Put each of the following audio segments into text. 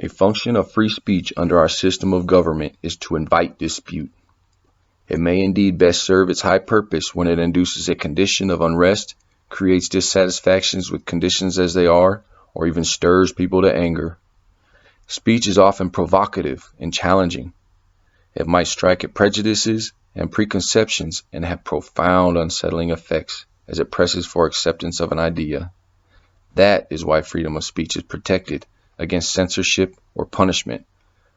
A function of free speech under our system of government is to invite dispute. It may indeed best serve its high purpose when it induces a condition of unrest, creates dissatisfactions with conditions as they are, or even stirs people to anger. Speech is often provocative and challenging. It might strike at prejudices and preconceptions and have profound unsettling effects as it presses for acceptance of an idea. That is why freedom of speech is protected against censorship or punishment,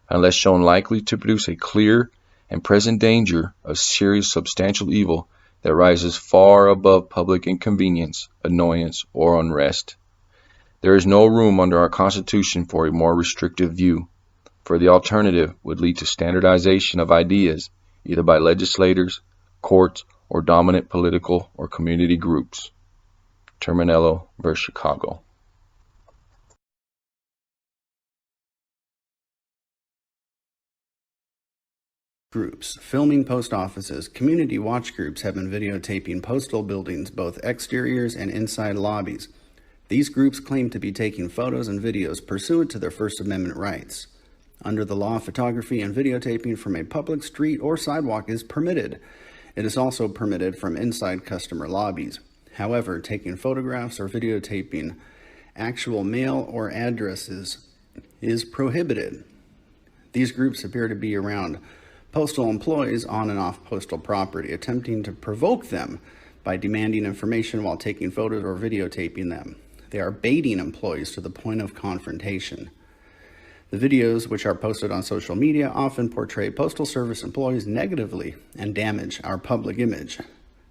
unless shown likely to produce a clear and present danger of serious substantial evil that rises far above public inconvenience, annoyance, or unrest. There is no room under our Constitution for a more restrictive view, for the alternative would lead to standardization of ideas, either by legislators, courts, or dominant political or community groups. Terminello v. Chicago. Groups. Filming post offices. Community watch groups have been videotaping postal buildings, both exteriors and inside lobbies. These groups claim to be taking photos and videos pursuant to their First Amendment rights. Under the law, photography and videotaping from a public street or sidewalk is permitted. It is also permitted from inside customer lobbies. However, taking photographs or videotaping actual mail or addresses is prohibited. These groups appear to be around postal employees on and off postal property, attempting to provoke them by demanding information while taking photos or videotaping them. They are baiting employees to the point of confrontation. The videos, which are posted on social media, often portray Postal Service employees negatively and damage our public image.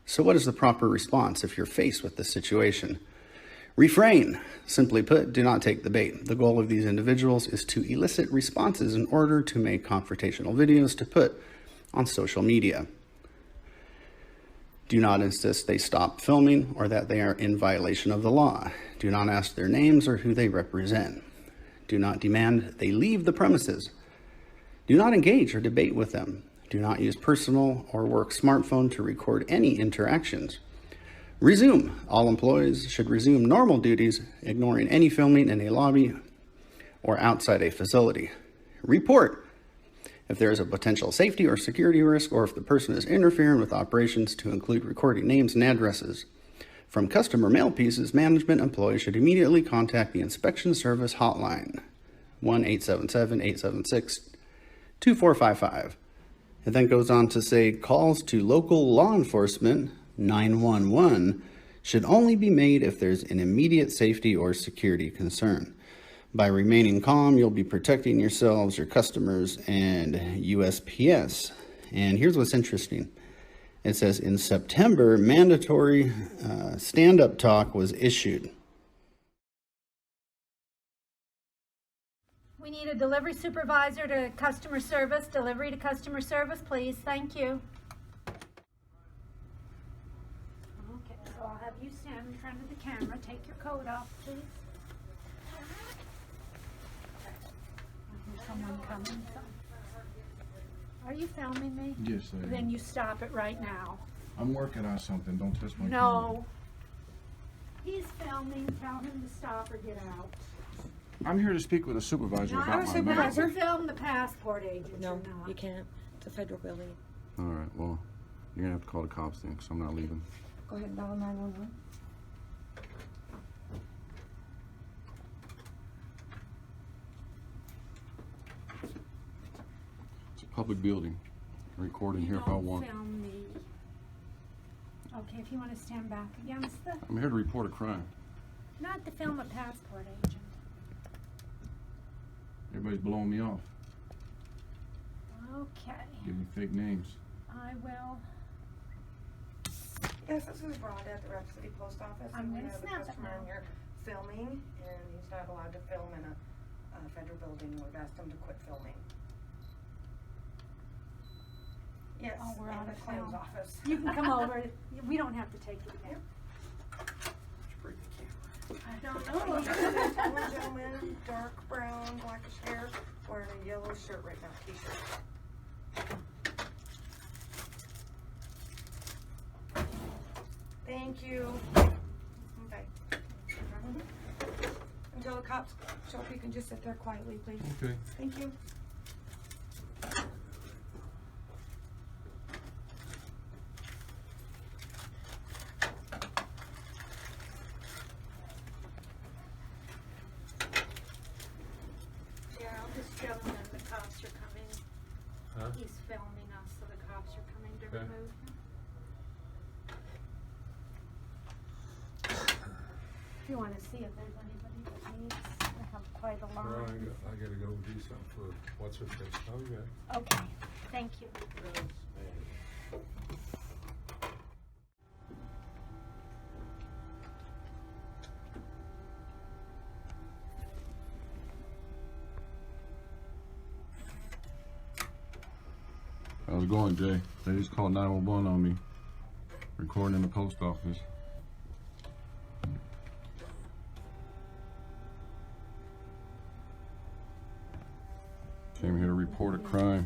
So what is the proper response if you're faced with this situation? Refrain. Simply put, do not take the bait. The goal of these individuals is to elicit responses in order to make confrontational videos to put on social media. Do not insist they stop filming or that they are in violation of the law. Do not ask their names or who they represent. Do not demand they leave the premises. Do not engage or debate with them. Do not use personal or work smartphone to record any interactions. Resume. All employees should resume normal duties, ignoring any filming in a lobby or outside a facility. Report if there is a potential safety or security risk, or if the person is interfering with operations, to include recording names and addresses. From customer mail pieces, management employees should immediately contact the Inspection Service Hotline, 1-877-876-2455. It then goes on to say calls to local law enforcement, 911, should only be made if there's an immediate safety or security concern. By remaining calm, you'll be protecting yourselves, your customers, and USPS. And here's what's interesting. It says in September, mandatory stand-up talk was issued. We need a delivery supervisor to customer service. Delivery to customer service, please. Thank you. Okay, so I'll have you stand in front of the camera. Take your coat off, please. I hear someone coming. Are you filming me? Yes, I am. Then you stop it right now. I'm working on something. Don't touch my camera. No. He's filming. Tell him to stop or get out. I'm here to speak with a supervisor Not about my mail. not to film the passport agent. No, or not. you can't. It's a federal building. All right, well, you're going to have to call the cops then, because I'm not leaving. Go ahead and dial 911. It's a public building. I'm recording here if I Don't want. film me. Okay, if you want to stand back against the... I'm here to report a crime. Not to film a passport agent. Everybody's blowing me off. Okay, Give me fake names. I will. Yes, this is Rod at the Rapid City Post Office. I'm And we gonna have a snap it customer now. in here filming, and he's not allowed to film in a federal building. We've asked him to quit filming. Yes, Oh, we're in out the of claims film. office. You can come over. We don't have to take it again. I don't know. One gentleman, dark brown, blackish hair, wearing a yellow shirt right now, t-shirt. Thank you. Okay. Until until the cops show up. You can just sit there quietly, please. Okay. Thank you. Gerald, this gentleman, the cops are coming. Huh? He's filming us, so the cops are coming to Okay. remove him. If you want to see if there's anybody that needs to have quite a Well, line. I gotta go do something for what's her face. Oh, yeah. Okay, thank you. How's it going, Jay? They just called 911 on me. Recording in the post office. Came here to report a crime.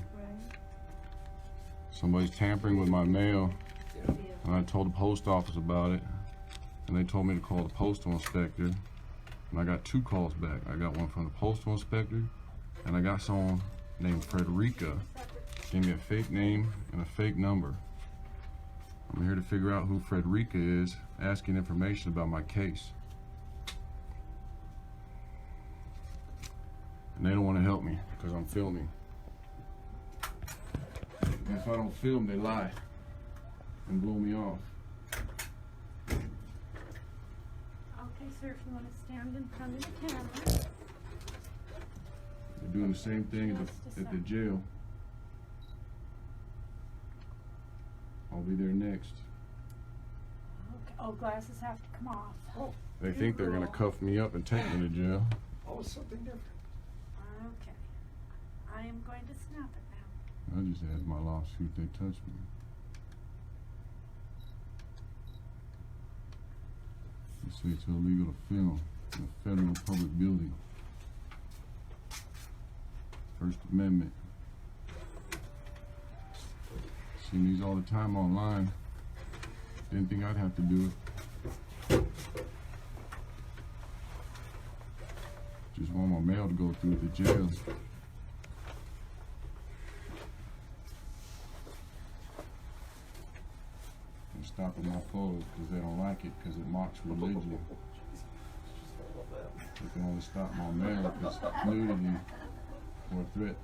Somebody's tampering with my mail. And I told the post office about it. And they told me to call the postal inspector. And I got 2 calls back. I got one from the postal inspector. And I got someone named Frederica. Gave me a fake name and a fake number. I'm here to figure out who Frederica is, asking information about my case. And they don't want to help me because I'm filming. And if I don't film, they lie and blow me off. Okay, sir, if you want to stand in front of the camera. They're doing the same thing at the jail. I'll be there next. Okay. Oh, glasses have to come off. Oh, They think they're gonna cuff me up and take me to jail. oh, something different. Okay. I am going to snap it now. I just had my lawsuit, they touched me. They say it's illegal to film in a federal public building. First Amendment. See these all the time online. Didn't think I'd have to do it. Just want my mail to go through at the jail. They're stopping my photos because they don't like it because it mocks religion. They can only stop my mail if it's nudity or a threat.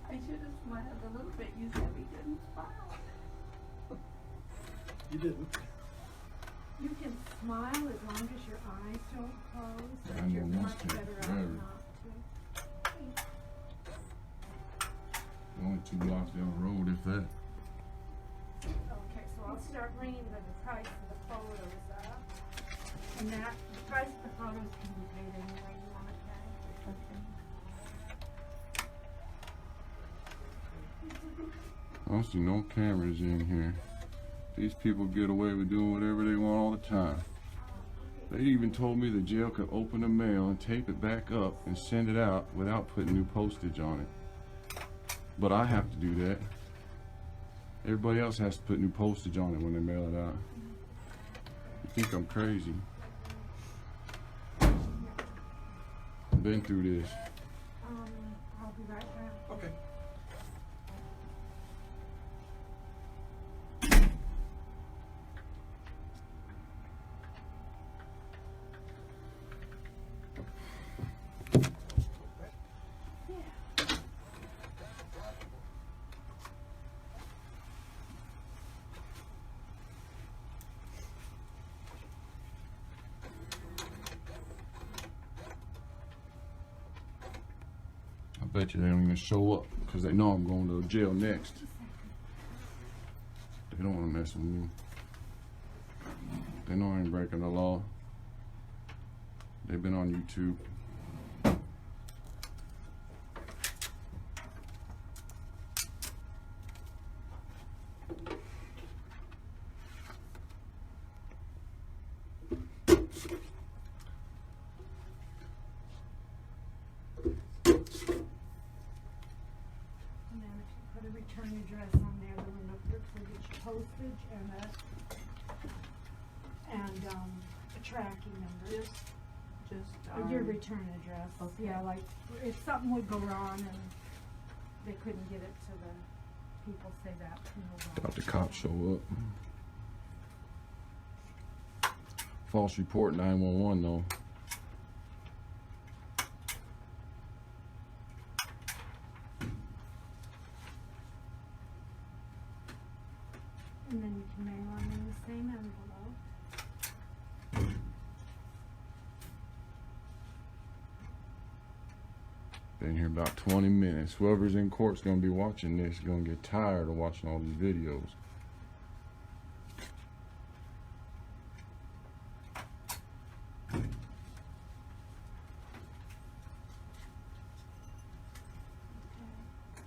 I should have smiled a little bit. You said we didn't smile. You didn't. You can smile as long as your eyes don't close. I But know you're once much take better off forever. not to. Only 2 blocks down the road, if that. Okay, so I'll start bringing the price of the photos up. And that, the price of the photos can be paid any way you want to pay. I don't see no cameras in here. These people get away with doing whatever they want all the time. They even told me the jail could open the mail and tape it back up and send it out without putting new postage on it. But I have to do that. Everybody else has to put new postage on it when they mail it out. You think I'm crazy? I've been through this. I'll be right back. Okay. I bet you they don't even show up because they know I'm going to jail next. They don't want to mess with me. They know I ain't breaking the law. They've been on YouTube. And then if you put a return address on there, then we'll look for your postage and a tracking number. Just, Your return address, Okay. yeah, like, if something would go wrong and they couldn't get it to the people, say that, Doubt the cops show up. False report 911 though. And then you can mail them in the same envelope. Been here about 20 minutes. Whoever's in court's gonna be watching this is gonna get tired of watching all these videos.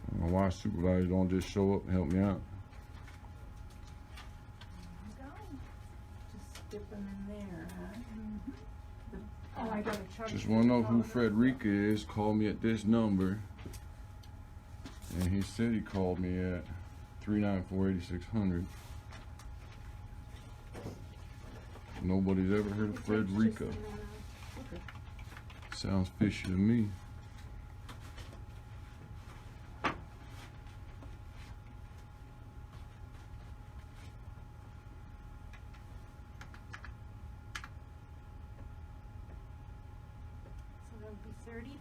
I don't know why supervisors don't just show up and help me out. just dip them in there, huh? Oh, I gotta check. Just wanna know who Frederica is. Call me at this number. And he said he called me at 394-8600. Nobody's ever heard of Frederica. Sounds fishy to me. So that'll be $30.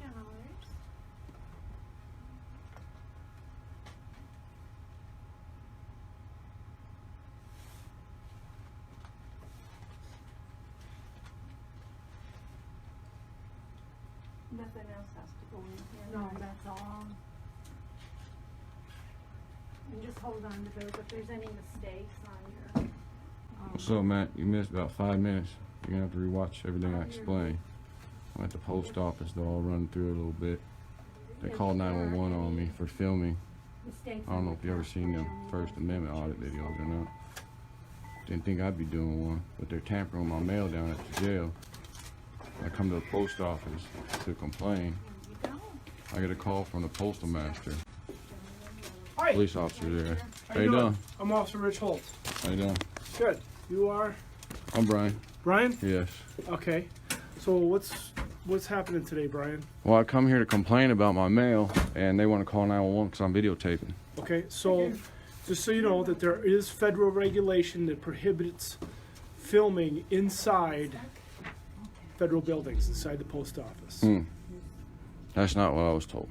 Nothing else has to go in here. No, that's all. And just hold on to those if there's any mistakes on your. What's up, Matt? You missed about 5 minutes. You're gonna have to rewatch everything I explained. I'm at the post office though. I'll run through it a little bit. They called 911 on me for filming. Mistakes. I don't know if you ever seen them First Amendment audit videos or not. Didn't think I'd be doing one, but they're tampering my mail down at the jail. I come to the post office to complain. I get a call from the postal master. Hi. Police officer there. How you doing? I'm Officer Rich Holt. How you doing? Good. You are I'm Brian. Brian? Yes. Okay. So what's happening today, Brian? Well, I come here to complain about my mail, and they want to call 911 because I'm videotaping. Okay. So just so you know that there is federal regulation that prohibits filming inside federal buildings, inside the post office. That's not what I was told.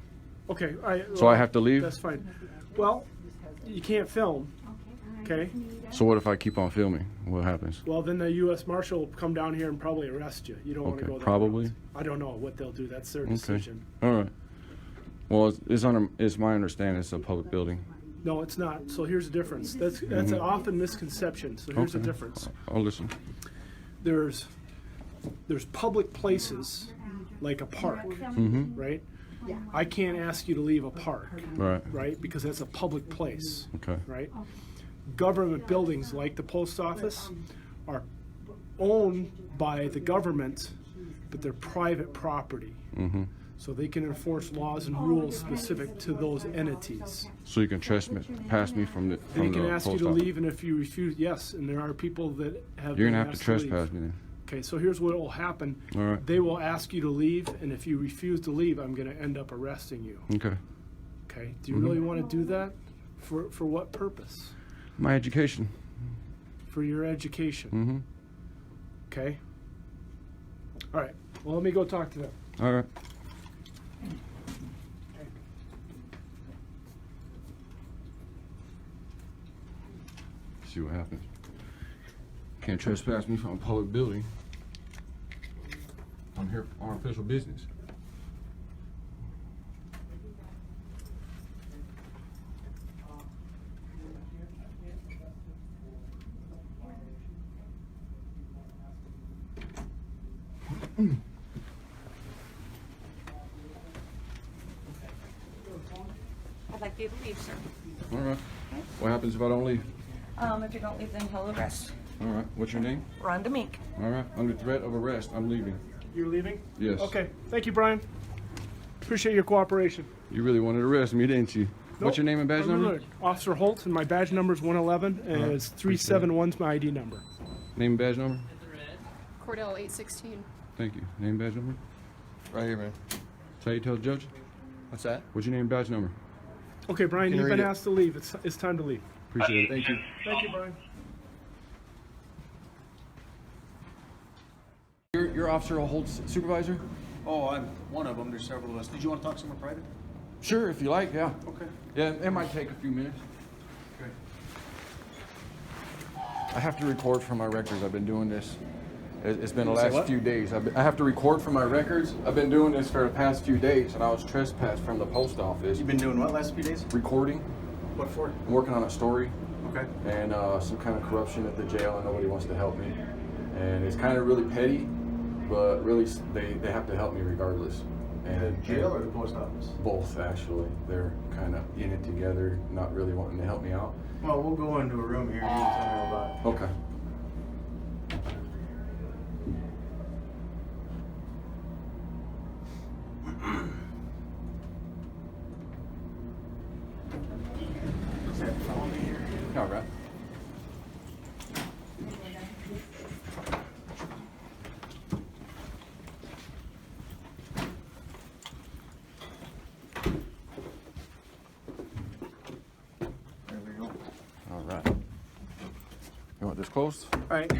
Okay. So I have to leave? That's fine. Well, you can't film. Okay. So what if I keep on filming? What happens? Well, then the U.S. Marshal will come down here and probably arrest you. You don't want to Okay, go that probably. route. I don't know what they'll do. That's their Okay. decision. All right. Well, it's my understanding it's a public building. No, it's not. So here's the difference. That's an often misconception. So here's the Okay. difference. I'll listen. There's public places like a park, right? I can't ask you to leave a park, Right. right? Because that's a public place, Okay. right? Government buildings like the post office are owned by the government, but they're private property. So they can enforce laws and rules specific to those entities. So you can trespass me from the They can the ask you post to office. leave, and if you refuse, yes, and there are people that have You're been gonna have to asked leave. trespass me then. Okay, so here's what will happen. All right. They will ask you to leave, and if you refuse to leave, I'm going to end up arresting you. Okay. Okay, do you really want to do that? For what purpose? My education. For your education. Okay. All right. Well, let me go talk to them. All right. See what happens. Can't trespass me from a public building. I'm here on official business. I'd like you to leave, sir. All right. What happens if I don't leave? If you don't leave, then he'll arrest. All right. What's your name? Rhonda Meek. All right. Under threat of arrest, I'm leaving. You're leaving? Yes. Okay. Thank you, Brian. Appreciate your cooperation. You really wanted to arrest me, didn't you? What's your name and badge I'm number? really- Officer Holt, and my badge number is 111, and it's 371's my ID number. Name and badge number? Cordell 816. Thank you. Name, badge number? Right here, man. That's how you tell the judge? What's that? What's your name, badge number? Okay, Brian, You can you've been read it. asked to leave. It's time to leave. Appreciate it. Thank you. Thank you, Brian. Your officer will hold supervisor? Oh, I'm one of them. There's several of us. Did you want to talk somewhere private? Sure, if you like, yeah. Okay. Yeah, it might take a few minutes. Okay. I have to record for my records. I've been doing this. It's been the Say last what? few days. I have to record for my records. I've been doing this for the past few days, and I was trespassed from the post office. You've been doing what last few days? Recording. What for? I'm working on a story. Okay. And some kind of corruption at the jail, and nobody wants to help me. And it's kind of really petty, but really they have to help me regardless. And Jail or the post office? both, actually. They're kind of in it together, not really wanting to help me out. Well, we'll go into a room here and you can tell me all about it. Okay. All right. There we go. All right. You want this closed? All right.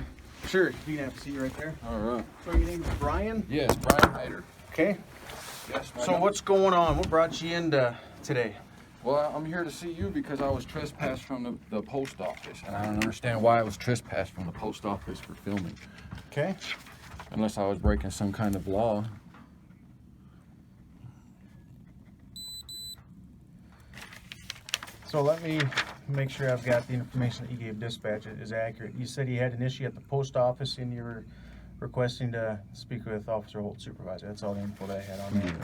Sure. You can have a seat right there. All right. So your name's Brian? Yes, Brian Hyder. Okay. Yes. So what's going on? What brought you in today? Well, I'm here to see you because I was trespassed from the post office, and I don't understand why I was trespassed from the post office for filming, Okay. unless I was breaking some kind of law. So let me make sure I've got the information that you gave dispatch is accurate. You said you had an issue at the post office and you were requesting to speak with Officer Holt supervisor. That's all the info that I had on that.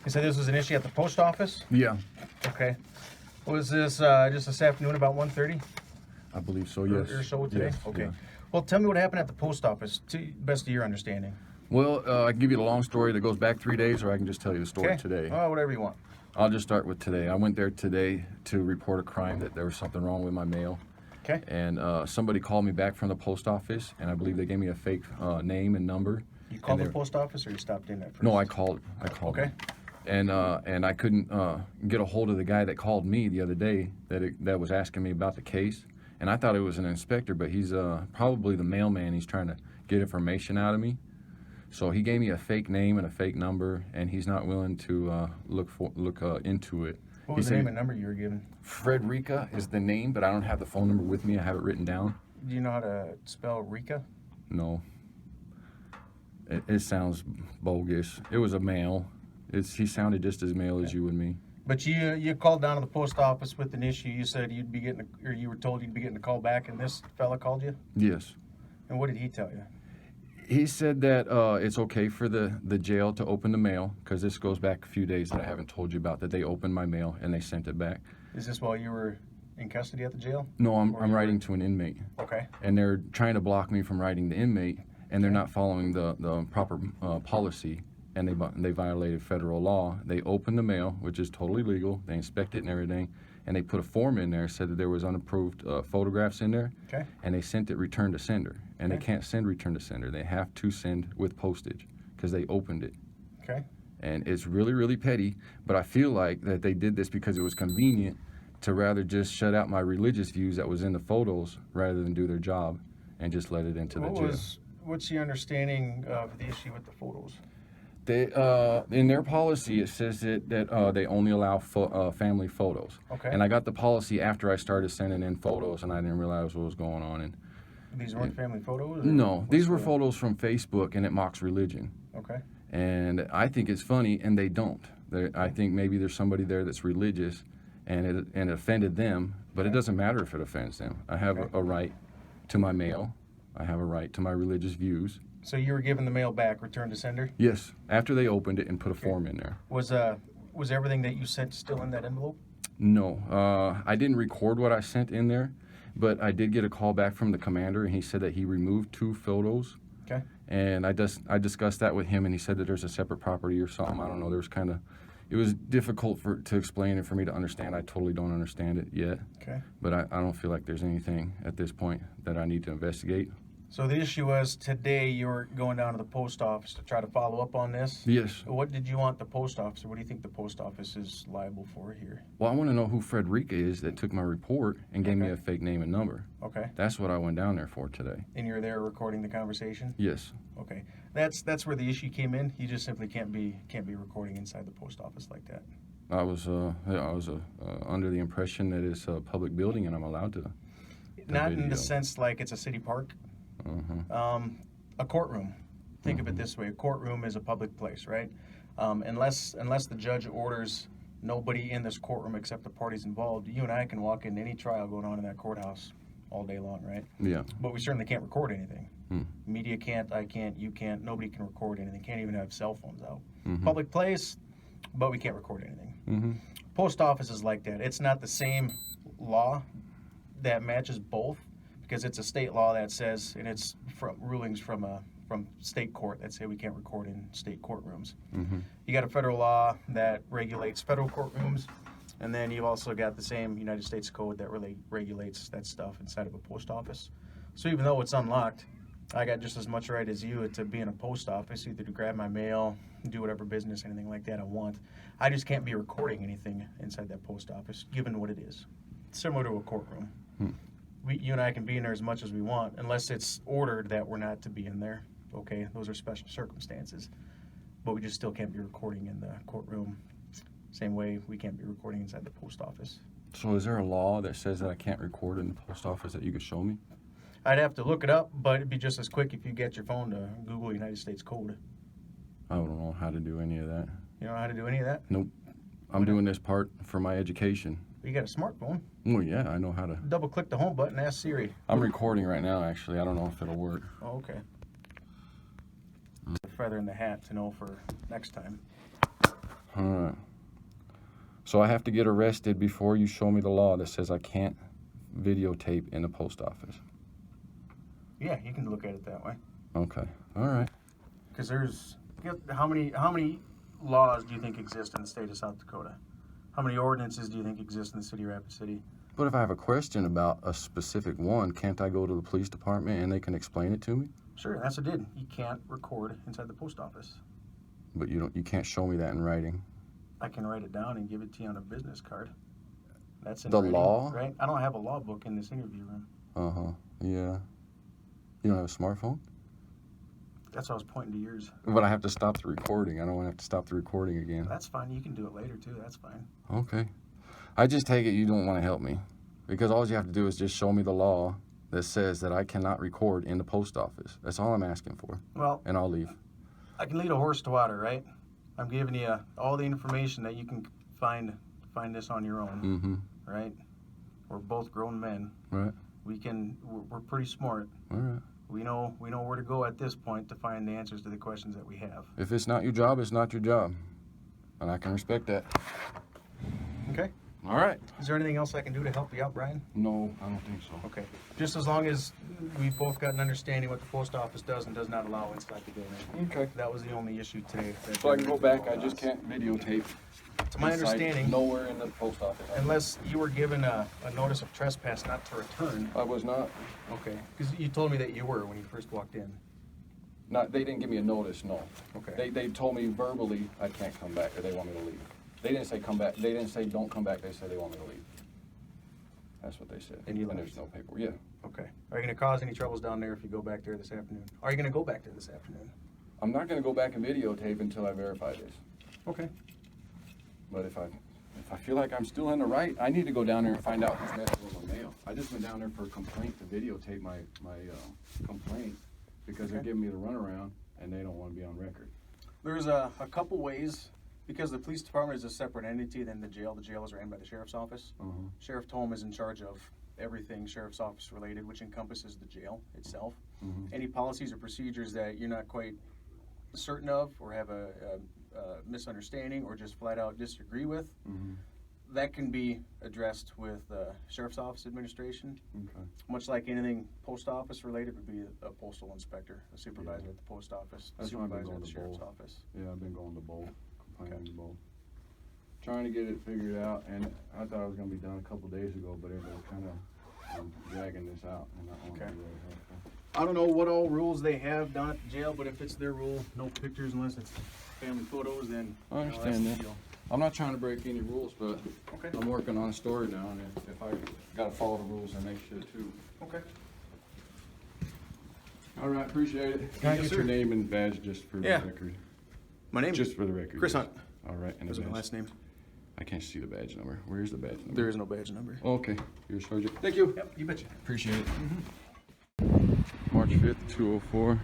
You said this was an issue at the post office? Yeah. Okay. Was this just this afternoon about 1:30 I believe so, yes. or so today? Yes, Okay. yeah. Well, tell me what happened at the post office, to best of your understanding. Well, I can give you the long story that goes back 3 days, or I can just tell you the story Okay. today. Oh, whatever you want. I'll just start with today. I went there today to report a crime, that there was something wrong with my mail. Okay. And somebody called me back from the post office, and I believe they gave me a fake name and number. You called And the post office or you stopped in at first? No, I called. Okay. And I couldn't get a hold of the guy that called me the other day that was asking me about the case. And I thought it was an inspector, but he's probably the mailman. He's trying to get information out of me. So he gave me a fake name and a fake number, and he's not willing to look into it. What He was the said name and number you were given? Frederica is the name, but I don't have the phone number with me. I have it written down. Do you know how to spell Rika? No. It sounds bogus. It was a male. He sounded just as male as you and me. But you called down to the post office with an issue. You said you'd be getting, or you were told you'd be getting a call back, and this fella called you. Yes. And what did he tell you? He said that it's okay for the jail to open the mail, because this goes back a few days that I haven't told you about, that they opened my mail and they sent it back. Is this while you were in custody at the jail? No, Or I'm you were- writing to an inmate. Okay. And they're trying to block me from writing the inmate, and they're not following the proper policy, and they violated federal law. They opened the mail, which is totally legal. They inspect it and everything, and they put a form in there, said that there was unapproved photographs in there, Okay. and they sent it return to sender. And Okay. they can't send return to sender. They have to send with postage, because they opened it. Okay. And it's really, really petty, but I feel like that they did this because it was convenient to rather just shut out my religious views that was in the photos rather than do their job and just let it into the jail. What's your understanding of the issue with the photos? They, in their policy, it says that they only allow family photos. Okay. And I got the policy after I started sending in photos, and I didn't realize what was going on. And These weren't family photos? or no, what's these were the- photos from Facebook, and it mocks religion. Okay. And I think it's funny, and they don't. I think maybe there's somebody there that's religious, and it offended them, but it doesn't matter if it offends them. I have Okay. a right to my mail. I have a right to my religious views. So you were given the mail back, returned to sender? Yes, after they opened it and put a form in there. Was everything that you sent still in that envelope? No, I didn't record what I sent in there, but I did get a call back from the commander, and he said that he removed 2 photos. Okay. And I discussed that with him, and he said that there's a separate property or something. I don't know. There was it was difficult to explain and for me to understand. I totally don't understand it yet. Okay. But I don't feel like there's anything at this point that I need to investigate. So the issue was today you were going down to the post office to try to follow up on this? Yes. What did you want the post office, or what do you think the post office is liable for here? Well, I want to know who Frederica is that took my report and gave me Okay. a fake name and number. Okay. That's what I went down there for today. And you're there recording the conversation? Yes. Okay. That's where the issue came in. You just simply can't be recording inside the post office like that. I was under the impression that it's a public building and I'm allowed to. Not in video. the sense like it's a city park. Uh-huh. A courtroom. Think of it this way: a courtroom is a public place, right? Unless the judge orders nobody in this courtroom except the parties involved, you and I can walk into any trial going on in that courthouse all day long, right? Yeah. But we certainly can't record anything. Media can't, I can't, you can't, nobody can record anything. Can't even have cell phones out. Public place, but we can't record anything. Post office is like that. It's not the same law that matches both, because it's a state law that says, and it's from rulings from state court that say we can't record in state courtrooms. You got a federal law that regulates federal courtrooms, and then you've also got the same United States code that really regulates that stuff inside of a post office. So even though it's unlocked, I got just as much right as you to be in a post office, either to grab my mail, do whatever business, anything like that I want. I just can't be recording anything inside that post office, given what it is. It's similar to a courtroom. You and I can be in there as much as we want, unless it's ordered that we're not to be in there. Okay, those are special circumstances. But we just still can't be recording in the courtroom. Same way we can't be recording inside the post office. So is there a law that says that I can't record in the post office that you could show me? I'd have to look it up, but it'd be just as quick if you get your phone to Google United States Code. I don't know how to do any of that. You don't know how to do any of that? Nope. I'm doing this part for my education. You got a smartphone. Well, yeah, I know how to. Double click the home button, ask Siri. I'm recording right now, actually. I don't know if it'll work. Oh, okay. A feather in the hat to know for next time. All right. So I have to get arrested before you show me the law that says I can't videotape in the post office. Yeah, you can look at it that way. Okay. All right. Because how many laws do you think exist in the state of South Dakota? How many ordinances do you think exist in the city of Rapid City? But if I have a question about a specific one, can't I go to the police department and they can explain it to me? Sure, that's what it did. You can't record inside the post office. But you can't show me that in writing. I can write it down and give it to you on a business card. That's in The writing, law? right? I don't have a law book in this interview room. Uh-huh. Yeah. You don't have a smartphone? That's why I was pointing to yours. But I have to stop the recording. I don't want to have to stop the recording again. That's fine. You can do it later too. That's fine. Okay. I just take it you don't want to help me. Because all you have to do is just show me the law that says that I cannot record in the post office. That's all I'm asking for. Well, and I'll leave. I can lead a horse to water, right? I'm giving you all the information that you can find this on your own, right? We're both grown men. Right. We're pretty smart. All right. We know where to go at this point to find the answers to the questions that we have. If it's not your job, it's not your job. And I can respect that. Okay. All right. Is there anything else I can do to help you out, Brian? No, I don't think so. Okay. Just as long as we've both got an understanding what the post office does and does not allow inside the building. Okay. That was the only issue today. So I can go back, I just can't videotape. To my understanding, nowhere in the post office. unless you were given a notice of trespass not to return. I was not. Okay. Because you told me that you were when you first walked in. They didn't give me a notice, no. Okay. They told me verbally I can't come back or they want me to leave. They didn't say come back. They didn't say don't come back. They said they want me to leave. That's what they said. And you there's no paperwork. Yeah. Okay. Are you going to cause any troubles down there if you go back there this afternoon? Are you going to go back there this afternoon? I'm not going to go back and videotape until I verify this. Okay. But if I feel like I'm still in the right, I need to go down there and find out who's messing with my mail. I just went down there for a complaint to videotape my complaint because they're giving me the runaround and they don't want to be on record. There's a couple ways. Because the police department is a separate entity than the jail. The jail is ran by the sheriff's office. Sheriff Tome is in charge of everything sheriff's office related, which encompasses the jail itself. Any policies or procedures that you're not quite certain of or have a misunderstanding or just flat out disagree with, that can be addressed with sheriff's office administration. Much like anything post office related would be a postal inspector, a supervisor at the post office, a supervisor at the sheriff's office. Yeah, I've been going to both. Trying to get it figured out, and I thought I was going to be done a couple days ago, but everybody kind of from dragging this out, and that won't be Okay. really helpful. I don't know what all rules they have down at the jail, but if it's their rule, no pictures unless it's family photos, then I you know, that's understand the that. deal. I'm not trying to break any rules, but Okay. I'm working on a story now, and if I gotta follow the rules, then they should too. Okay. All right, appreciate it. Can I Yes, get sir. your name and badge just for Yeah. the record? My name? Just for the record. Chris Hunt. All right, and Is the my badge. last name? I can't see the badge number. Where's the badge number? There is no badge number. Okay, you're a sergeant. Thank you. Yep, you betcha. Appreciate it. March 5th, 204.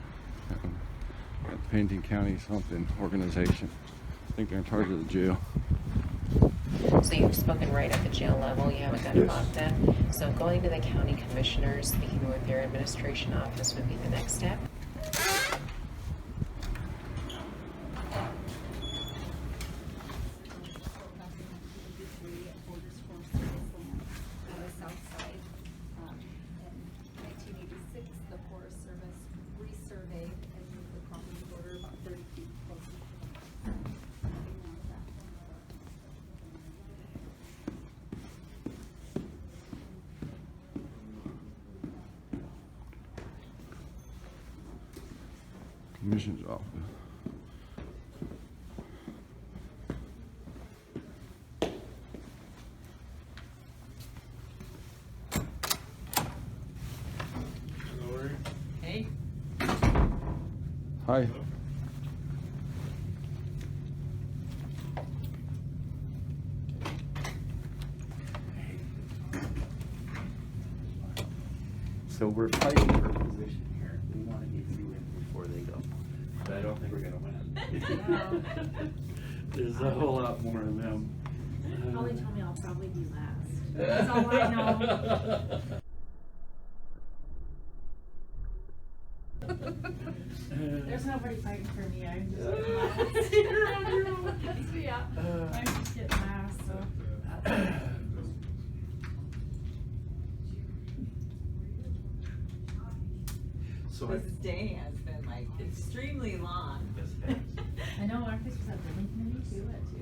At the Painting County something organization. I think they're in charge of the jail. So you've spoken right at the jail level, you haven't got involved in. So going to the county commissioners, speaking with their administration office would be the next step. On the south side. In 1986, the Forest Service resurveyed and moved the property border about 30 feet closer to the Commission's office. Hey. Hi. So we're fighting for a position here. We want to get you in before they go. But I don't think we're gonna win. There's a whole lot more of them. Holly told me I'll probably be last. That's all I know. There's nobody fighting for me. I'm just getting last. You're on your own. Yeah. I'm just getting last, so. So This day has been like extremely long. I know aren't they supposed to have building committee too at 2? Do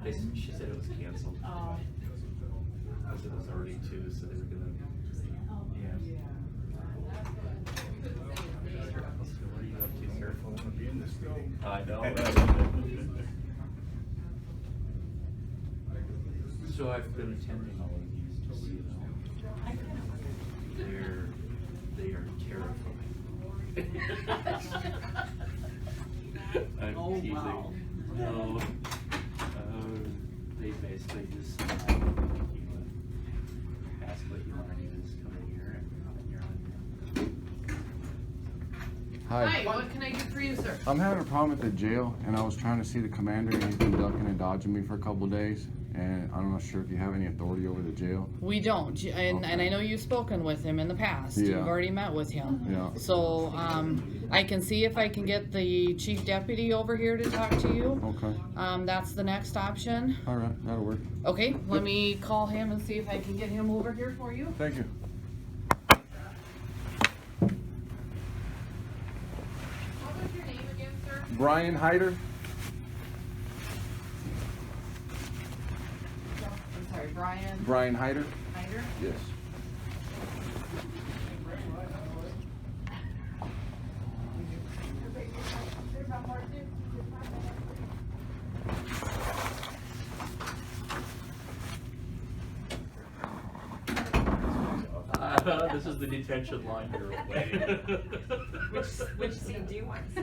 they usually? She said it was canceled. Oh. Because it was already 2, so they were gonna. Oh. Yeah. What are you up to, sir? I want to be in this meeting. I know. So I've been attending all of these, just so you know. They are terrifying. I'm Oh, teasing. wow. No. They basically just you would ask what you want to do, just come in here and you're on. Hi. What can I do for you, sir? I'm having a problem at the jail, and I was trying to see the commander, and he's been ducking and dodging me for a couple of days. And I'm not sure if you have any authority over the jail. We don't, and I know you've spoken with him in the past. Yeah. You've already met with him. Yeah. So, I can see if I can get the chief deputy over here to talk to you. Okay. That's the next option. All right, that'll work. Okay, let me call him and see if I can get him over here for you. Thank you. What was your name again, sir? Brian Hyder? I'm sorry, Brian Brian Hyder? Hyder? Yes. This is the detention line here. Which seat do you want? I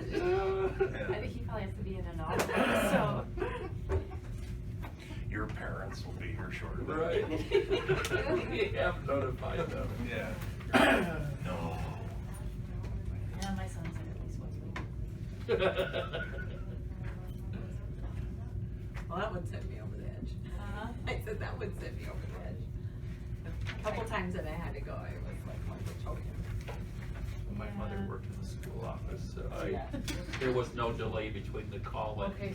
think he probably has to be in an office, so. Your parents will be here shortly. Right. We have notified them. Yeah. No. Yeah, my son's at least with me. Well, that would send me over the edge. I said that would send me over the edge. A couple times that I had to go, I was like, wanting to choke him. My mother worked in the school office, so Yeah. there was no delay between the call and Okay,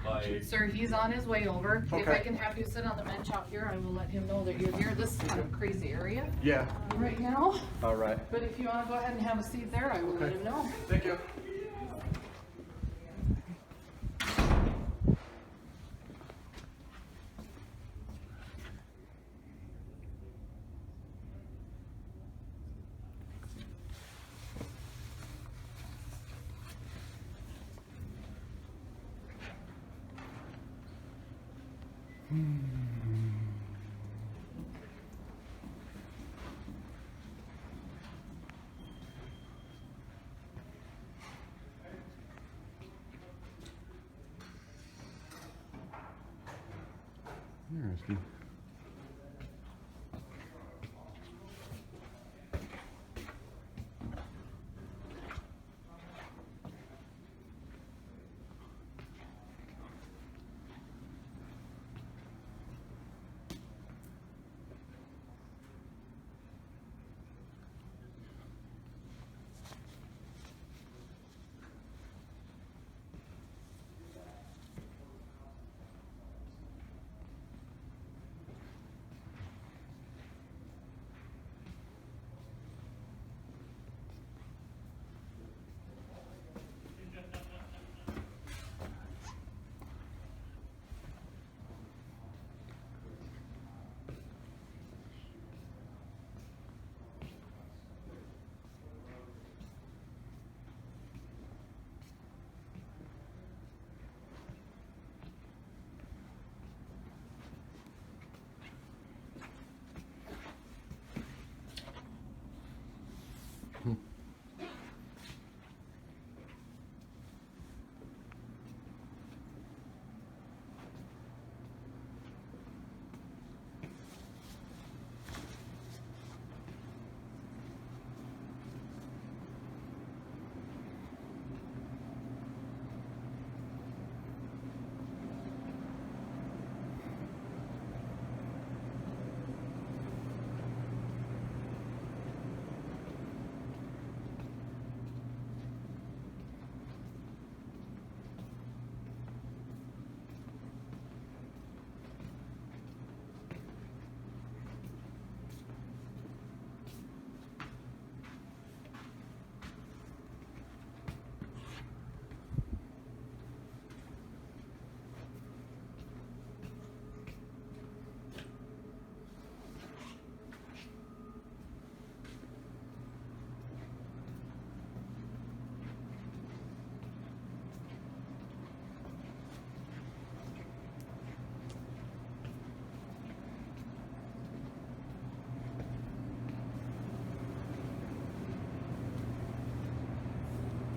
my. sir, he's on his way over. If I Okay. can have you sit on the bench out here, I will let him know that you're here. This is kind of a crazy area Yeah. right now. All right. But if you wanna go ahead and have a seat there, I will let him know. Thank you. Interesting.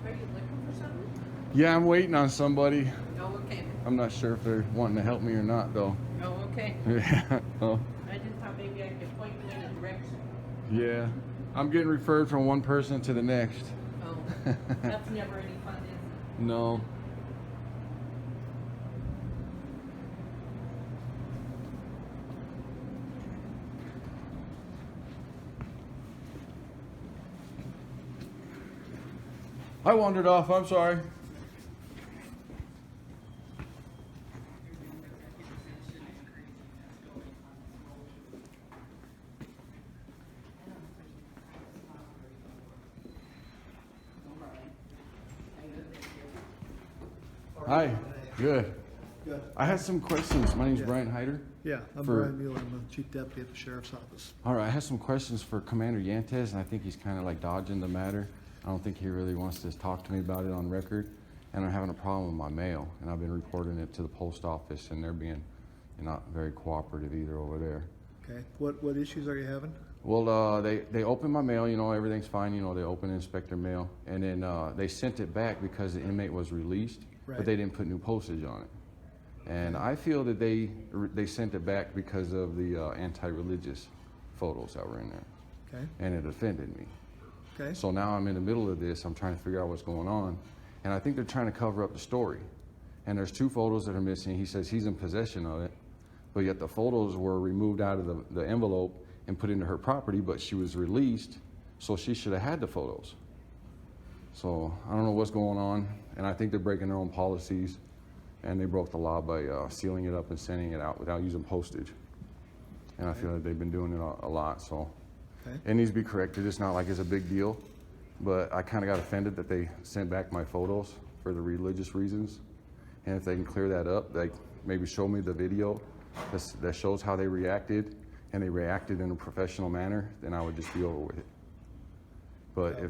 Are you looking for something? Yeah, I'm waiting on somebody. Oh, okay. I'm not sure if they're wanting to help me or not, though. Oh, okay. Yeah. Oh. I just thought maybe I could point you in a direction. Yeah. I'm getting referred from one person to the next. Oh, that's never any fun, is it? No. I wandered off, I'm sorry. Hi, good. Good. I had some questions. My name's Brian Hyder. Yeah, I'm For- Brian Mueller. I'm the Chief Deputy at the Sheriff's Office. All right, I have some questions for Commander Yantes, and I think he's kind of like dodging the matter. I don't think he really wants to talk to me about it on record, and I'm having a problem with my mail, and I've been reporting it to the post office, and they're being not very cooperative either over there. Okay, what issues are you having? Well, they opened my mail, everything's fine, they open and inspect their mail, and then they sent it back because the inmate was released, Right. but they didn't put new postage on it. And I feel that they sent it back because of the anti-religious photos that were in there. Okay. And it offended me. Okay. So now I'm in the middle of this, I'm trying to figure out what's going on, and I think they're trying to cover up the story. And there's 2 photos that are missing. He says he's in possession of it, but yet the photos were removed out of the envelope and put into her property, but she was released, so she should have had the photos. So I don't know what's going on, and I think they're breaking their own policies, and they broke the law by sealing it up and sending it out without using postage. And I feel that they've been doing it a lot, so Okay. it needs to be corrected. It's not like it's a big deal, but I kind of got offended that they sent back my photos for the religious reasons. And if they can clear that up, like maybe show me the video that shows how they reacted, and they reacted in a professional manner, then I would just be over with it. But Yeah,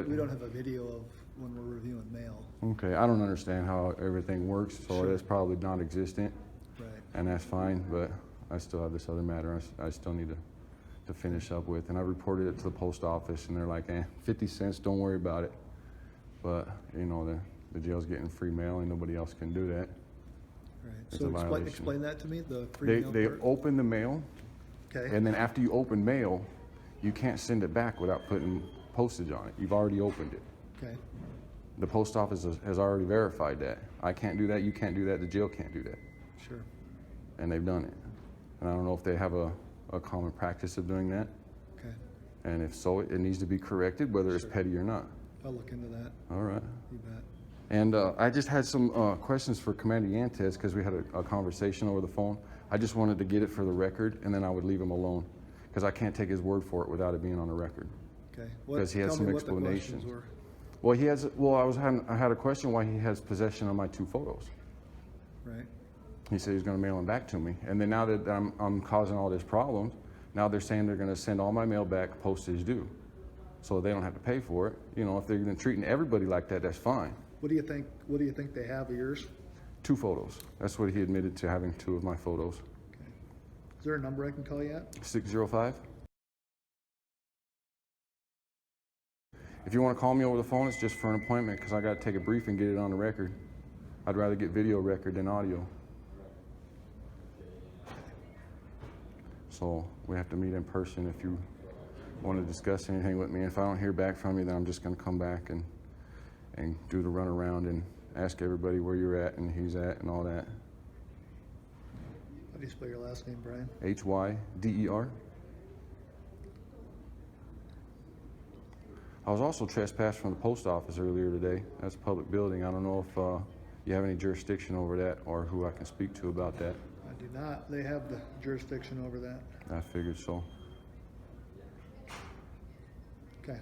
we don't have a video of when we're reviewing mail. okay, I don't understand how everything works, so Sure. it's probably non-existent. Right. and that's fine, but I still have this other matter I still need to finish up with, and I reported it to the post office, and they're like, 50 cents, don't worry about it. But, you know, the jail's getting free mail, and nobody else can do that. Right, It's so a violation. explain that to me, the free mail They part? open the mail, Okay. and then after you open mail, you can't send it back without putting postage on it. You've already opened it. Okay, The post office has already verified that. I can't do that, you can't do that, the jail can't do that. sure. And they've done it. And I don't know if they have a common practice of doing that. Okay, And if so, it needs to be corrected, whether it's petty or not. I'll look into that, All right. you bet. And I just had some questions for Commander Yantes because we had a conversation over the phone. I just wanted to get it for the record, and then I would leave him alone because I can't take his word for it without it being on the record. Okay. Because he had Tell some me what the questions explanations. were. Well, I had a question why he has possession of my 2 photos. Right, He said he's going to mail them back to me. And then now that I'm causing all this problems, now they're saying they're going to send all my mail back postage due. So they don't have to pay for it. You know, if they're treating everybody like that, that's fine. what do you think they have of yours? 2 photos. That's what he admitted to, having 2 of my photos. Is there a number I can call you at? 605. If you want to call me over the phone, it's just for an appointment because I got to take a brief and get it on the record. I'd rather get video record than audio. So we have to meet in person if you want to discuss anything with me. If I don't hear back from you, then I'm just going to come back and do the runaround and ask everybody where you're at and he's at and all that. How do you spell your last name, Brian? Hyder. I was also trespassed from the post office earlier today. That's a public building. I don't know if you have any jurisdiction over that or who I can speak to about that. I do not. They have the jurisdiction over that. I figured so. Okay.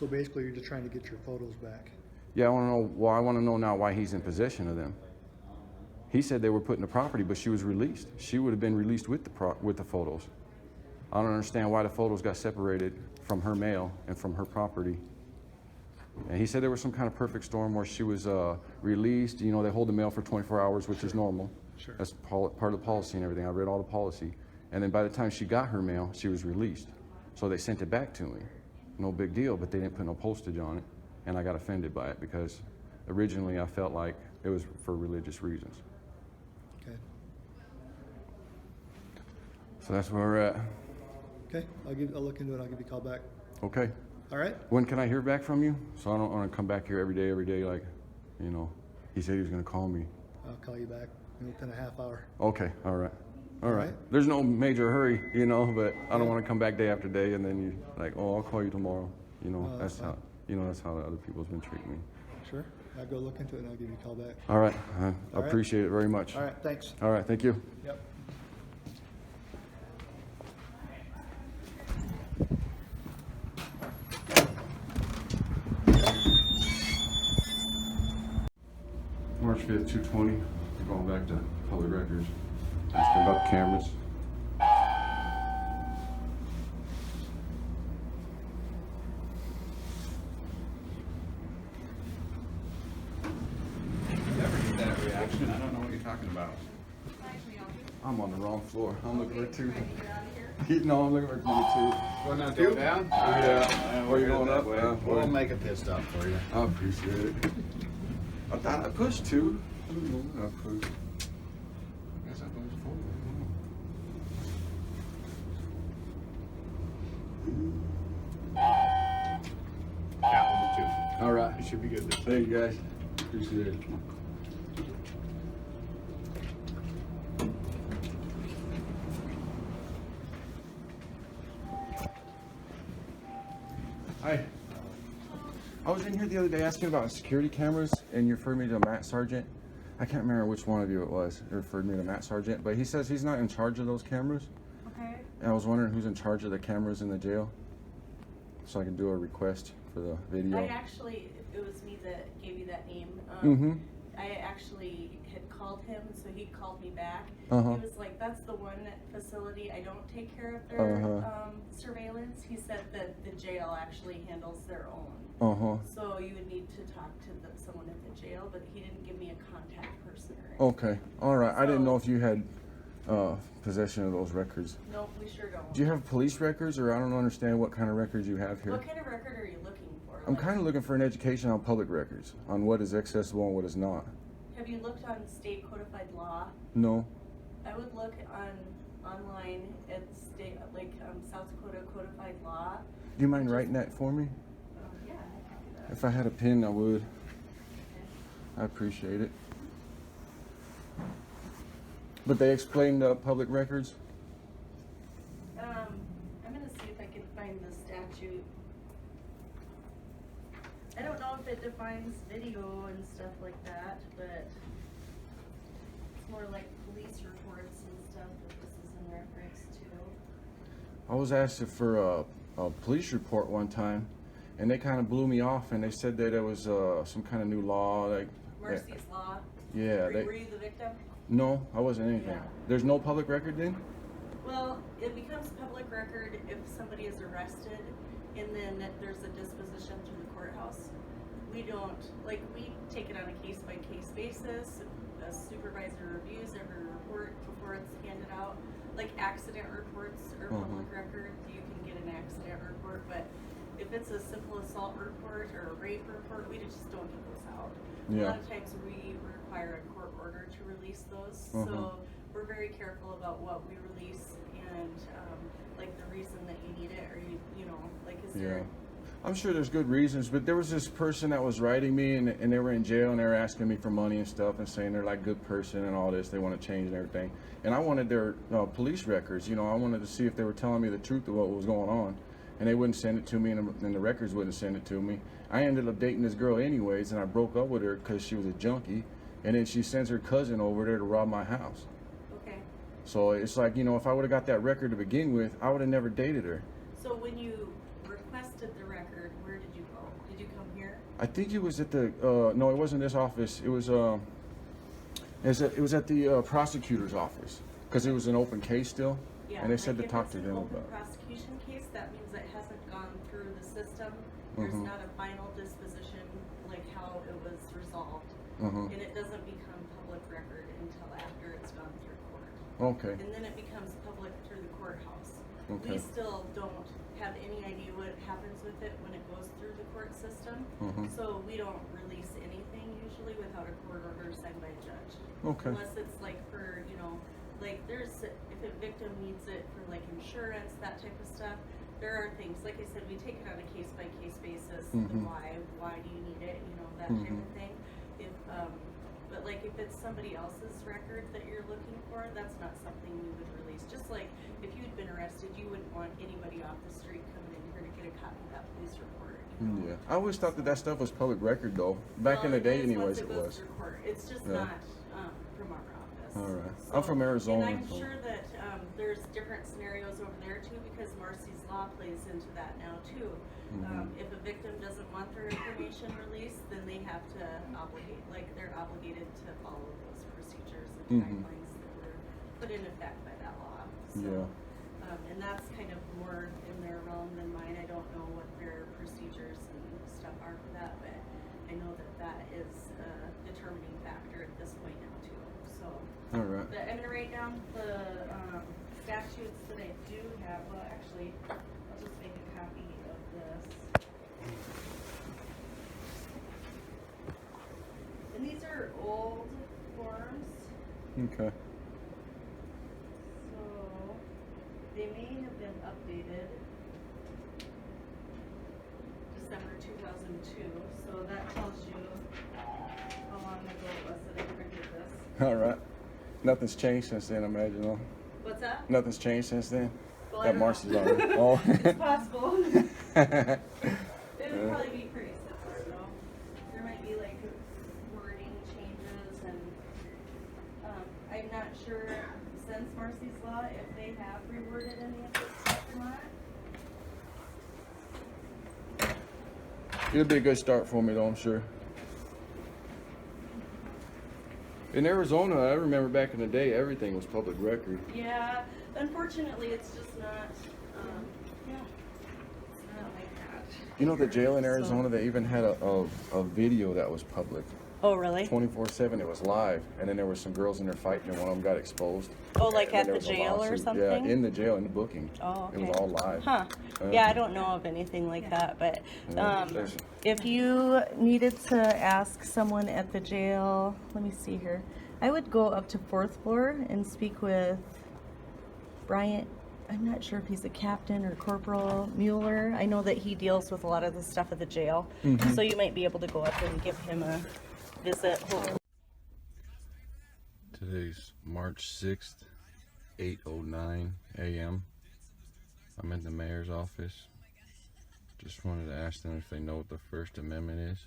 So basically, you're just trying to get your photos back. Yeah, I want to know. Well, I want to know now why he's in possession of them. He said they were put in the property, but she was released. She would have been released with the photos. I don't understand why the photos got separated from her mail and from her property. And he said there was some kind of perfect storm where she was released. You know, they hold the mail for 24 hours, which is normal. Sure. That's part of the policy and everything. I read all the policy. And then by the time she got her mail, she was released. So they sent it back to me. No big deal, but they didn't put no postage on it. And I got offended by it because originally I felt like it was for religious reasons. Okay. So that's where we're at. Okay, I'll look into it. I'll give you a call back. Okay. All right. When can I hear back from you? So I don't want to come back here every day, like, you know, he said he was going to call me. I'll call you back within a half hour. Okay, all right. All right. right. There's no major hurry, you know, but I don't want to come back day after day and then you like, oh, I'll call you tomorrow. You know, that's fine. that's how the other people's been treating me. Sure. I'll go look into it and I'll give you a call back. All right. I All right. appreciate it very much. All right, thanks. All right, thank you. Yep. March 5th, 2:20. Going back to public records. Asking about the cameras. Never get that reaction. I don't know what you're talking about. I'm on the wrong floor. I'm looking for 2. No, I'm looking for 2. Going down 2? down? Yeah. Where you going up? We'll make a pit stop for you. I appreciate it. I thought I pushed 2. I don't know what I pushed. I guess I pushed 4. Yeah, 2. All right. You should be good. Thank you guys. Appreciate it. Hi. I was in here the other day asking about security cameras, and you referred me to Matt Sargent. I can't remember which one of you it was. You referred me to Matt Sargent, but he says he's not in charge of those cameras. Okay. And I was wondering who's in charge of the cameras in the jail, so I can do a request for the video. It was me that gave you that name. Mm-hmm. I actually had called him, so he called me back. Uh-huh. He was like, that's the one facility, I don't take care of their Uh-huh. surveillance. He said that the jail actually handles their own. Uh-huh. So you would need to talk to someone at the jail, but he didn't give me a contact person or anything. Okay. All right. I didn't know if you had possession of those records. Nope, we sure don't. Do you have police records, or I don't understand what kind of records you have here? What kind of record are you looking for? I'm kind of looking for an education on public records, on what is accessible and what is not. Have you looked on state codified law? No. I would look online at state, like South Dakota codified law. Do you mind writing that for me? Yeah, I can do that. If I had a pen, I would. I appreciate it. But they explained public records? I'm gonna see if I can find the statute. I don't know if it defines video and stuff like that, but it's more like police reports and stuff that this is in reference to. I was asked for a police report one time, and they kind of blew me off, and they said that it was some kind of new law. Like, Mercy's Law? Yeah. Were you the victim? No, I wasn't anything. Yeah. There's no public record then? Well, it becomes public record if somebody is arrested and then there's a disposition through the courthouse. We don't, like, we take it on a case-by-case basis. A supervisor reviews every report before it's handed out. Like accident reports are public record. You can get an accident report, but if it's a simple assault report or a rape report, we just don't give those out. Yeah. A lot of times we require a court order to release those, so we're very careful about what we release and like the reason that you need it, or you know, like is there. I'm sure there's good reasons, but there was this person that was writing me, and they were in jail, and they were asking me for money and stuff, and saying they're like good person and all this. They want to change and everything, and I wanted their police records. You know, I wanted to see if they were telling me the truth of what was going on, and they wouldn't send it to me, and the records wouldn't send it to me. I ended up dating this girl anyways, and I broke up with her because she was a junkie, and then she sends her cousin over there to rob my house. Okay. So it's like, you know, if I would have got that record to begin with, I would have never dated her. So when you requested the record, where did you go? Did you come here? I think it was at the no, it wasn't this office. It was at the prosecutor's office, because it was an open case still, Yeah, and they said like to talk to them if it's an about open prosecution case, that means it hasn't gone through the system. There's not a final disposition, like how it was resolved. And it doesn't become public record until after it's gone through court. Okay. And then it becomes public through the courthouse. Okay. We still don't have any idea what happens with it when it goes through the court system. So we don't release anything usually without a court order signed by a judge. Okay. Unless it's like for, you know, like there's, if a victim needs it for like insurance, that type of stuff, there are things, like I said, we take it on a case-by-case basis. Why do you need it, you know, that type of thing. If but like if it's somebody else's record that you're looking for, that's not something we would release. Just like if you'd been arrested, you wouldn't want anybody off the street coming in here to get a copy of that police report. You know? Yeah, I always thought that stuff was public record though. Back in the day, anyways, it was. It's just not from our office. All right. So, I'm from Arizona. And I'm sure that there's different scenarios over there too, because Marcy's Law plays into that now too. If a victim doesn't want their information released, then they have to obligate, like they're obligated to follow those procedures and guidelines that were put in effect by that law. So, and that's kind of more in their realm than mine. I don't know what their procedures and stuff are for that, but I know that that is a determining factor at this point now too. So, all right. I'm gonna write down the statutes that I do have. Well, actually, I'll just make a copy of this. And these are old forms. Okay. So they may have been updated December 2002. So that tells you how long ago it was that I printed this. All right. Nothing's changed since then, I imagine. Huh? What's that? Nothing's changed since then. Well, That Marcy's on it. Oh. It's possible. It would probably be pretty similar, though. There might be like wording changes, and I'm not sure since Marcy's Law if they have reworded any of this stuff or not. It'll be a good start for me, though, I'm sure. In Arizona, I remember back in the day, everything was public record. Yeah, unfortunately, it's just not, yeah, it's not like that. You know, the jail in Arizona, they even had a video that was public. Oh, really? 24/7, it was live, and then there were some girls in there fighting, and one of them got exposed. Oh, like And at there the was a jail or lawsuit. something? Yeah, in the jail, in the booking. Oh, okay. It was all live. Huh. Yeah, I don't know of anything like that, but there's- if you needed to ask someone at the jail, let me see here. I would go up to 4th floor and speak with Bryant. I'm not sure if he's a captain or Corporal Mueller. I know that he deals with a lot of the stuff at the jail. Mhm. So you might be able to go up and give him a visit. Today's March 6th, 8:09 a.m. I'm in the mayor's office. Just wanted to ask them if they know what the First Amendment is.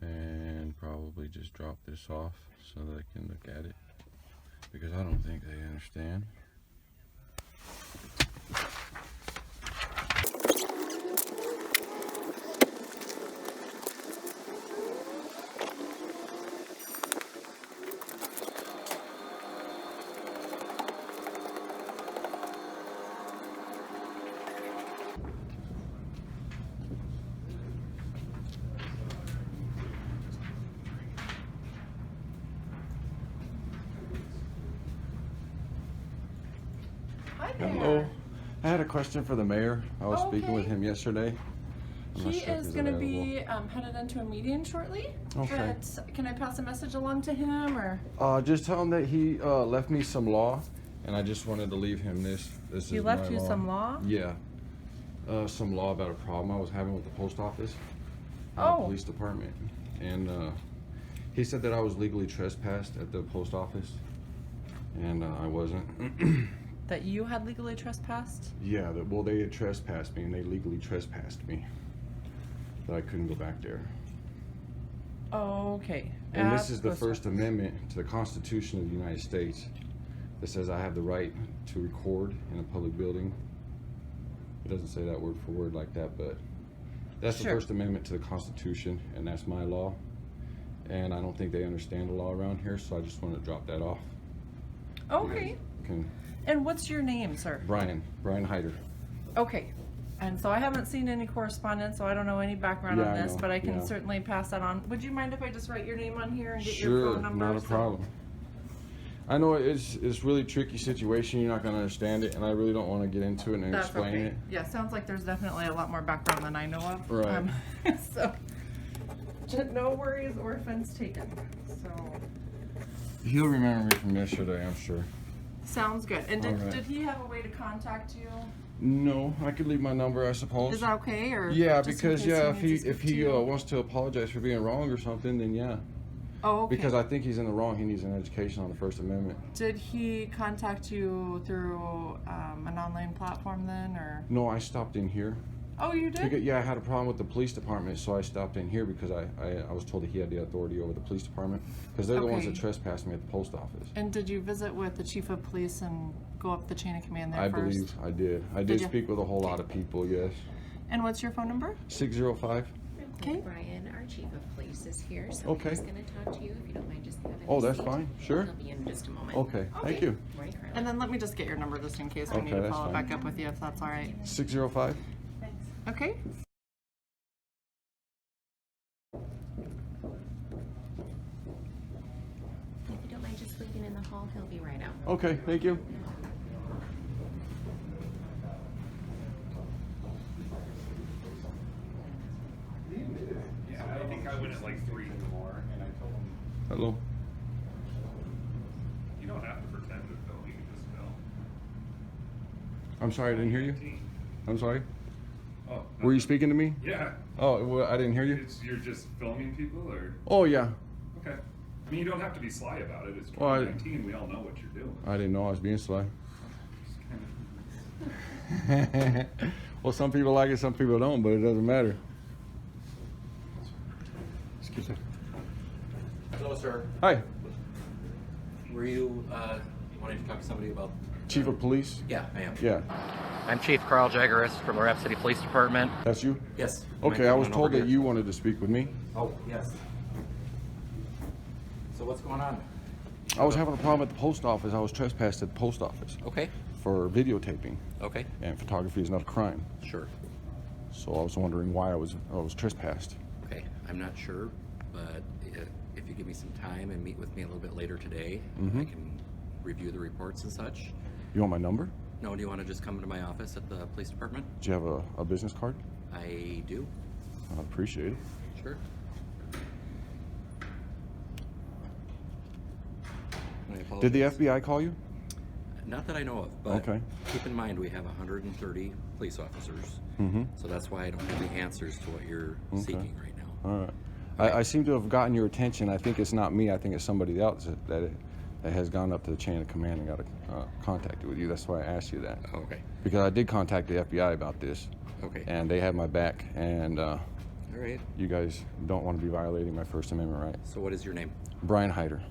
And probably just drop this off so they can look at it. Because I don't think they understand. Hello. I had a question for the mayor. I was speaking with him yesterday. He is going to be headed into a meeting shortly. Okay. But can I pass a message along to him, or? Just tell him that he left me some law, and I just wanted to leave him this. This He is left my you law. some law? Yeah. Some law about a problem I was having with the post office. Oh. Police department. And he said that I was legally trespassed at the post office, and I wasn't. That you had legally trespassed? Yeah, well, they had trespassed me, and they legally trespassed me. That I couldn't go back there. Okay. And this is the First Amendment to the Constitution of the United States that says I have the right to record in a public building. It doesn't say that word for word like that, but that's the First Amendment to the Constitution, and that's my law. And I don't think they understand the law around here, so I just want to drop that off. Okay. And what's your name, sir? Brian Hyder. Okay. And so I haven't seen any correspondence, so I don't know any background on this, but I can certainly pass that on. Would you mind if I just write your name on here and get your phone number? Sure, not a problem. I know it's really tricky situation. You're not going to understand it, and I really don't want to get into it and explain it. Yeah, sounds like there's definitely a lot more background than I know of. Right. So, no worries or offense taken. So. He'll remember me from yesterday, I'm sure. Sounds good. And did he have a way to contact you? No, I could leave my number, I suppose. Is that okay, or? Yeah, because if he wants to apologize for being wrong or something, then yeah. Oh, okay. Because I think he's in the wrong. He needs an education on the First Amendment. Did he contact you through an online platform then, or? No, I stopped in here. Oh, you did? Yeah, I had a problem with the police department, so I stopped in here because I was told that he had the authority over the police department because they're the ones that trespassed me at the post office. And did you visit with the chief of police and go up the chain of command there I first? believe I did. I did speak with a whole lot of people, yes. And what's your phone number? 605. Okay. Brian, our chief of police is here, so he's going to talk to you if you don't mind just having Oh, a that's seat. fine. Sure. He'll be in just a moment. Okay, thank you. And then let me just get your number just in case we need to follow back up with you, if that's all right. 605. Okay. If you don't mind just waiting in the hall, he'll be right out. Okay, thank you. Yeah, I think I went at like 3 more, and I told him. Hello. You don't have to pretend to film, you can just film. I'm sorry, I didn't hear you. I'm sorry. Oh. Were you speaking to me? Yeah. Oh, well, I didn't hear you. You're just filming people, or? Oh, yeah. Okay. I mean, you don't have to be sly about it. It's Well, 2019, we all know what you're doing. I didn't know I was being sly. Well, some people like it, some people don't, but it doesn't matter. Excuse me. Hello, sir. Hi. Were you wanting to talk to somebody about? Chief of Police? Yeah, I am. Yeah. I'm Chief Carl Jagaris from the Rapid City Police Department. That's you? Yes. Okay, I was told that you wanted to speak with me. Oh, yes. So what's going on? I was having a problem at the post office. I was trespassed at the post office. Okay. For videotaping. Okay. And photography is not a crime. Sure. So I was wondering why I was trespassed. Okay, I'm not sure, but if you give me some time and meet with me a little bit later today, Mm-hmm. I can review the reports and such. You want my number? No, do you want to just come to my office at the police department? Do you have a business card? I do. I appreciate it. Sure. Did the FBI call you? Not that I know of, but okay. Keep in mind we have 130 police officers, so that's why I don't have the answers to what you're seeking right now. All right. I seem to have gotten your attention. I think it's not me. I think it's somebody else that has gone up to the chain of command and got contacted with you. That's why I asked you that. Okay. Because I did contact the FBI about this. Okay. And they had my back. And all right. You guys don't want to be violating my First Amendment right. So what is your name? Brian Hyder.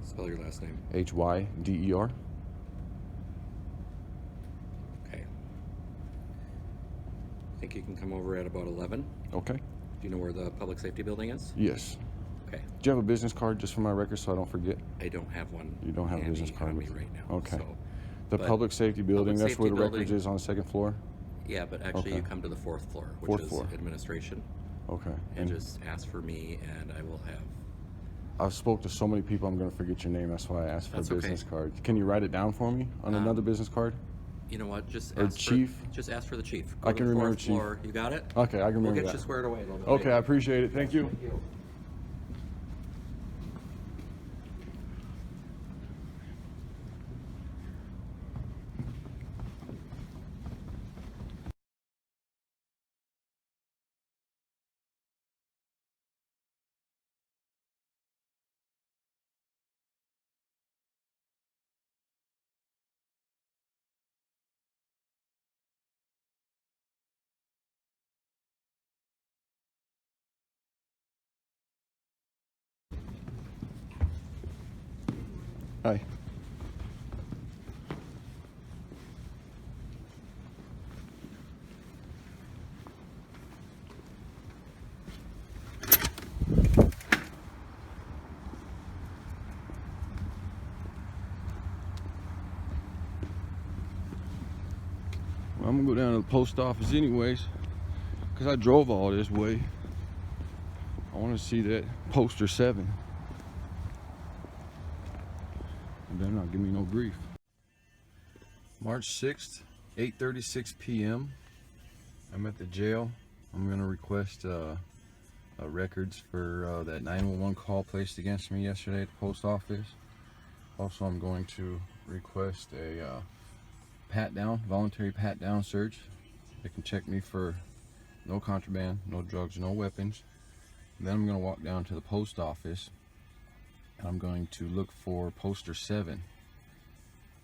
Spell your last name. Hyder. Okay. I think you can come over at about 11. Okay. Do you know where the public safety building is? Yes. Okay. Do you have a business card just for my record so I don't forget? I don't have one. You don't have a business card on with me right now. Okay. So, the public safety building, public that's where the safety records building- is on the second floor? Yeah, but actually you come to the fourth floor, which Fourth is floor. administration. Okay. And just ask for me and I will have. I've spoke to so many people I'm going to forget your name. That's why I asked for That's a okay. business card. Can you write it down for me on another business card? You know what? Just Or ask chief? just ask for the chief. I Go to can the remember fourth chief. floor. You got it? Okay, I can remember We'll get that. you squared away a little bit. Okay, later. I appreciate it. Thank you. Thank you. Hi. Well, I'm gonna go down to the post office anyways, because I drove all this way. I want to see that poster 7. You better not give me no grief. March 6th, 8:36 p.m. I'm at the jail. I'm going to request records for that 911 call placed against me yesterday at the post office. Also, I'm going to request a pat-down, voluntary pat-down search. They can check me for no contraband, no drugs, no weapons. Then I'm going to walk down to the post office. I'm going to look for poster 7,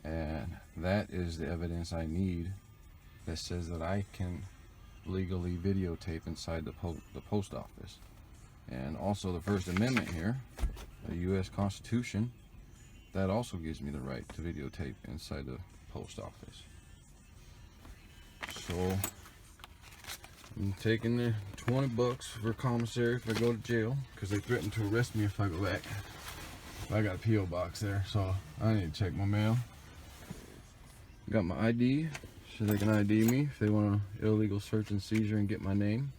and that is the evidence I need that says that I can legally videotape inside the post office. And also the First Amendment here, the U.S. Constitution, that also gives me the right to videotape inside the post office. So I'm taking the $20 for commissary if I go to jail, because they threatened to arrest me if I go back. I got a P.O. box there, so I need to check my mail. Got my ID, so they can ID me if they want an illegal search and seizure and get my name.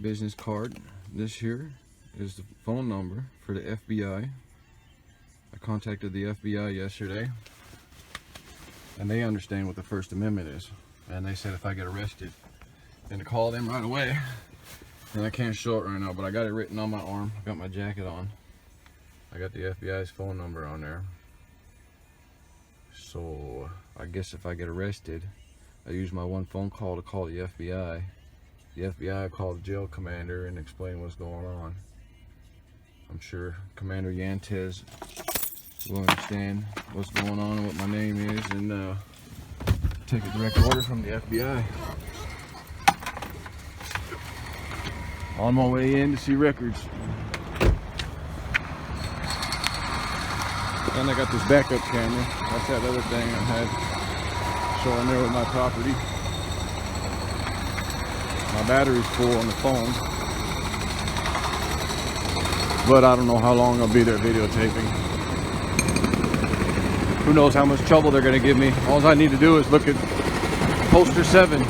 Business card. This here is the phone number for the FBI. I contacted the FBI yesterday, and they understand what the First Amendment is. And they said if I get arrested, then to call them right away. And I can't show it right now, but I got it written on my arm. I got my jacket on. I got the FBI's phone number on there. So I guess if I get arrested, I use my one phone call to call the FBI. The FBI called the jail commander and explain what's going on. I'm sure Commander Yantes will understand what's going on and what my name is, and take a direct order from the FBI. On my way in to see records. And I got this backup camera. That's that other thing I had showing there with my property. My battery's full on the phone. but I don't know how long I'll be there videotaping. Who knows how much trouble they're gonna give me. All I need to do is look at poster 7.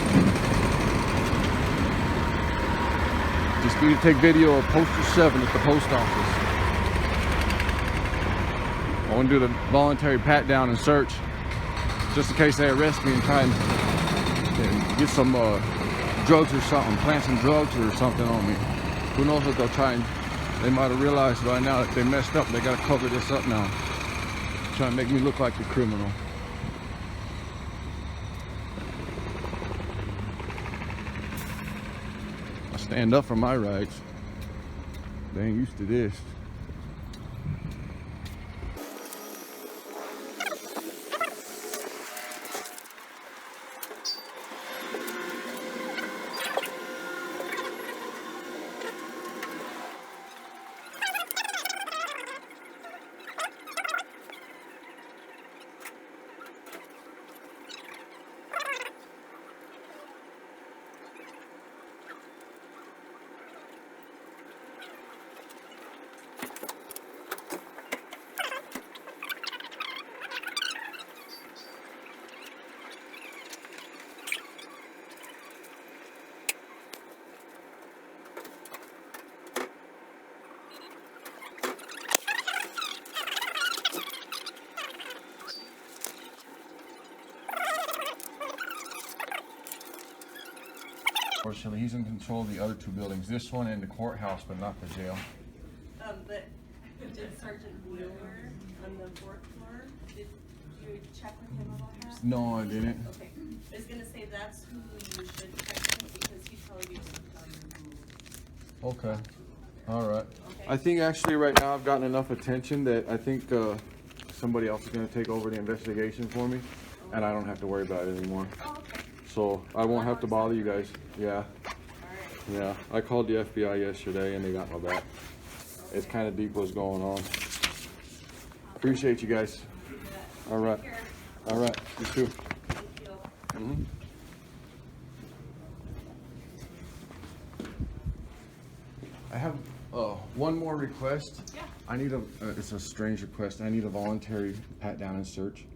Just need to take video of poster 7 at the post office. I want to do the voluntary pat down and search, just in case they arrest me and try and get some drugs or something, plant some drugs or something on me. Who knows what they'll try and, they might have realized by now that they messed up. They got to cover this up now. Try and make me look like the criminal. I stand up for my rights. They ain't used to this. Unfortunately, he's in control of the other 2 buildings. This one and the courthouse, but not the jail. But did Sergeant Wheeler on the 4th floor, did you check with him about that? No, I didn't. Okay, I was gonna say that's who you should check with, because he'd probably be able to tell you who. Okay. All right. Okay. I think actually right now I've gotten enough attention that I think somebody else is going to take over the investigation for me, and I don't have to worry about it anymore. Oh, okay. So I won't have to bother you guys. Yeah. Yeah. I called the FBI yesterday and they got my back. It's kind of deep what's going on. Appreciate you guys. All right. All right. You too. Mm-hmm. I have one more request. Yeah. I need a, it's a strange request. I need a voluntary pat down and search.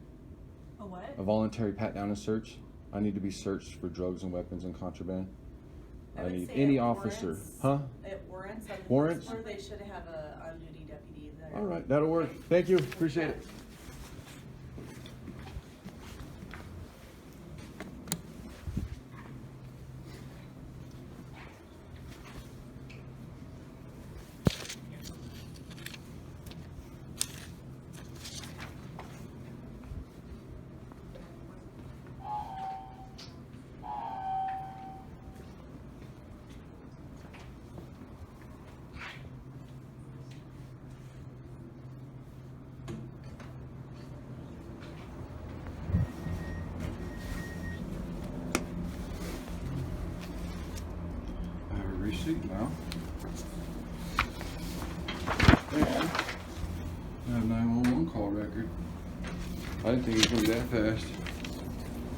A what? A voluntary pat down and search. I need to be searched for drugs and weapons and contraband. I need any officer. Huh? At warrants. On the Warrants? Or they should have a on-duty deputy there. All right, that'll work. Thank you. Appreciate it. Receipt now. And I have 911 call record. I didn't think it was going to be that fast.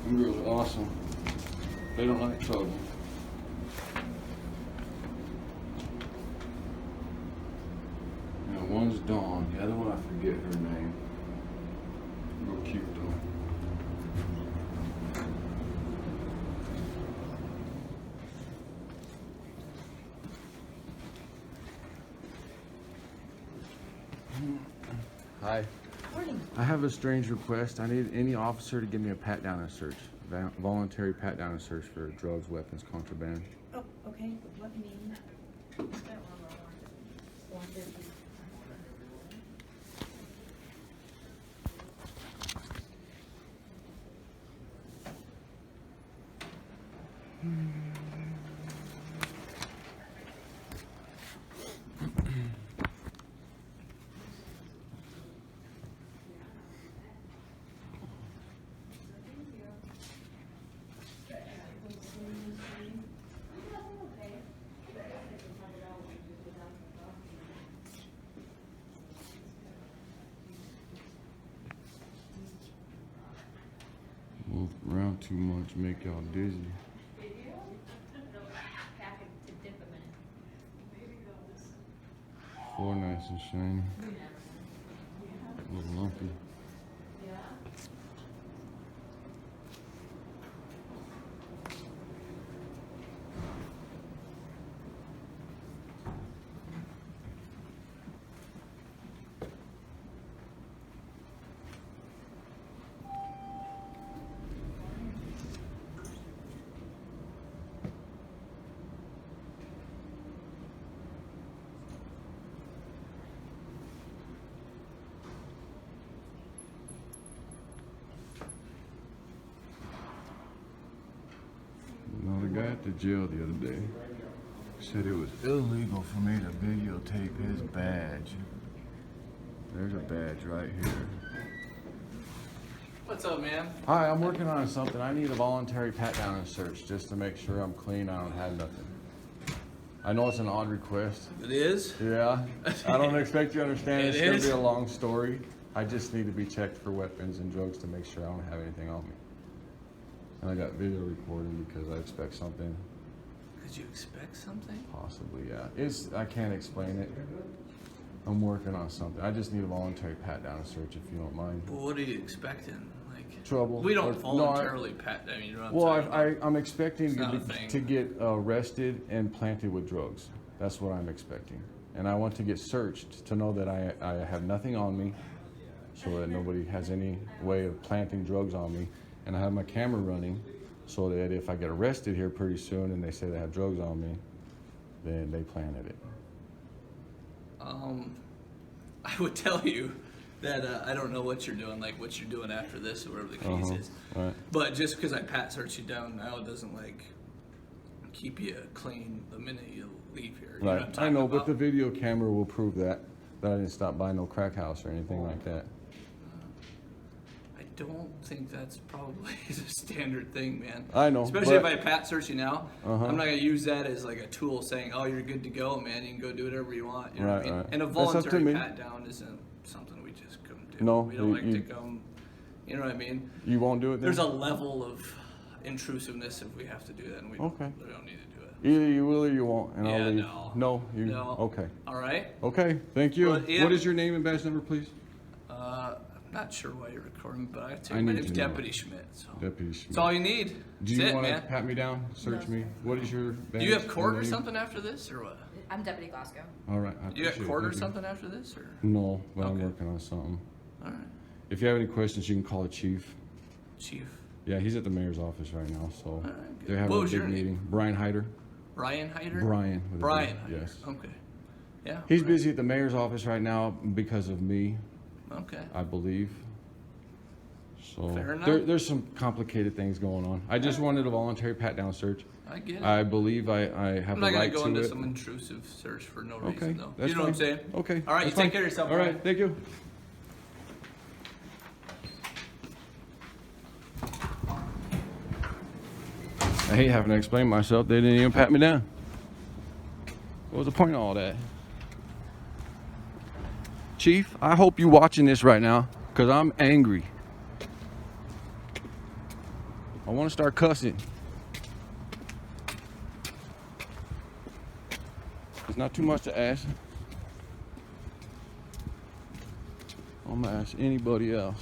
Them girls are awesome. They don't like trouble. Now one's Dawn, the other one I forget her name. Real cute though. Hi. Morning. I have a strange request. I need any officer to give me a pat down and search. Voluntary pat down and search for drugs, weapons, contraband. Oh, okay. Let me. Move around too much, make y'all dizzy. Four nice That's a shame. A little lumpy. The guy at the jail the other day said it was illegal for me to videotape his badge. There's a badge right here. What's up, man? Hi, I'm working on something. I need a voluntary pat down and search just to make sure I'm clean. I don't have nothing. I know it's an odd request. It is? Yeah. I don't expect you to understand. It's going is? to be a long story. I just need to be checked for weapons and drugs to make sure I don't have anything on me. And I got video recording because I expect something. Did you expect something? Possibly, yeah. I can't explain it. I'm working on something. I just need a voluntary pat down and search if you don't mind. But what are you expecting? Like trouble. We don't voluntarily pat. I mean, you know what I'm saying? I'm expecting It's to get arrested and planted with drugs. That's what I'm expecting. And I want to get searched to know that I have nothing on me, so that nobody has any way of planting drugs on me. And I have my camera running so that if I get arrested here pretty soon and they say they have drugs on me, then they planted it. I would tell you that I don't know what you're doing, like what you're doing after this or whatever the case is. Right. But just because I pat search you down now, it doesn't like keep you clean the minute you leave here. You know what I'm Right. talking I know, about? but the video camera will prove that I didn't stop by no crack house or anything like that. I don't think that's probably a standard thing, man. I know, Especially if but- I pat search you now, I'm not gonna use that as like a tool saying, "Oh, you're good to go, man. You can go do whatever you want." You know what I mean? Right. And a That's up to voluntary me. pat down isn't something we just come do. No, we don't like you- to come. You know what I mean? You won't do it then? There's a level of intrusiveness if we have to do that, and we Okay. don't need to do it. Either you will or you won't, and Yeah, I'll leave. no. No, you. No. Okay. All right. Okay. Thank you. But, yeah. What is your name and badge number, please? I'm not sure why you're recording, but I tell I you, my need name's to know. Deputy Schmidt. So. Deputy Schmidt. That's all you need. Do That's you it, want to man. pat me down, search me? What is your badge? Do you have court and or name? something after this, or what? I'm Deputy Glasgow. All right. I Do you have appreciate it. court or Thank you. something after this, or? No, but I'm Okay. working on something. All right. If you have any questions, you can call the chief. Chief. Yeah, he's at the mayor's office right now, so right, good. they're having What a was big your name? meeting. Brian Hyder. Brian Hyder? Brian. with a B, Brian Hyder. Yes. Okay. Yeah. He's right. busy at the mayor's office right now because of me. Okay. I believe. So Fair enough. there's some complicated things going on. I just wanted a voluntary pat down search. I get it. I believe I have I'm the not right gonna go to into it. some intrusive search for no Okay, reason, though. that's You know what I'm fine. saying? Okay. All right. You that's take fine. care of yourself. All Brian. right. Thank you. I hate having to explain myself. They didn't even pat me down. What was the point of all that? Chief, I hope you're watching this right now, because I'm angry. I want to start cussing. It's not too much to ask. I'm gonna ask anybody else.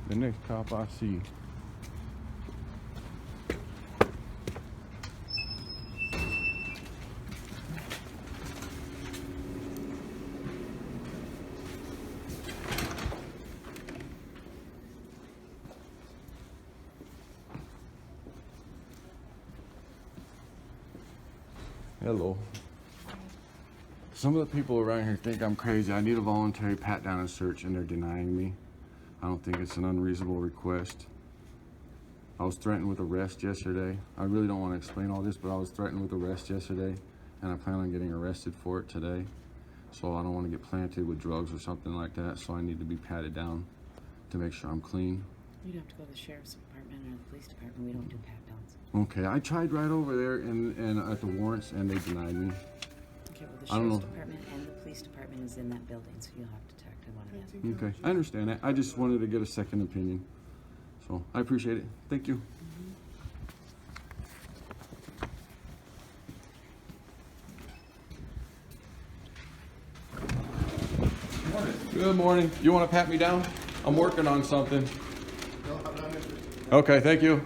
The next cop I see. Hello. Some of the people around here think I'm crazy. I need a voluntary pat down and search, and they're denying me. I don't think it's an unreasonable request. I was threatened with arrest yesterday. I really don't want to explain all this, but I was threatened with arrest yesterday, and I plan on getting arrested for it today. So I don't want to get planted with drugs or something like that, so I need to be patted down to make sure I'm clean. You'd have to go to the sheriff's department or the police department. We don't do pat downs. Okay, I tried right over there and at the warrants, and they denied me. Okay, well, the I don't sheriff's know. department and the police department is in that building, so you'll have to talk to one of them. Okay, I understand that. I just wanted to get a second opinion. So I appreciate it. Thank you. Good morning. You want to pat me down? I'm working on something. Okay, thank you.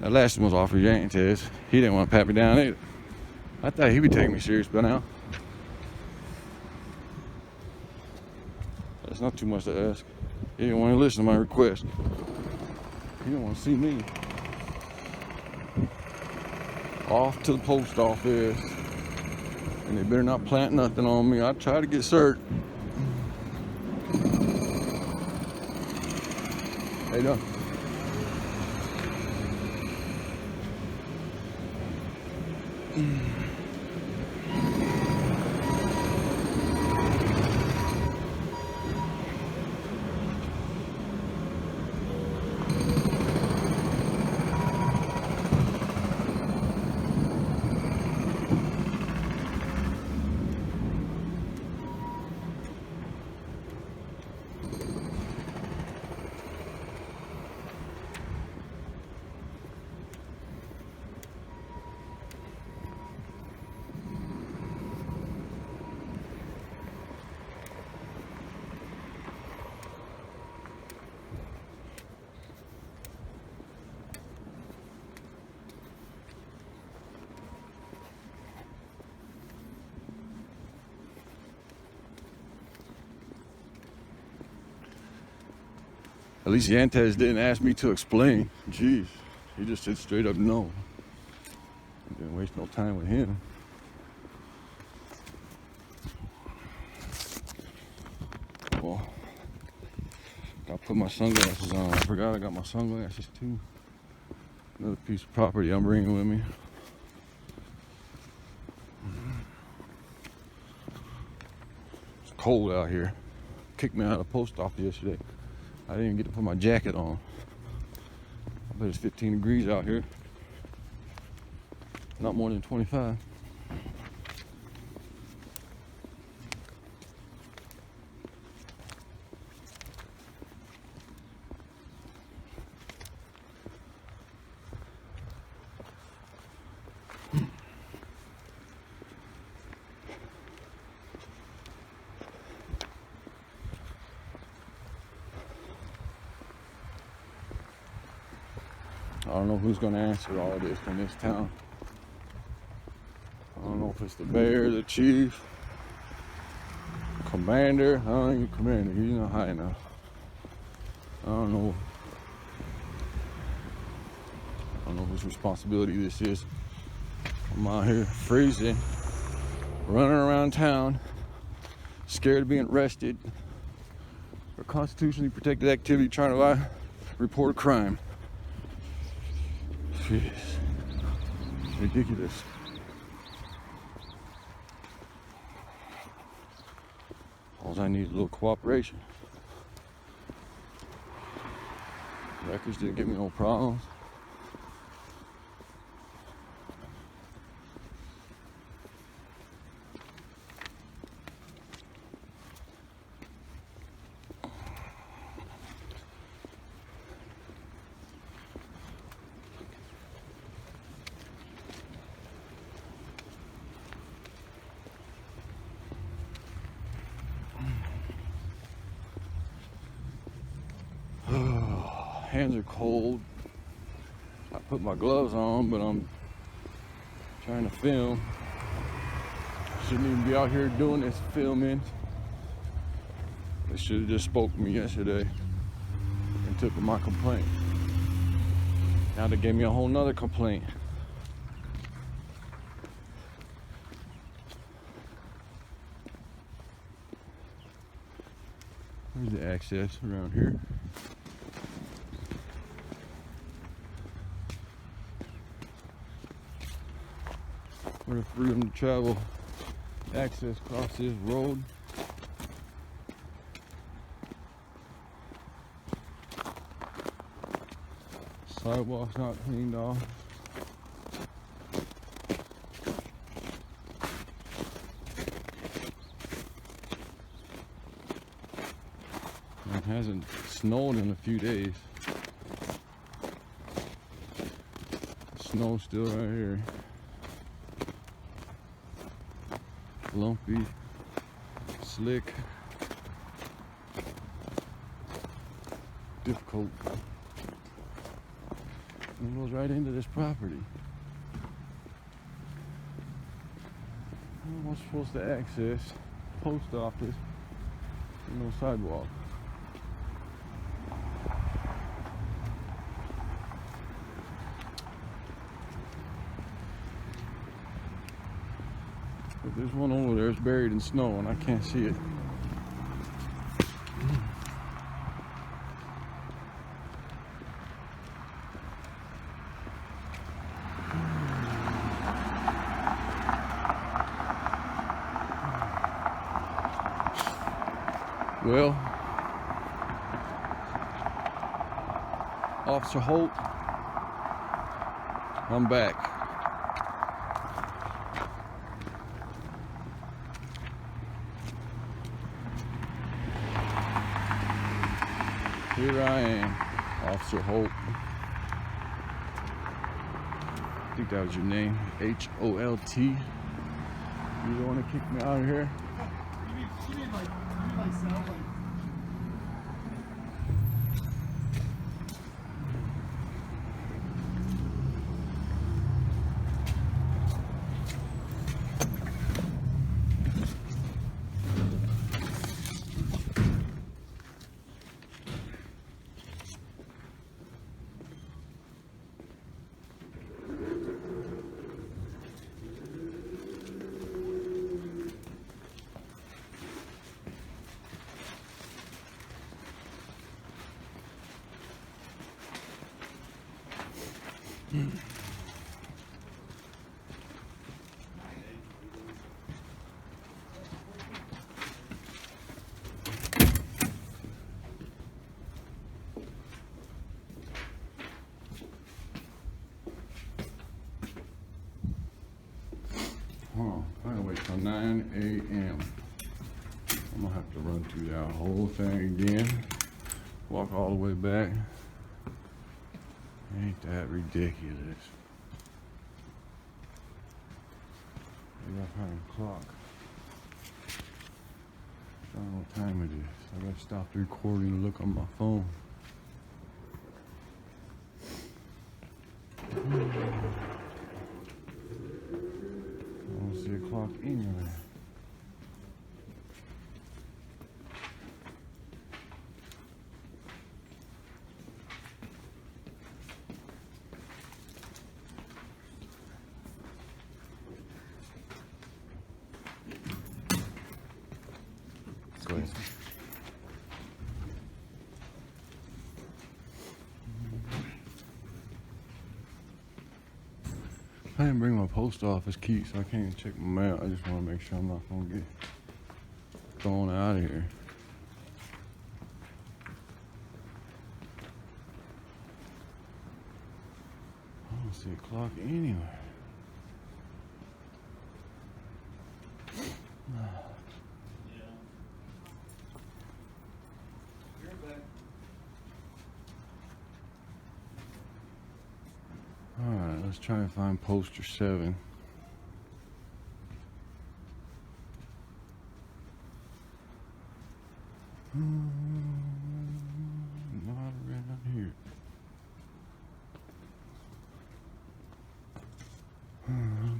That last one was Officer Yantes. He didn't want to pat me down either. I thought he'd be taking me serious by now. That's not too much to ask. He didn't want to listen to my request. He didn't want to see me. Off to the post office. And they better not plant nothing on me. I try to get cert. How you doing? At least Yantes didn't ask me to explain. Jeez, he just said straight up no. Didn't waste no time with him. Well, gotta put my sunglasses on. I forgot I got my sunglasses too. Another piece of property I'm bringing with me. It's cold out here. Kicked me out of the post office yesterday. I didn't even get to put my jacket on. I bet it's 15 degrees out here. Not more than 25. I don't know who's going to answer all this in this town. I don't know if it's the mayor, the chief, commander. I don't think commander, he's not high enough. I don't know whose responsibility this is. I'm out here freezing, running around town, scared of being arrested for constitutionally protected activity, trying to report a crime. Jeez, ridiculous. All I need is a little cooperation. Records didn't give me no problems. Hands are cold. I put my gloves on, but I'm trying to film. Shouldn't even be out here doing this filming. They should have just spoke to me yesterday and took my complaint. Now they gave me a whole nother complaint. Where's the access around here? For the freedom to travel access across this road. Sidewalk's not cleaned off. It hasn't snowed in a few days. The snow's still right here. Lumpy, slick, difficult. And it goes right into this property. How am I supposed to access post office with no sidewalk? But there's one over there, it's buried in snow and I can't see it. Well, Officer Holt, I'm back. Here I am, Officer Holt. I think that was your name, H-O-L-T. You don't want to kick me out of here? You mean like sound like. I gotta wait till 9 a.m. I'm gonna have to run through that whole thing again. Walk all the way back. Ain't that ridiculous? Maybe I'll find a clock. I don't know what time it is. I gotta stop the recording and look on my phone. I don't see a clock anywhere. Go ahead. I didn't bring my post office key, so I can't even check my mail. I just want to make sure I'm not going to get thrown out of here. I don't see a clock anywhere. Alright, let's try and find poster 7. Not around here.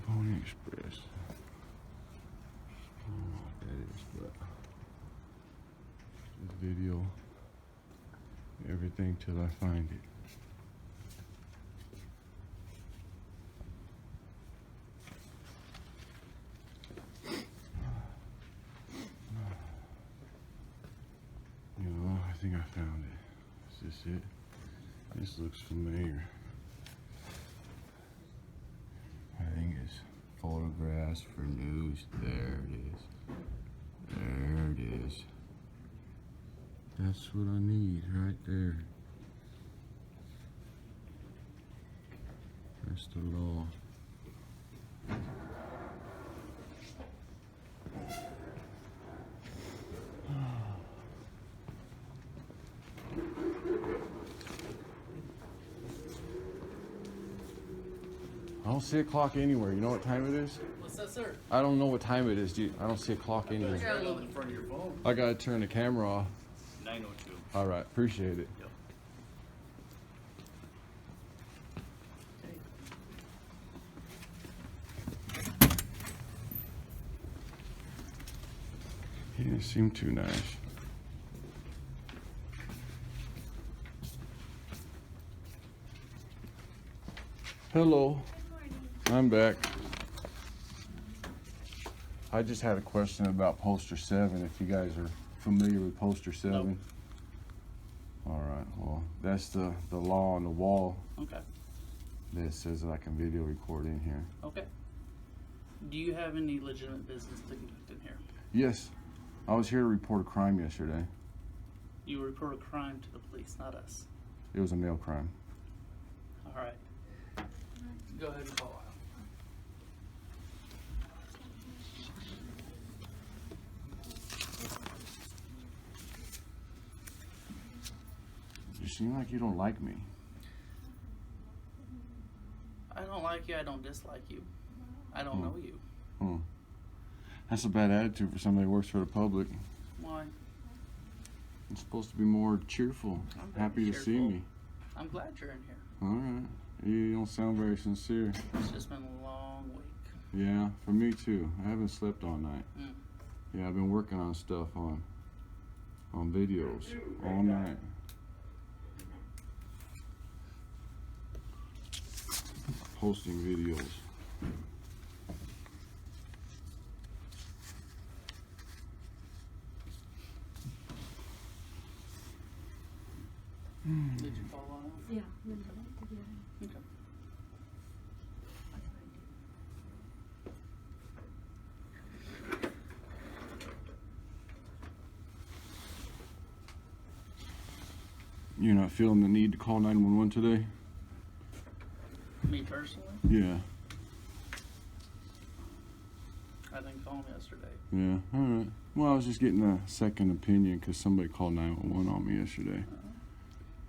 Pony Express. I don't know what that is, but this video, everything till I find it. I think I found it. Is this it? This looks familiar. I think it's photographs for news. There it is. There it is. That's what I need right there. That's the law. I don't see a clock anywhere. You know what time it is? What's that, sir? I don't know what time it is. I don't see a clock anywhere. You got a little in front of your phone. I gotta turn the camera off. 9:02. All right, appreciate it. Yep. He didn't seem too nice. Hello. I'm back. I just had a question about poster 7, if you guys are familiar with poster 7. Nope. All right, well, that's the law on the wall Okay. that says that I can video record in here. Okay. Do you have any legitimate business to conduct in here? Yes, I was here to report a crime yesterday. You report a crime to the police, not us. It was a mail crime. All right. Go ahead and call out. You seem like you don't like me. I don't like you. I don't dislike you. I don't know you. Hmm. That's a bad attitude for somebody who works for the public. Why? I'm supposed to be more cheerful, I'm very happy to see cheerful. me. I'm glad you're in here. All right. You don't sound very sincere. It's just been a long week. Yeah, for me too. I haven't slept all night. Mm. Yeah, I've been working on stuff on videos all night. Posting videos. Did you call on him? Yeah. Okay. You're not feeling the need to call 911 today? Me personally? Yeah. I didn't call him yesterday. Yeah, all right. Well, I was just getting a second opinion because somebody called 911 on me yesterday.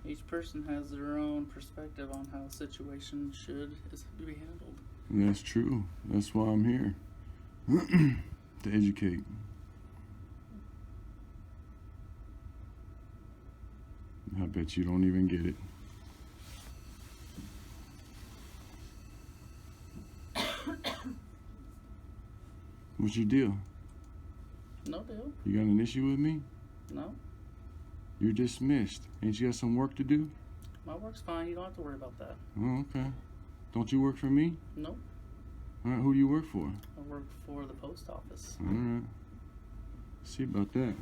Each person has their own perspective on how a situation should be handled. And that's true. That's why I'm here. To educate. I bet you don't even get it. What's your deal? No deal. You got an issue with me? No. You're dismissed. Ain't you got some work to do? My work's fine. You don't have to worry about that. Oh, okay. Don't you work for me? Nope. All right, who do you work for? I work for the post office. All right. See about that.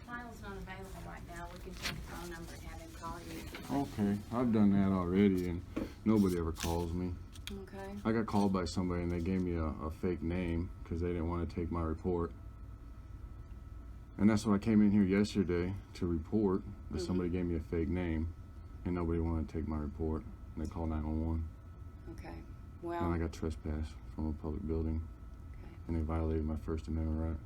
Kyle's not available right now. We can take a phone number and have him call you. Okay, I've done that already, and nobody ever calls me. Okay. I got called by somebody, and they gave me a fake name because they didn't want to take my report. And that's what I came in here yesterday to report, that somebody gave me a fake name, and nobody wanted to take my report, and they called 911. Okay. Well. And I got trespassed from a public building, Okay. and they violated my First Amendment right.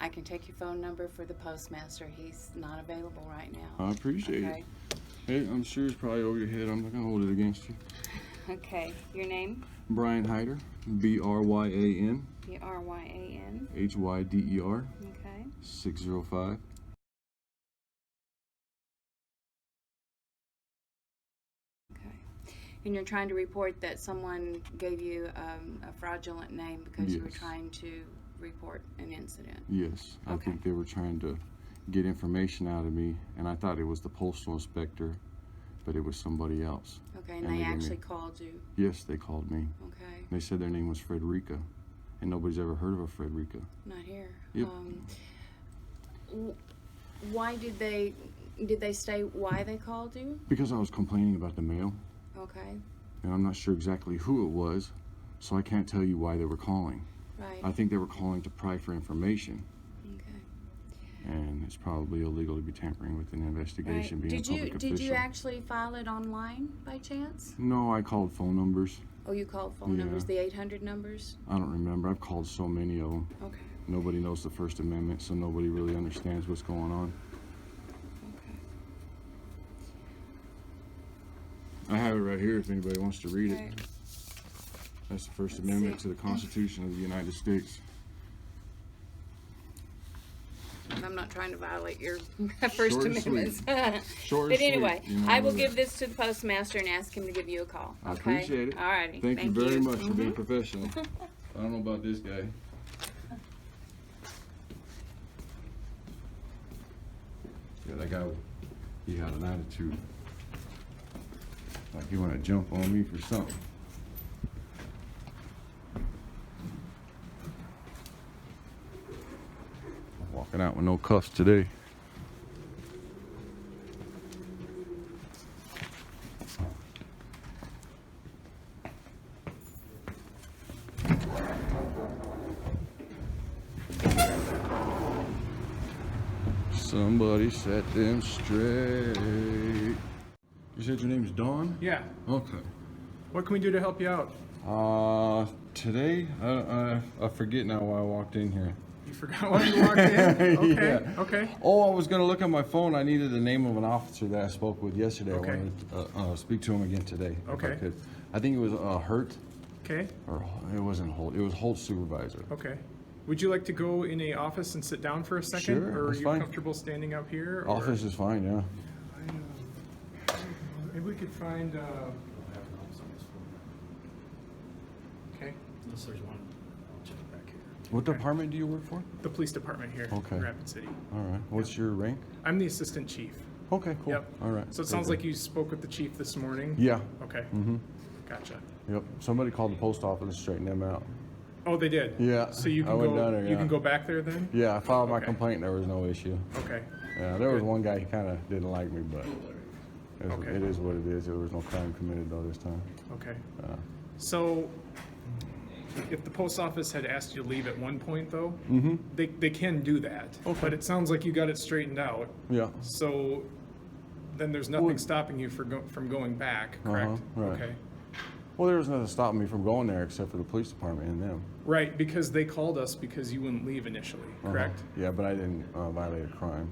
I can take your phone number for the postmaster. He's not available right now. I appreciate Okay. it. Hey, I'm sure it's probably over your head. I'm not gonna hold it against you. Okay. Your name? Brian Hyder, B-R-Y-A-N. B-R-Y-A-N. H-Y-D-E-R. Okay. 605. Okay. And you're trying to report that someone gave you a fraudulent name because you were Yes. trying to report an incident. Yes, I Okay. think they were trying to get information out of me, and I thought it was the postal inspector, but it was somebody else. Okay, and And they they gave me- actually called you. Yes, they called me. Okay. They said their name was Frederica, and nobody's ever heard of a Frederica. Not here. Yep. Why did they say why they called you? Because I was complaining about the mail, Okay. and I'm not sure exactly who it was, so I can't tell you why they were calling. Right. I think they were calling to pry for information. And it's probably illegal to be tampering with an investigation. Right. Being a public official. Did you actually file it online by chance? No, I called phone numbers. Oh, you called phone numbers, the 800 numbers? I don't remember. I've called so many of them. Okay. Nobody knows the First Amendment, so nobody really understands what's going on. Okay. I have it right here if anybody wants to read Right. it. That's the First Amendment to the Constitution of the United States. I'm not trying to violate your First Short and Amendment. Short But and anyway, sweet, you know, I will but- give this to the postmaster and ask him to give you a call. I Okay? appreciate it. All righty. Thank you very much for being Mhm. professional. I don't know about this guy. Yeah, that guy, he had an attitude. Like he wanted to jump on me for something. Walking out with no cuffs today. Somebody set them straight. You said your name's Dawn? Yeah. Okay. What can we do to help you out? Today, I forget now why I walked in here. You forgot why you walked in? Okay, Yeah. okay. Oh, I was gonna look at my phone. I needed the name of an officer that I spoke with yesterday. Okay. I wanted to speak to him again today. if I Okay. could. I think it was Hurt. Okay. Or it wasn't Holt. It was Holt's supervisor. Okay. Would you like to go in a office and sit down for a second? Sure, Or are that's you fine. comfortable standing up here? Or? Office is fine, yeah. Maybe we could find, okay. Unless there's one, I'll check it back here. What department do you work for? The police department here Okay. in Rapid City. All right. What's your rank? I'm the assistant chief. Okay, cool. Yep. All right. So it sounds like you spoke with the chief this morning? Yeah. Okay. Mm-hmm. Gotcha. Yep. Somebody called the post office and straightened them out. Oh, they did? Yeah. So you I can went go, down there, you yeah. can go back there then? Yeah, I filed my Okay. complaint. There was no issue. Okay. Yeah, there was one guy, he kind of didn't like me, but Okay. it is what it is. There was no crime committed though this time. Okay. Yeah. So, if the post office had asked you to leave at one point though, Mhm. they can do that. Okay. But it sounds like you got it straightened out. Yeah. So, then there's nothing Well- stopping you from going back, correct? Right. Okay. Well, there was nothing stopping me from going there except for the police department and them. Right, because they called us because you wouldn't leave initially, correct? Yeah, but I didn't violate a crime.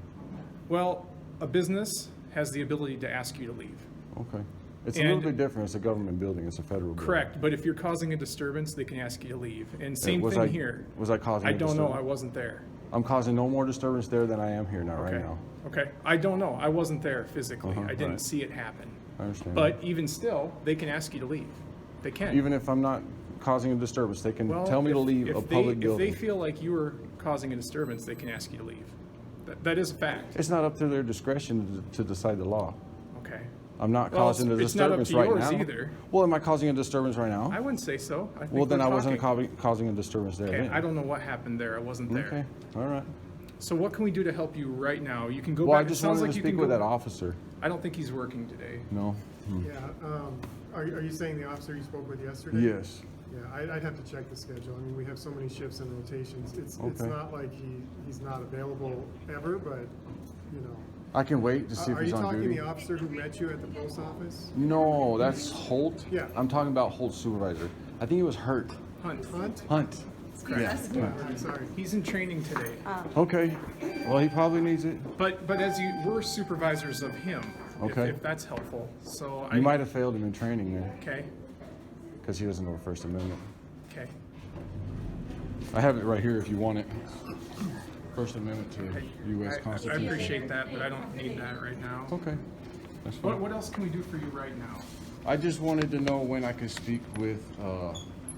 Well, a business has the ability to ask you to leave. Okay. It's a And- little bit different. It's a government building. It's a federal building. Correct, but if you're causing a disturbance, they can ask you to leave. And same was thing I- here. was I causing I a don't know, disturbance? I wasn't there. I'm causing no more disturbance there than I am here now, right Okay. now. Okay, I don't know, I wasn't there physically. I didn't right. see it happen. I understand. But even still, they can ask you to leave. They can. Even if I'm not causing a disturbance, they can Well, tell me to leave a public If building. they feel like you were causing a disturbance, they can ask you to leave. That is a fact. It's not up to their discretion to decide the law. Okay. I'm not Well, causing a it's not up disturbance to right yours now. either. Well, am I causing a disturbance right now? I wouldn't say so. I think Well, then we're I wasn't talking. causing a disturbance there. Okay, then. I don't know what happened there. I wasn't there. Okay, all right. So what can we do to help you right now? You can go Well, back. I just it sounds wanted like to you speak can with go, that officer. I don't think he's working today. No. Hmm. Yeah, are you saying the officer you spoke with yesterday? Yes. Yeah, I'd have to check the schedule. I mean, we have so many shifts and rotations. It's Okay. not like he's not available ever, but, you know. I can wait to see if Are he's you on talking duty. the officer who met you at the post office? No, that's Holt. Yeah. I'm talking about Holt's supervisor. I think it was Hurt. Hunt. Hunt. Correct. Yeah, I'm sorry. He's in training today. Okay. Well, he probably needs it. But as we're supervisors of him. Okay. If that's helpful. So You might have failed him in training there Okay. because he doesn't know the First Amendment. Okay. I have it right here if you want it. First Amendment to U.S. I Constitution. appreciate that, but I don't need that right now. Okay. That's fine. What else can we do for you right now? I just wanted to know when I could speak with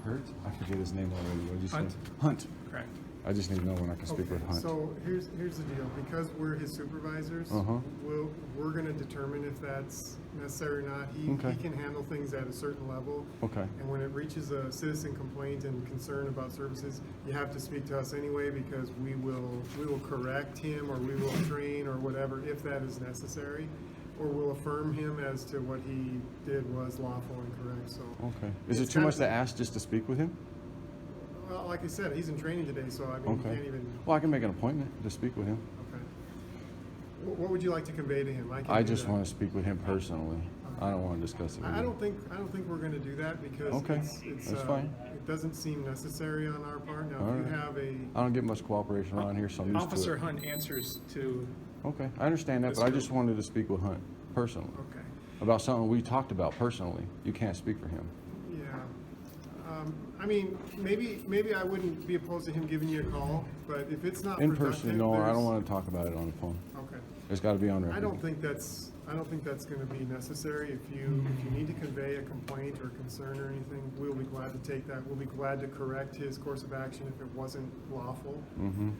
Hurt. I forget his name already. What did you Hunt? say? Hunt. Correct. I just need to know when I can speak with Hunt. So here's the deal. Because we're his supervisors, we're going to determine if that's necessary or not. Okay. He can handle things at a certain level. Okay. And when it reaches a citizen complaint and concern about services, you have to speak to us anyway because we will correct him or we will train or whatever if that is necessary, or we'll affirm him as to what he did was lawful and correct. So Okay. Is it's it too kind much of- to ask just to speak with him? Well, like I said, he's in training today, so I mean, you Okay. can't even. Well, I can make an appointment to speak with him. Okay. What would you like to convey to him? I just want to speak with him personally. I don't want to discuss it with I you. don't think we're going to do that because Okay, it's that's fine. It doesn't seem necessary on our part. Now, All if you right. have a I don't get much cooperation around here, so I'm used Officer to it. Hunt answers to. Okay, I understand that, This but I group. just wanted to speak with Hunt personally. Okay. About something we talked about personally. You can't speak for him. Yeah. I mean, maybe I wouldn't be opposed to him giving you a call, but if it's not In productive, person, no, I there's- don't want to talk about it on the phone. Okay. It's got to be on record. I don't think that's going to be necessary. If you need to convey a complaint or concern or anything, we'll be glad to take that. We'll be glad to correct his course of action if it wasn't lawful. Mm-hmm.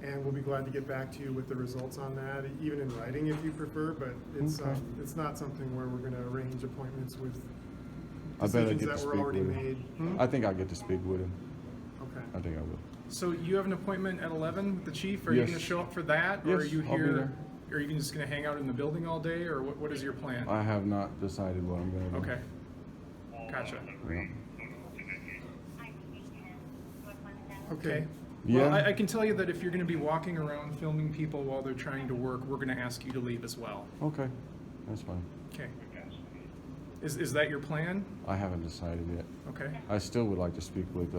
And we'll be glad to get back to you with the results on that, even in writing if you prefer, but Okay. it's not something where we're gonna arrange appointments with I bet I decisions get to that were speak already with him. made. I think I get to speak with him. Okay. I think I will. So you have an appointment at 11 with the chief? Are you Yes. going to show up for that? Or are Yes, you I'll be here? there. Are you just going to hang out in the building all day? Or what is your plan? I have not decided what I'm going to do. Okay. Gotcha. Yeah. Okay. Yeah. Well, I can tell you that if you're going to be walking around filming people while they're trying to work, we're going to ask you to leave as well. Okay, that's fine. Okay. Is that your plan? I haven't decided yet. Okay. I still would like to speak with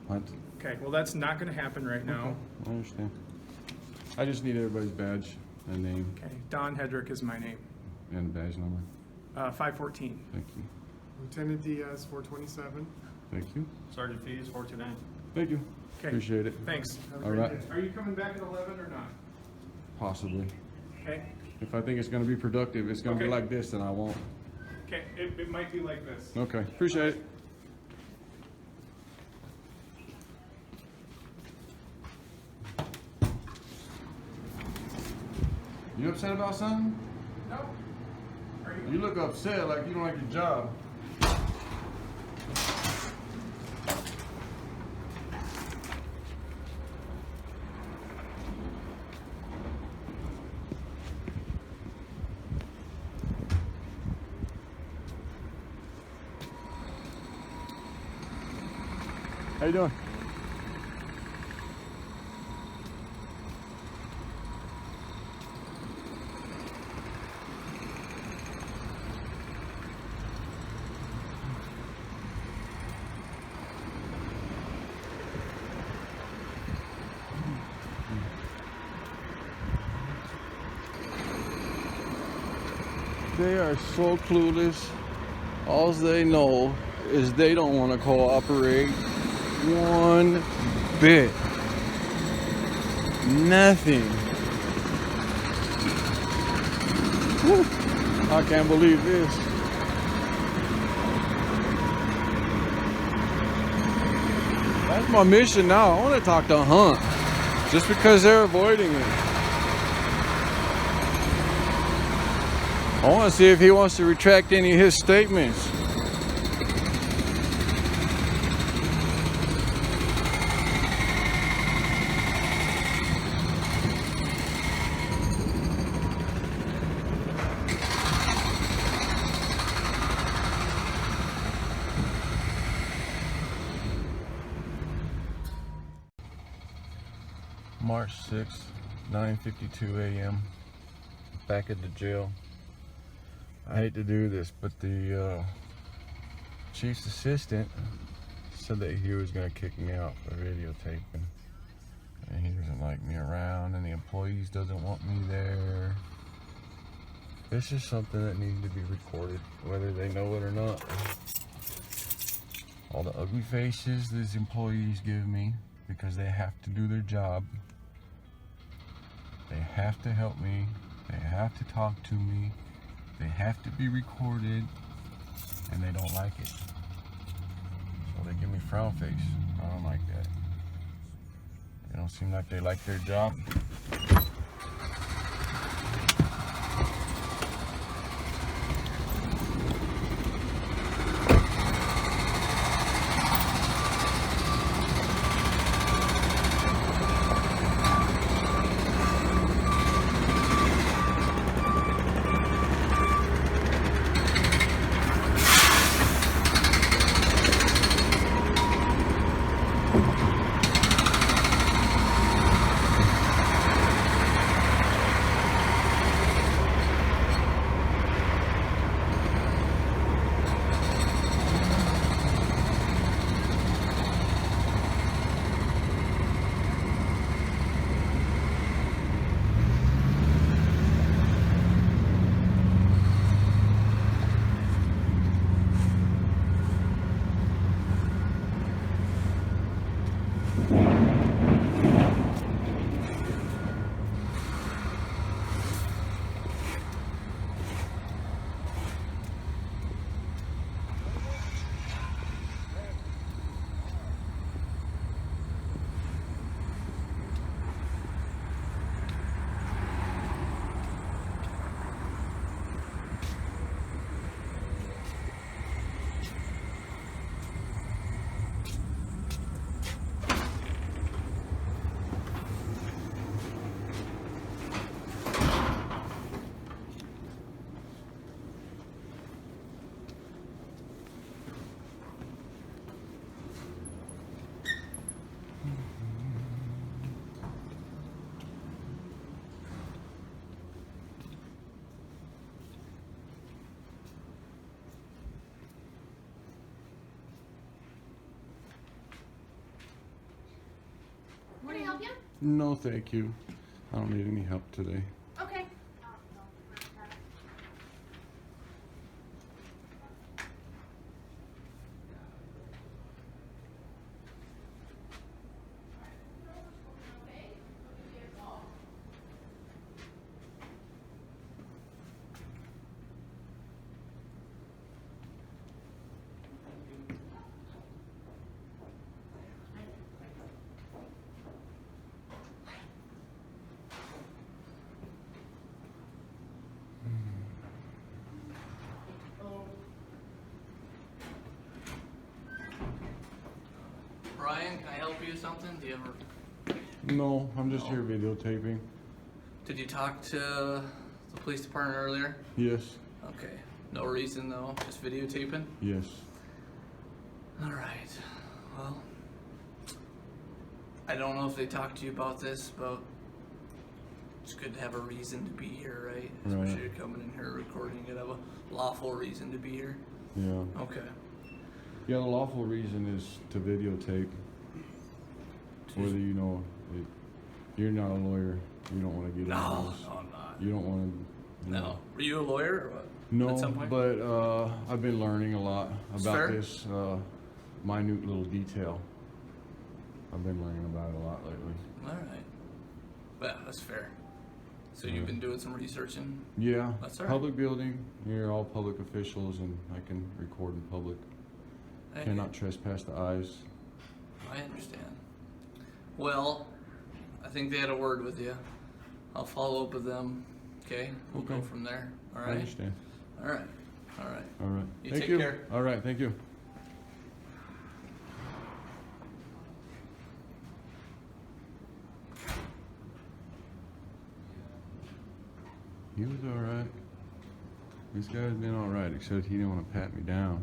Hunt. Okay. Well, that's not going to happen right now. Okay, I understand. I just need everybody's badge and name Okay. Don Hedrick is my name. and badge number. 514. Thank you. Lieutenant Diaz, 427. Thank you. Sergeant Fees, 429. Thank you. Okay. Appreciate it. Thanks. All right. Are you coming back at 11 or not? Possibly. Okay. If I think it's going to be productive, it's going to be Okay. like this, then I won't. Okay. It might be like this. Okay. Appreciate it. You upset about something? No. Are you? You look upset, like you don't like your job. How you doing? They are so clueless. All they know is they don't want to cooperate one bit. Nothing. Whew. I can't believe this. That's my mission now. I want to talk to Hunt. Just because they're avoiding it. I want to see if he wants to retract any of his statements. March 6th, 9:52 a.m. Back at the jail. I hate to do this, but the chief's assistant said that he was going to kick me out for videotaping. And he doesn't like me around, and the employees doesn't want me there. This is something that needs to be recorded, whether they know it or not. All the ugly faces these employees give me because they have to do their job. They have to help me. They have to talk to me. They have to be recorded, and they don't like it. So they give me frown face. I don't like that. They don't seem like they like their job. help you? No, thank you. I don't need any help today. Okay. Brian, can I help you with something? Do you ever? No, I'm just here videotaping. Did you talk to the police department earlier? Yes. Okay. No reason though. Just videotaping. Yes. All right. Well, I don't know if they talked to you about this, but it's good to have a reason to be here, right? Right. Especially you're coming in here recording. You have a lawful reason to be here. Yeah. Okay. Yeah, the lawful reason is to videotape. Whether you know it, you're not a lawyer, you don't want to get into No, this. no, I'm not. You don't want to. No. Were you a lawyer or what? No, At some point? but I've been learning a lot about Fair. this minute little detail. I've been learning about it a lot lately. All right. Yeah, that's fair. So you've been doing some researching? Yeah, That's all right. public building. You're all public officials, and I can record in public. Hey. Cannot trespass the eyes. I understand. Well, I think they had a word with you. I'll follow up with them. Okay? We'll go Okay. from there. All I right? understand. All right. All right. All right. You Thank take you. care. All right. Thank you. He was all right. This guy's been all right, except he didn't want to pat me down.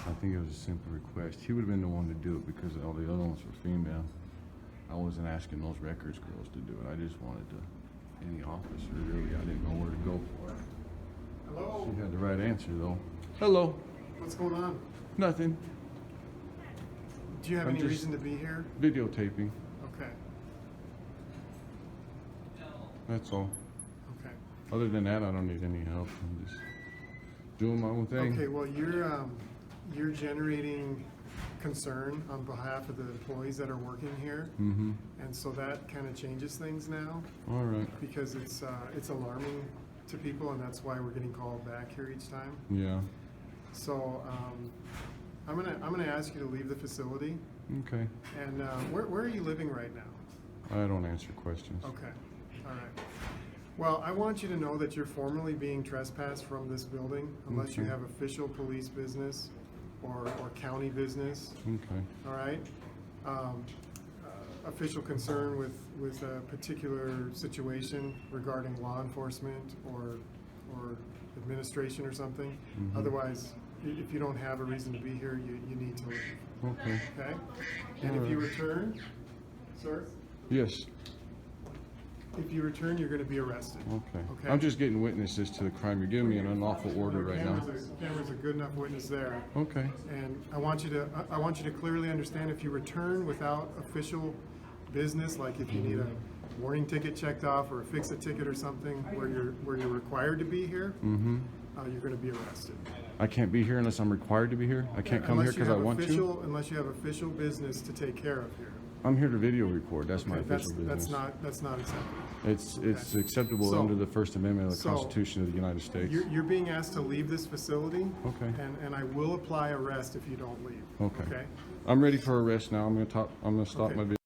I think it was a simple request. He would have been the one to do it because all the other ones were female. I wasn't asking those records girls to do it. I just wanted to, any officer really. I didn't know where to go for it. Hello? She had the right answer though. Hello. What's going on? Nothing. Do you have I'm any just reason to be here? Videotaping. Okay. That's all. Okay. Other than that, I don't need any help. I'm just doing my own thing. Okay, well, you're generating concern on behalf of the employees that are working here. Mm-hmm. And so that kind of changes things now. All right. Because it's alarming to people, and that's why we're getting called back here each time. Yeah. So, I'm gonna ask you to leave the facility. Okay. And, where are you living right now? I don't answer questions. Okay, all right. Well, I want you to know that you're formally being trespassed from this building unless you Okay. have official police business or county business, Okay. all right? Official concern with a particular situation regarding law enforcement or administration or something. Mhm. Otherwise, if you don't have a reason to be here, you need to leave. Okay. Okay? And if you return, sir? Yes. If you return, you're gonna be arrested. Okay. Okay. I'm just getting witnesses to the crime. You're giving me an unlawful order right now. Camera's a good enough witness there. Okay. And I want you to clearly understand if you return without official business, like if you need a warning ticket checked off or a fix-it ticket or something where you're required to be here, Mm-hmm. you're gonna be arrested. I can't be here unless I'm required to be here. I can't come here Unless you because I have want to. Unless you have official business to take care of here. I'm here to video record. That's my Okay, official business. That's not acceptable. It's acceptable So- under the First Amendment of the so, Constitution of the United States. You're being asked to leave this facility. Okay. And I will apply arrest if you don't leave. Okay. Okay? I'm ready for arrest now. I'm gonna stop Okay. my video.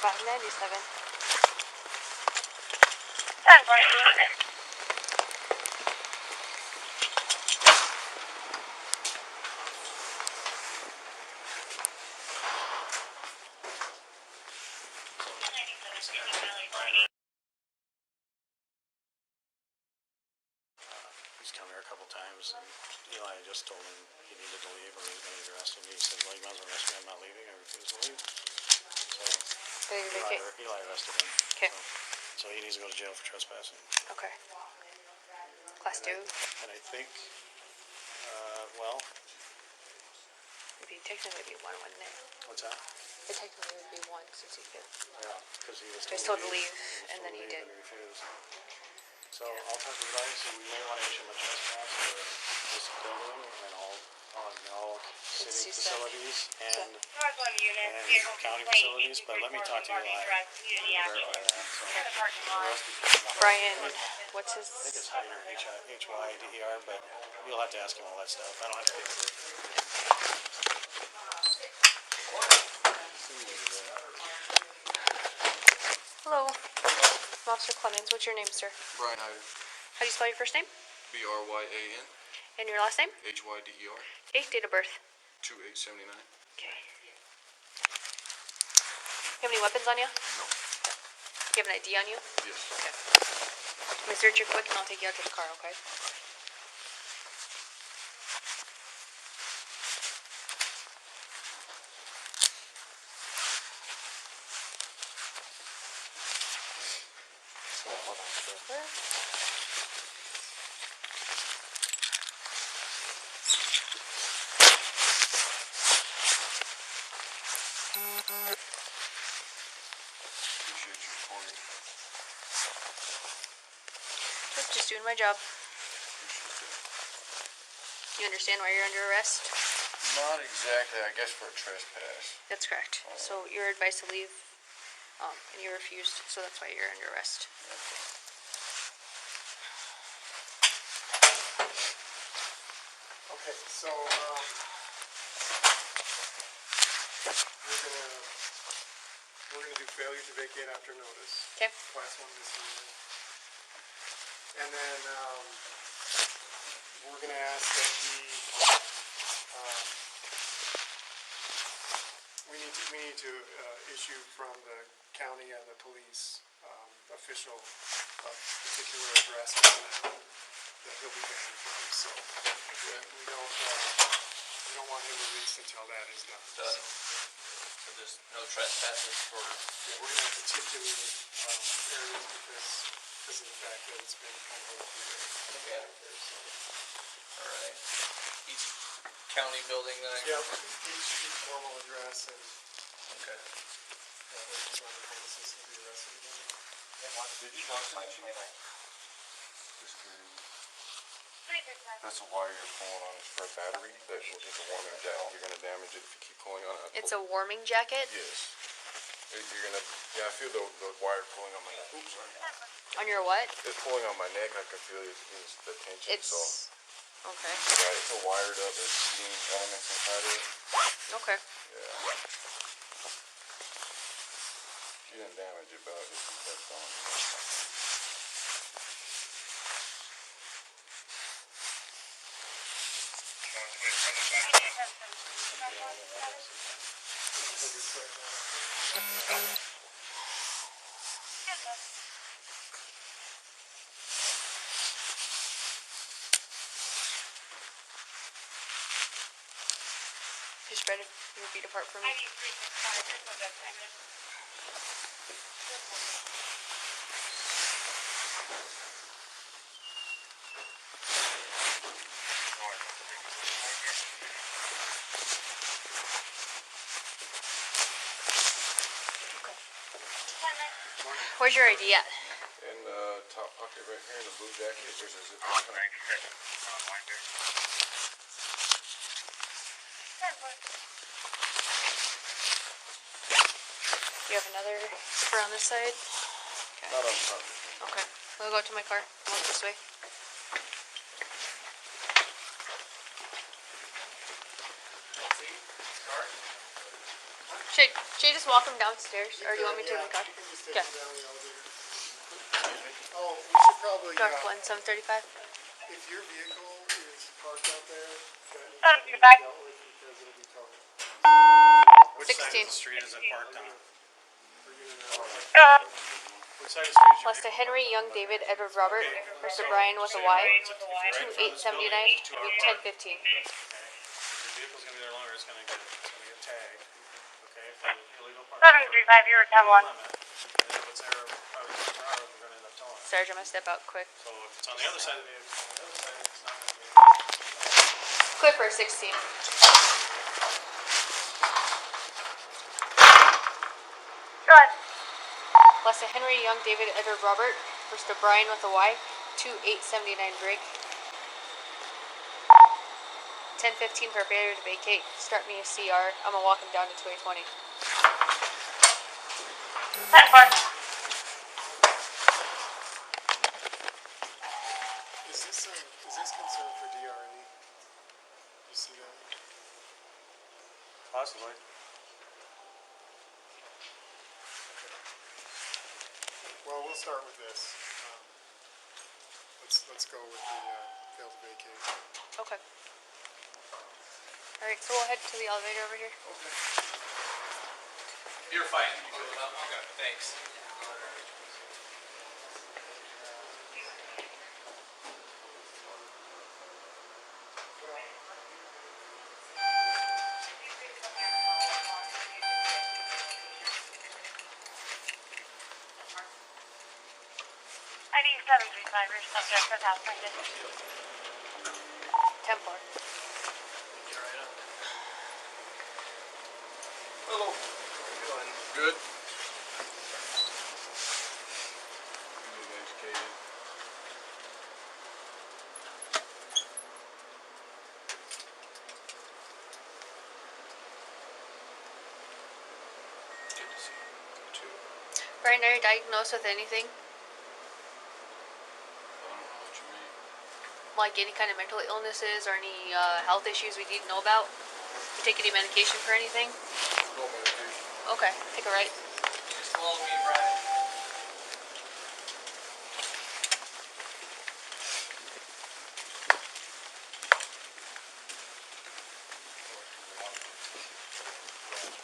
597. He's come here a couple times, and Eli just told him he needed to leave or he was going to get arrested. And he said, well, you might as well arrest me. I'm not leaving. I refuse to leave. So Eli arrested him. Okay. So he needs to go to jail for trespassing. Okay. Class 2? And I think, well, It'd be technically be 1, wouldn't it? what's that? It technically would be 1 since he did. Yeah, because he was He was told to leave, and then he did. And he refused. So I'll talk to Eli, so we may want to issue him a trespass for this building and all city facilities and county facilities, but let me talk to Eli. Verify that. So, Brian, what's his? I think it's Hyder, Hyder, but you'll have to ask him all that stuff. I don't have to fix it. Hello. Officer Clemens, what's your name, sir? Brian Hyder. How do you spell your first name? B-R-Y-A-N. And your last name? H-Y-D-E-R. Okay, date of birth. 2879. Okay. You have any weapons on you? No. You have an ID on you? Yes. Okay. I'm gonna search you quick and I'll take you out to the car, okay? So hold on to her. Appreciate you recording. Just doing my job. You understand why you're under arrest? Not exactly, I guess for a trespass. That's correct. So you're advised to leave, and you refused, so that's why you're under arrest. Okay, so, we're gonna do failure to vacate after notice. Okay. Class 1 misdemeanor. And then, we're gonna ask that we need to issue from the county and the police, official, particular address that he'll be banned from, so we don't want him released until that is done. Done. So there's no trespasses for. Yeah, we're gonna have particular areas because of the fact that it's been kind of Okay. Alright. Each county building then? Yep, each formal address and. Okay. Yeah, they're just on the premises to be arrested again. Did you talk to the chief? Just curious. That's a wire you're pulling on his front battery. That is a warming jacket. You're gonna damage it if you keep pulling on it. It's a warming jacket? Yes. You're gonna. Yeah, I feel the wire pulling on my. Oops, sorry. On your what? It's pulling on my neck. I can feel the tension. It's. So. Okay. Yeah, it's a wired up. There's heating elements inside of it. Okay. Yeah. You didn't damage it, but I just kept on. Just spread your feet apart for me. Where's your ID at? In the top pocket right here in the blue jacket, there's a zip line. You have another zipper on this side? Okay. Not on top. Okay. We'll go to my car. Walk this way. Should you just walk him downstairs, or do you want me to take the car? Okay. Oh, we should probably, Dark 1, 735. if your vehicle is parked out there, that needs to be dealt with because it'll be towed. Which side 16. of the street is it parked on? Which side of the street is your Lester Henry, Young David, Edward Robert, Mr. Brian with a Y, 2879, Route 1015. If your vehicle's gonna be there longer, it's gonna get tagged. Okay, for illegal parking. 735, you're 10-1. And if it's there, we're gonna end up towing it. Sarge, I'm gonna step out quick. So if it's on the other side of the vehicle, on the other side, it's not gonna be. Clipper 16. Go ahead. Lester Henry, Young David, Edward Robert, Mr. Brian with a Y, 2879 Drake. 1015 prepare to vacate. Start me a CR. I'm gonna walk him down to 220. Is this concern for DRE? You see that? Possibly. Well, we'll start with this. Let's go with the fail to vacate. Okay. Alright, so we'll head to the elevator over here. Okay. You're fine. You go without? Okay, thanks. ID 735, your subject has house rented. 10 floor. Hello. How you doing? Good. Being educated. Good to see you. Too. Brian, are you diagnosed with anything? I don't know what you mean. Like any kind of mental illnesses or any health issues we need to know about? You take any medication for anything? No medication. Okay, take a right. Just follow me, Brian.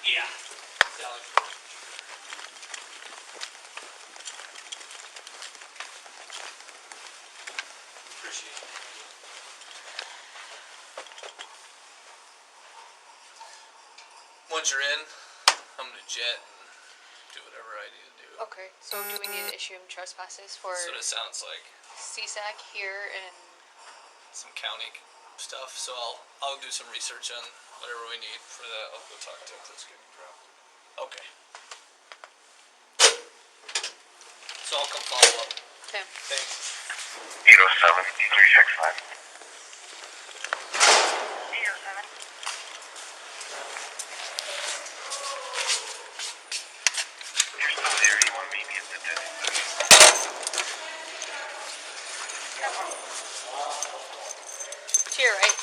Yeah. Sally. Appreciate it. Once you're in, I'm gonna jet and do whatever I need to do. Okay, so do we need to issue him trespasses for That's what it sounds like. CSAC here and Some county stuff, so I'll do some research on whatever we need for that. I'll go talk to Cliskin. Okay. So I'll come follow up. Okay. Thanks. 807-365. 807. You're still there, you want to meet me at the desk? To your right. You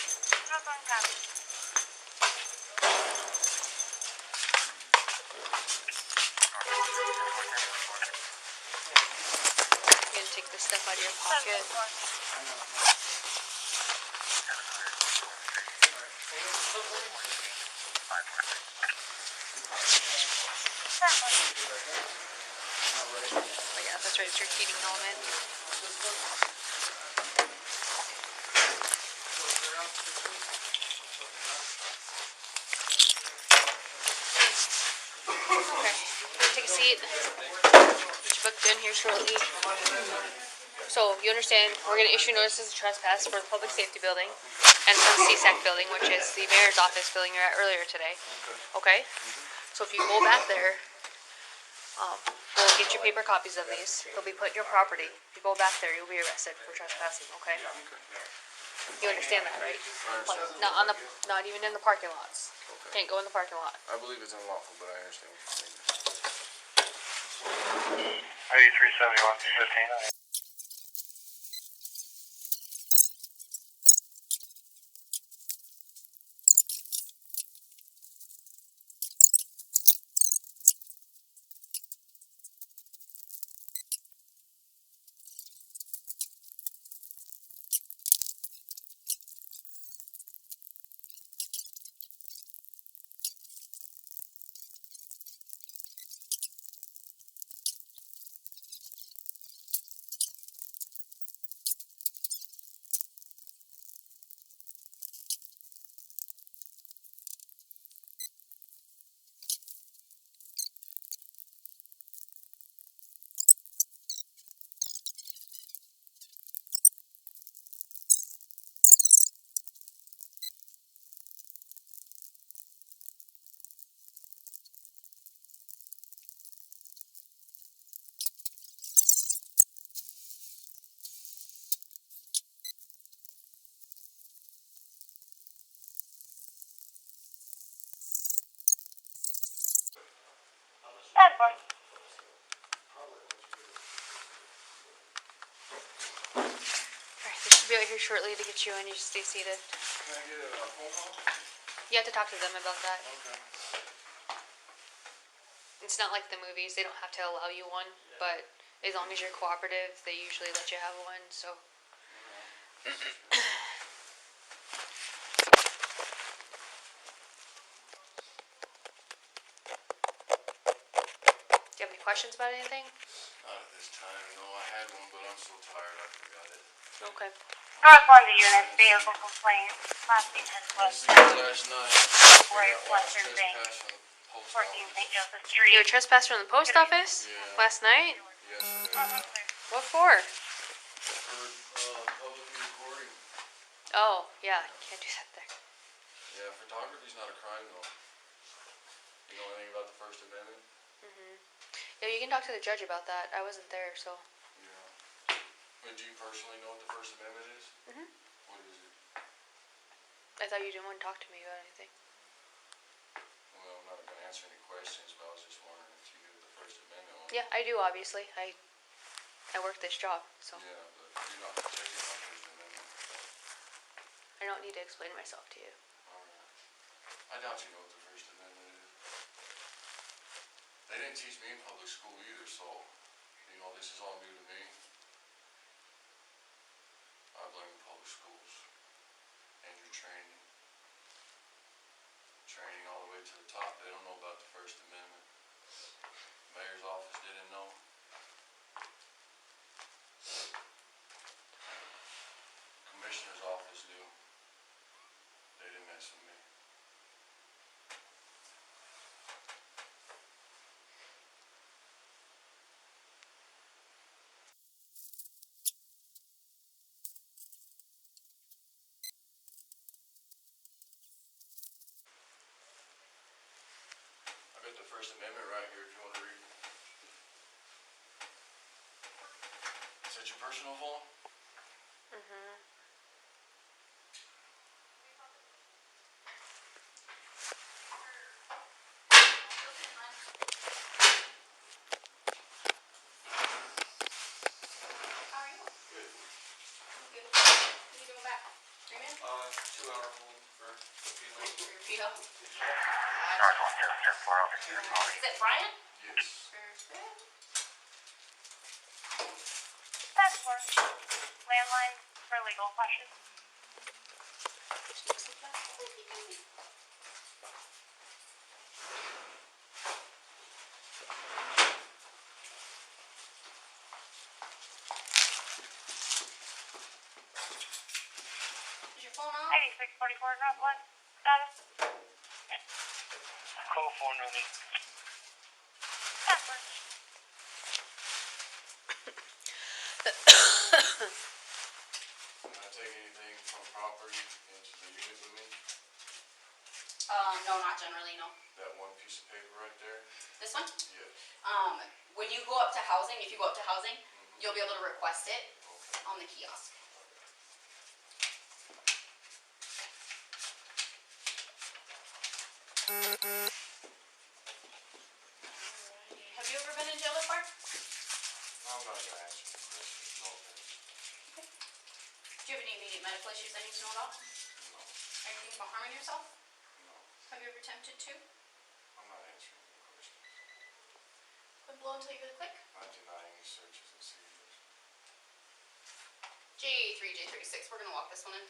gonna take this stuff out of your pocket? Oh yeah, that's right, it's your heating element. Okay, take a seat. Get your book done here shortly. So, you understand, we're going to issue notices of trespass for the public safety building and for the CSAC building, which is the mayor's office building you're at earlier today. Okay? So if you go back there, we'll get you paper copies of these. They'll be put in your property. If you go back there, you'll be arrested for trespassing, okay? You understand that, right? Like, not even in the parking lots. Can't go in the parking lot. I believe it's unlawful, but I understand what you're saying. ID 371-15. here shortly to get you in. You just stay seated. Can I get a phone call? You have to talk to them about that. Okay. It's not like the movies. They don't have to allow you one, but as long as you're cooperative, they usually let you have one, so. Do you have any questions about anything? Not at this time, no. I had one, but I'm so tired I forgot it. Okay. North London unit, vehicle complaint, last week has was Last night, Western Bank, 14 St. Joseph Street. You were trespassed from the post office last night? yesterday. What for? For public recording. Oh, yeah, can't do that there. Yeah, photography's not a crime though. You know anything about the First Amendment? Yeah, you can talk to the judge about that. I wasn't there, so. Yeah. But do you personally know what the First Amendment is? What is it? I thought you didn't want to talk to me about anything. Well, I'm not gonna answer any questions, but I was just wondering if you knew what the First Amendment was. Yeah, I do, obviously. I work this job, so. Yeah, but you're not protected by the First Amendment. I don't need to explain myself to you. Alright. I doubt you know what the First Amendment is. They didn't teach me in public school either, so, you know, this is all new to me. I blame the public schools and your training. Training all the way to the top, they don't know about the First Amendment. Mayor's office didn't know. Commissioner's office knew. They didn't mess with me. I got the First Amendment right here if you want to read it. Is that your personal phone? How are you? Good. Good. What are you doing back? 3 minutes? 2-hour hold for appeal. Repeal. North 107 over here, calling. Is it Brian? Yes. Perfect. That's for landline for legal questions. Is your phone on? 8644 Northwest, status. Call phone only. Password. Can I take anything from property into the unit with me? No, not generally, no. That one piece of paper right there? This one? Yes. When you go up to housing, if you go up to housing, you'll be able to request it on the kiosk. Have you ever been in jail before? I'm not gonna answer the question. No offense. Do you have any immediate medical issues I need to know about? No. Are you thinking about harming yourself? No. Have you ever attempted to? I'm not answering the question. Quit blow until you hear the click. I deny any searches and seizures. J3, J36, we're gonna walk this one in.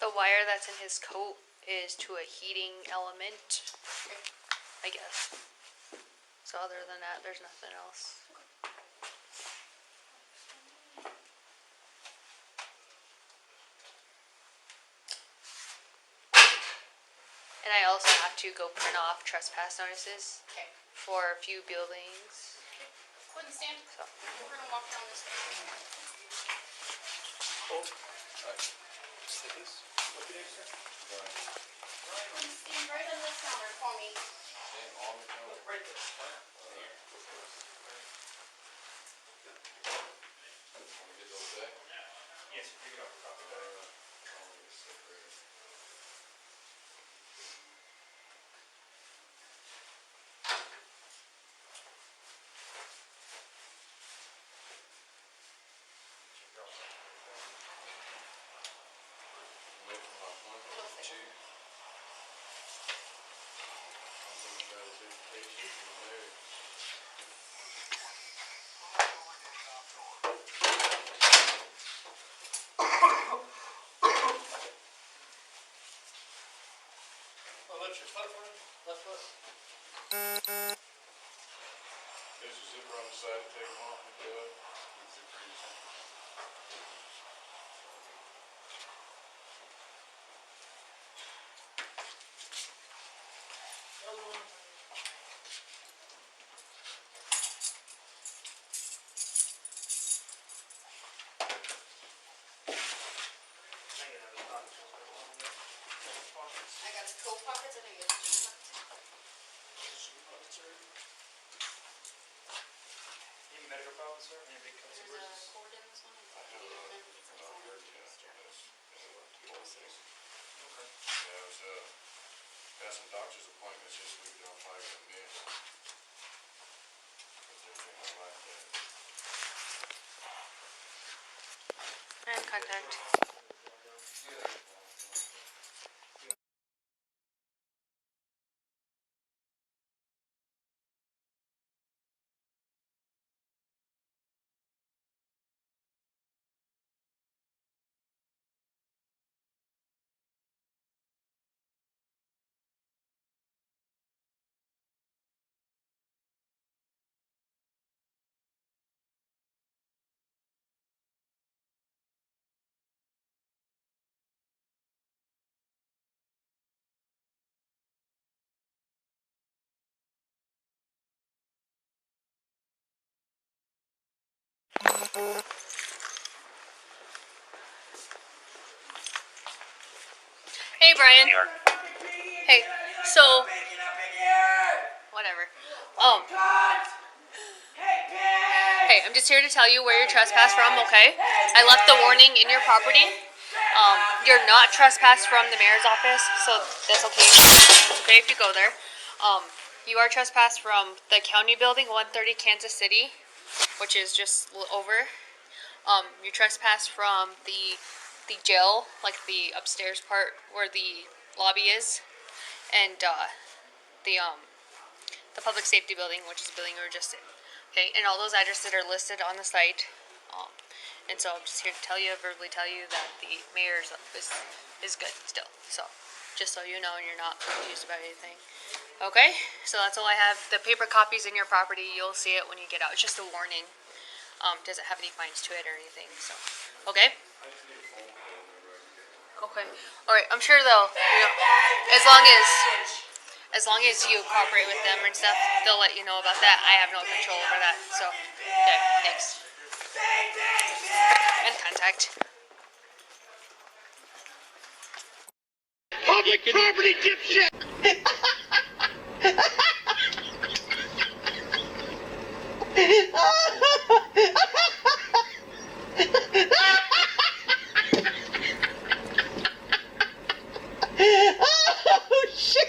The wire that's in his coat is to a heating element, I guess. So other than that, there's nothing else. And I also have to go print off trespass notices for a few buildings. Go ahead and stand. We're gonna walk down this way. Stand right on this counter for me. Stand on the counter? Right there. Want to get those back? Yes, pick it up. that's your foot, friend? Left foot? There's a zipper on the side to take them off and do it. I got the coat pockets, I think it's jean pockets. Any medical problems, sir? Any big cuts? There's a cord in this one. Yeah, I was, had some doctor's appointments this week that I'm probably gonna miss. With everything I like that. And contact. Hey, Brian. Hey, so whatever. Hey, I'm just here to tell you where you're trespassed from, okay? I left the warning in your property. You're not trespassed from the mayor's office, so that's okay. It's okay if you go there. You are trespassed from the county building, 130 Kansas City, which is just over. You're trespassed from the jail, like the upstairs part where the lobby is, and the public safety building, which is the building we were just in. Okay, and all those addresses are listed on the site. And so I'm just here to verbally tell you that the mayor's office is good still. So, just so you know and you're not confused about anything. Okay, so that's all I have. The paper copy's in your property. You'll see it when you get out. It's just a warning. Doesn't have any fines to it or anything. So, okay. Okay. All right. I'm sure they'll, as long as you cooperate with them and stuff, they'll let you know about that. I have no control over that. So, okay. Thanks. And contact. Public property dipshit! Oh, shit!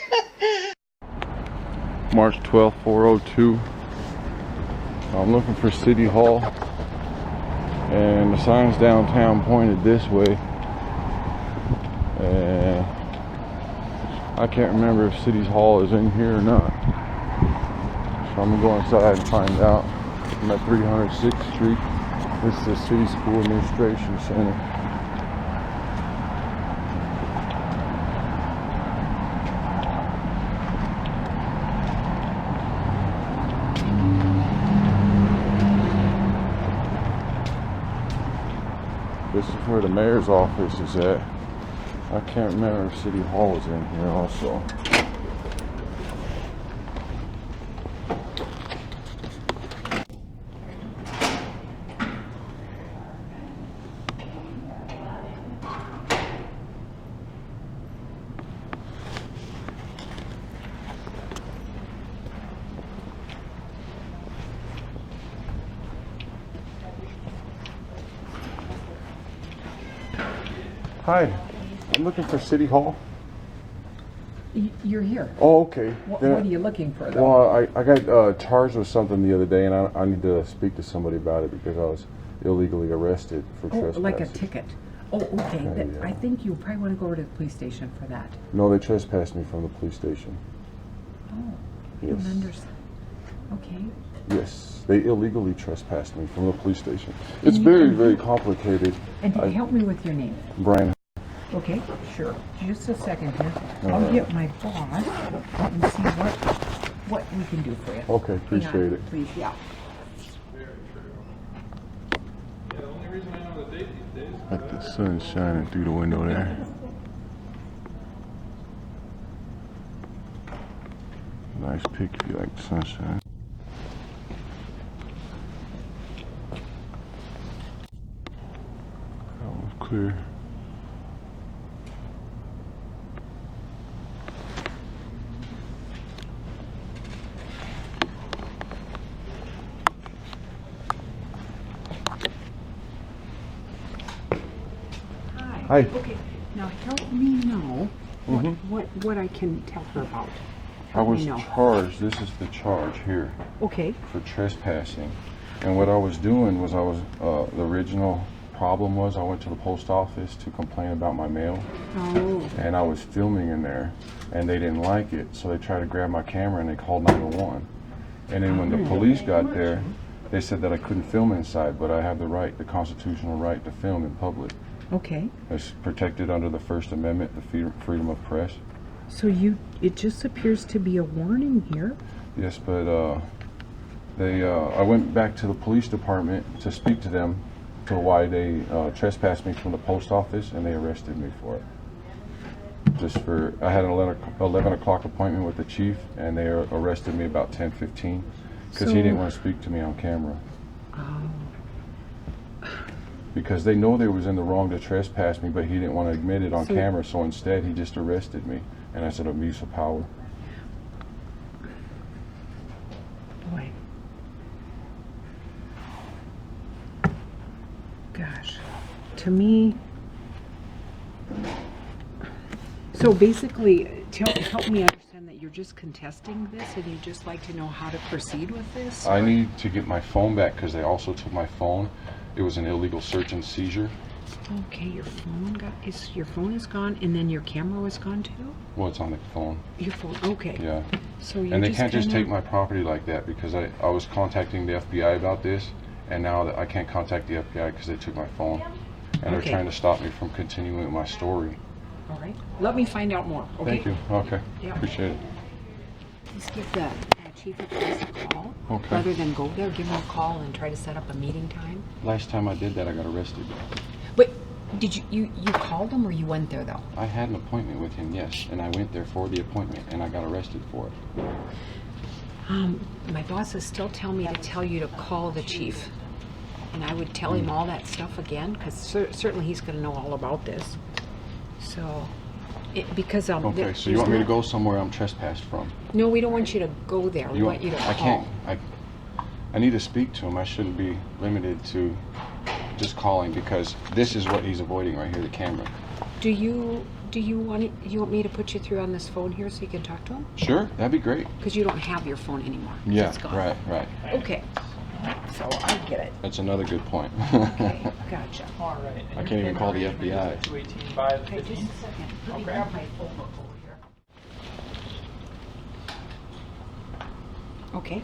March 12th, 4:02. I'm looking for City Hall, and the signs downtown pointed this way, and I can't remember if City Hall is in here or not, so I'm gonna go inside and find out. I'm at 306th Street. This is the City School Administration Center. This is where the mayor's office is at. I can't remember if City Hall is in here also. Hi, I'm looking for City Hall. You're here. Oh, okay. What are you looking for, though? Well, I got charged with something the other day, and I need to speak to somebody about it because I was illegally arrested for trespassing. Like a ticket. Oh, okay. Yeah. I think you probably want to go over to the police station for that. No, they trespassed me from the police station. Oh, Yes. I don't understand. Okay. Yes, they illegally trespassed me from the police station. It's very, very complicated. And help me with your name. Brian. Okay, sure. Just a second here. All I'll right. get my boss and see what we can do for you. Okay, Hang appreciate on, it. Please, yeah. Very true. Yeah, the only reason I know the date these days. Like the sun shining through the window there. Nice pic if you like the sunshine. That one's clear. Hi. Okay, now help me know Mhm. what I can tell her about. I Help me was know. charged, this is the charge here, Okay. for trespassing. And what I was doing was the original problem was I went to the post office to complain about my mail. Oh. And I was filming in there and they didn't like it. So they tried to grab my camera and they called 911. And then when the police got there, they said that I couldn't film inside, but I have the right, the constitutional right to film in public. Okay. It's protected under the First Amendment, the freedom of press. So it just appears to be a warning here. Yes, but I went back to the police department to speak to them to why they trespassed me from the post office, and they arrested me for it. I had an 11 o'clock appointment with the chief, and they arrested me about 10:15 because he didn't want to speak to me on camera. Because they know they was in the wrong to trespass me, but he didn't want to admit it on camera, so instead he just arrested me, and that's an abuse of power. Boy. Gosh. To me. So basically, help me understand that you're just contesting this and you just like to know how to proceed with this? I need to get my phone back because they also took my phone. It was an illegal search and seizure. Okay, your phone is gone, and then your camera was gone too? Well, it's on the phone. Your phone, okay. Yeah. So you And they just can't just kinda- take my property like that because I was contacting the FBI about this, and now that I can't contact the FBI because they took my phone, and they're Okay. trying to stop me from continuing my story. All right. Let me find out more, okay? Thank you. Okay. Yeah. Appreciate it. Just give the chief of police a call. Okay. Rather than go there, give him a call and try to set up a meeting time. Last time I did that, I got arrested. But did you called him or you went there though? I had an appointment with him, yes, and I went there for the appointment, and I got arrested for it. My boss is still telling me to tell you to call the chief. And I would tell him all that stuff again, because certainly he's going to know all about this. So, because Okay, so you want me to go somewhere I'm trespassed from? No, we don't want you to go there. We want you to call. I can't. I need to speak to him. I shouldn't be limited to just calling because this is what he's avoiding right here, the camera. Do you want me to put you through on this phone here so you can talk to him? Sure, that'd be great. Because you don't have your phone anymore. Yeah, It's gone. right. Okay. So I get it. That's another good point. Okay, gotcha. All right. I can't even call the FBI. 218 by the Okay, just a 15. second. Let me Okay. grab my phone book over here. Okay.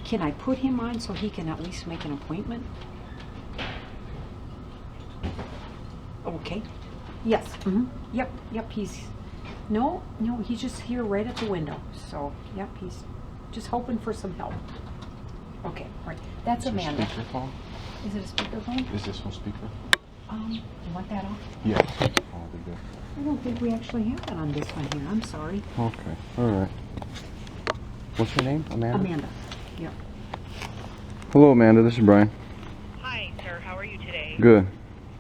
Can I put him on so he can at least make an appointment? Okay. Yes. Yep. He's just here right at the window. So, yep, he's just hoping for some help. Okay, right. That's Is it Amanda. speakerphone? Is it a speakerphone? Is this one speaker? You want that on? Yeah. Speakerphone would be good. I don't think we actually have that on this one here. I'm sorry. Okay. All right. What's your name? Amanda? Amanda. Yep. Hello, Amanda. This is Brian. Hi, sir. How are you today? Good.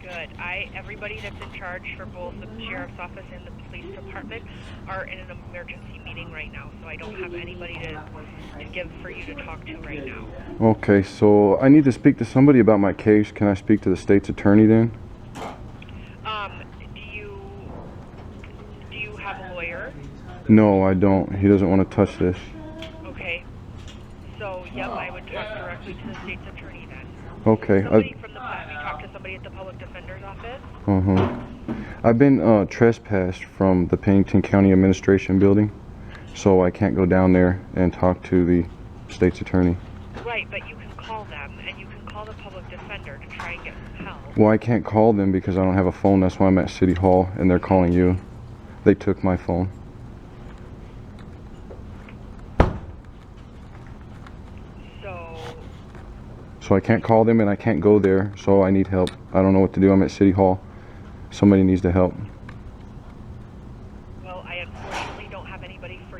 Good. Everybody that's in charge for both the sheriff's office and the police department are in an emergency meeting right now, so I don't have anybody to give for you to talk to right now. Okay, so I need to speak to somebody about my case. Can I speak to the state's attorney then? Do you have a lawyer? No, I don't. He doesn't want to touch this. Okay. So, yep, I would talk directly to the state's attorney then. Okay. Somebody from the have you talked to somebody at the public defender's office? I've been trespassed from the Pennington County Administration Building, so I can't go down there and talk to the state's attorney. Right, but you can call them, and you can call the public defender to try and get some help. Well, I can't call them because I don't have a phone. That's why I'm at City Hall and they're calling you. They took my phone. So I can't call them and I can't go there, so I need help. I don't know what to do. I'm at City Hall. Somebody needs to help. Well, I unfortunately don't have anybody for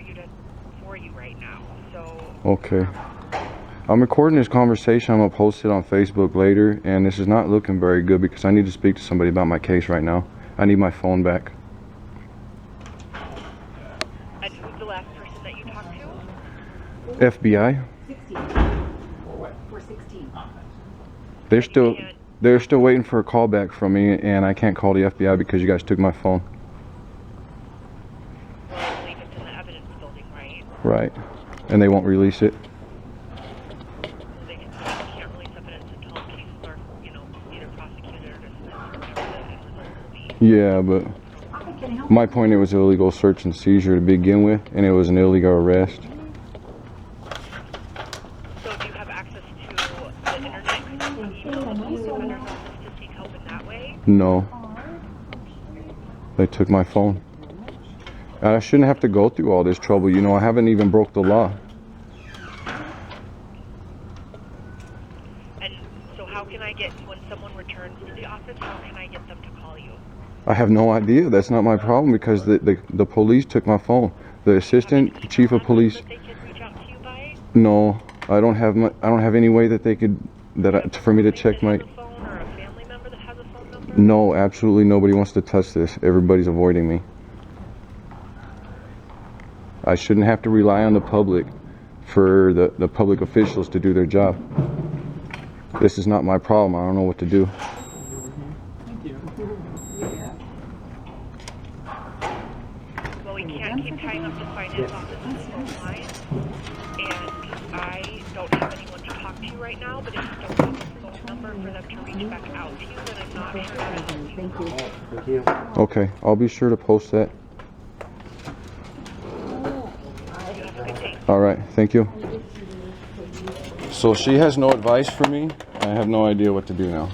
you right now, so... Okay. I'm recording this conversation. I'm going to post it on Facebook later, and this is not looking very good because I need to speak to somebody about my case right now. I need my phone back. And who's the last person that you talked to? FBI? 16. For 16. They're still waiting for a call back from me, and I can't call the FBI because you guys took my phone. Well, I believe it's in the evidence building, right? Right. And they won't release it. They can't release evidence until cases are, either prosecuted or dismissed or whatever the end result will be. Yeah, but my point, it was an illegal search and seizure to begin with, and it was an illegal arrest. So do you have access to the internet? Could you email the police defender's office to seek help in that way? No. They took my phone. And I shouldn't have to go through all this trouble. You know, I haven't even broke the law. And so how can I get, when someone returns to the office, how can I get them to call you? I have no idea. That's not my problem because the police took my phone. The assistant chief of police. They can reach out to you by? No, I don't have any way that they could for me to check my. Or a family member that has a phone number? No, absolutely nobody wants to touch this. Everybody's avoiding me. I shouldn't have to rely on the public for the public officials to do their job. This is not my problem. I don't know what to do. Well, we can't keep tying up the finance office with phone lines, and I don't have anyone to talk to right now, but if you don't have a phone number for them to reach back out to you, then I'm not sure how to help you. Thank you. Okay, I'll be sure to post that. All right, thank you. So she has no advice for me. I have no idea what to do now.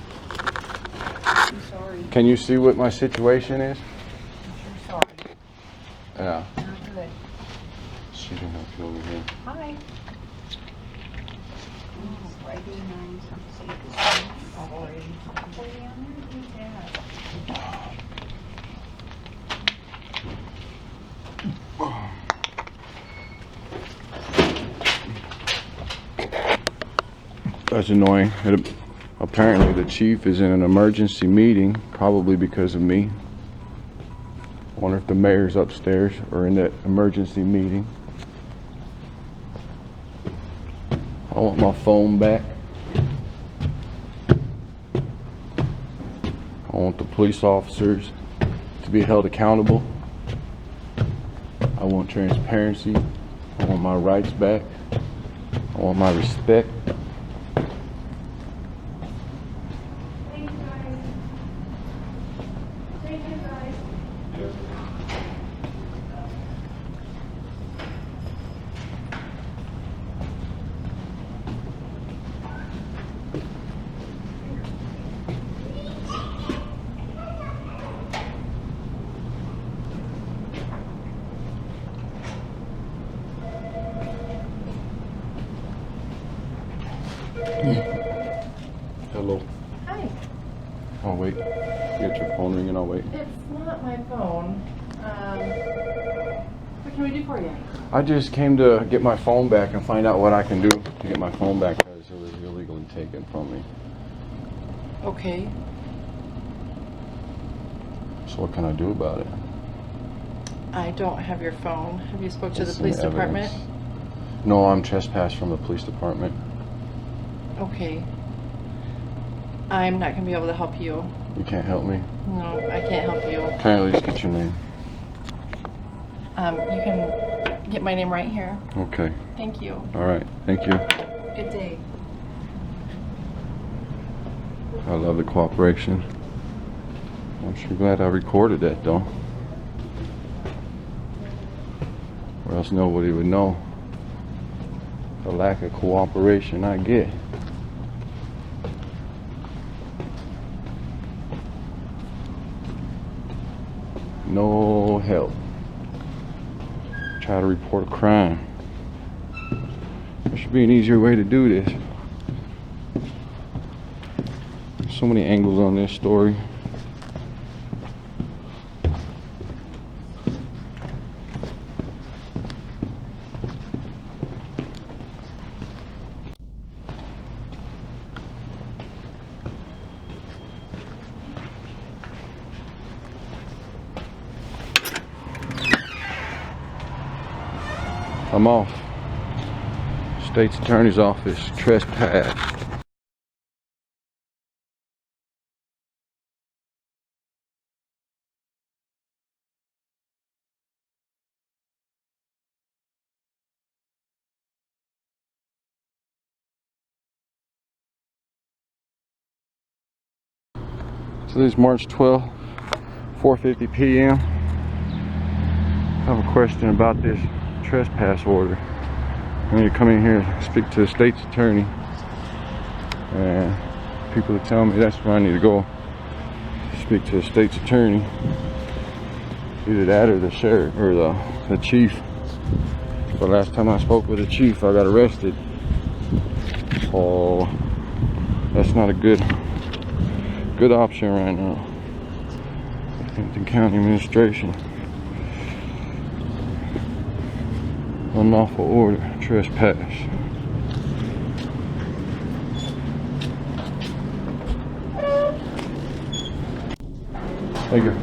I'm sorry. Can you see what my situation is? I'm sorry. Yeah. Not good. She didn't have to over here. Hi. That's annoying. Apparently the chief is in an emergency meeting, probably because of me. I wonder if the mayor's upstairs or in that emergency meeting. I want my phone back. I want the police officers to be held accountable. I want transparency. I want my rights back. I want my respect. Hello. Hi. I'll wait. Get your phone ringing, I'll wait. It's not my phone. What can we do for you? I just came to get my phone back and find out what I can do to get my phone back because it was illegally taken from me. Okay. So what can I do about it? I don't have your phone. Have you spoke to It's the police in department? evidence. No, I'm trespassed from the police department. Okay. I'm not going to be able to help you. You can't help me? No, I can't help you. Can I at least get your name? You can get my name right here. Okay. Thank you. All right. Thank you. Good day. I love the cooperation. I'm sure glad I recorded that though. Or else nobody would know the lack of cooperation I get. No help. Try to report a crime. There should be an easier way to do this. So many angles on this story. I'm off. State's Attorney's Office, trespass. So this is March 12th, 4:50 p.m. I have a question about this trespass order. I need to come in here and speak to the state's attorney, and people are telling me that's where I need to go, speak to the state's attorney. Either that or the sheriff or the chief. But last time I spoke with the chief, I got arrested. So that's not a good option right now. Hampton County Administration. Unlawful order, trespass. Thank you.